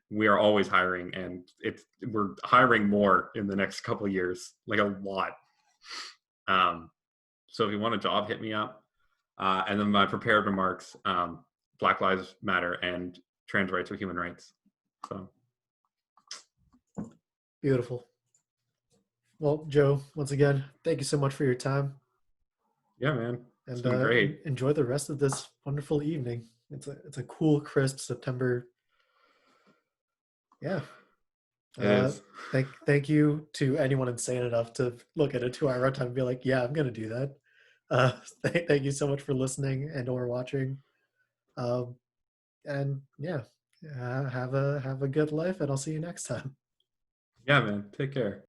we are always hiring, and we're hiring more in the next couple of years, like a lot. Um, so if you want a job, hit me up. And then my prepared remarks: Black Lives Matter and trans rights are human rights. So Beautiful. Well, Joe, once again, thank you so much for your time, yeah, man, it's and been great. enjoy the rest of this wonderful evening. It's a cool, crisp September. Yeah. It Uh, is. thank you to anyone insane enough to look at a 2 hour runtime and be like, yeah, I'm gonna do that. Thank you so much for listening and or watching. Um, and yeah, have a good life, and I'll see you next time. Yeah, man. Take care.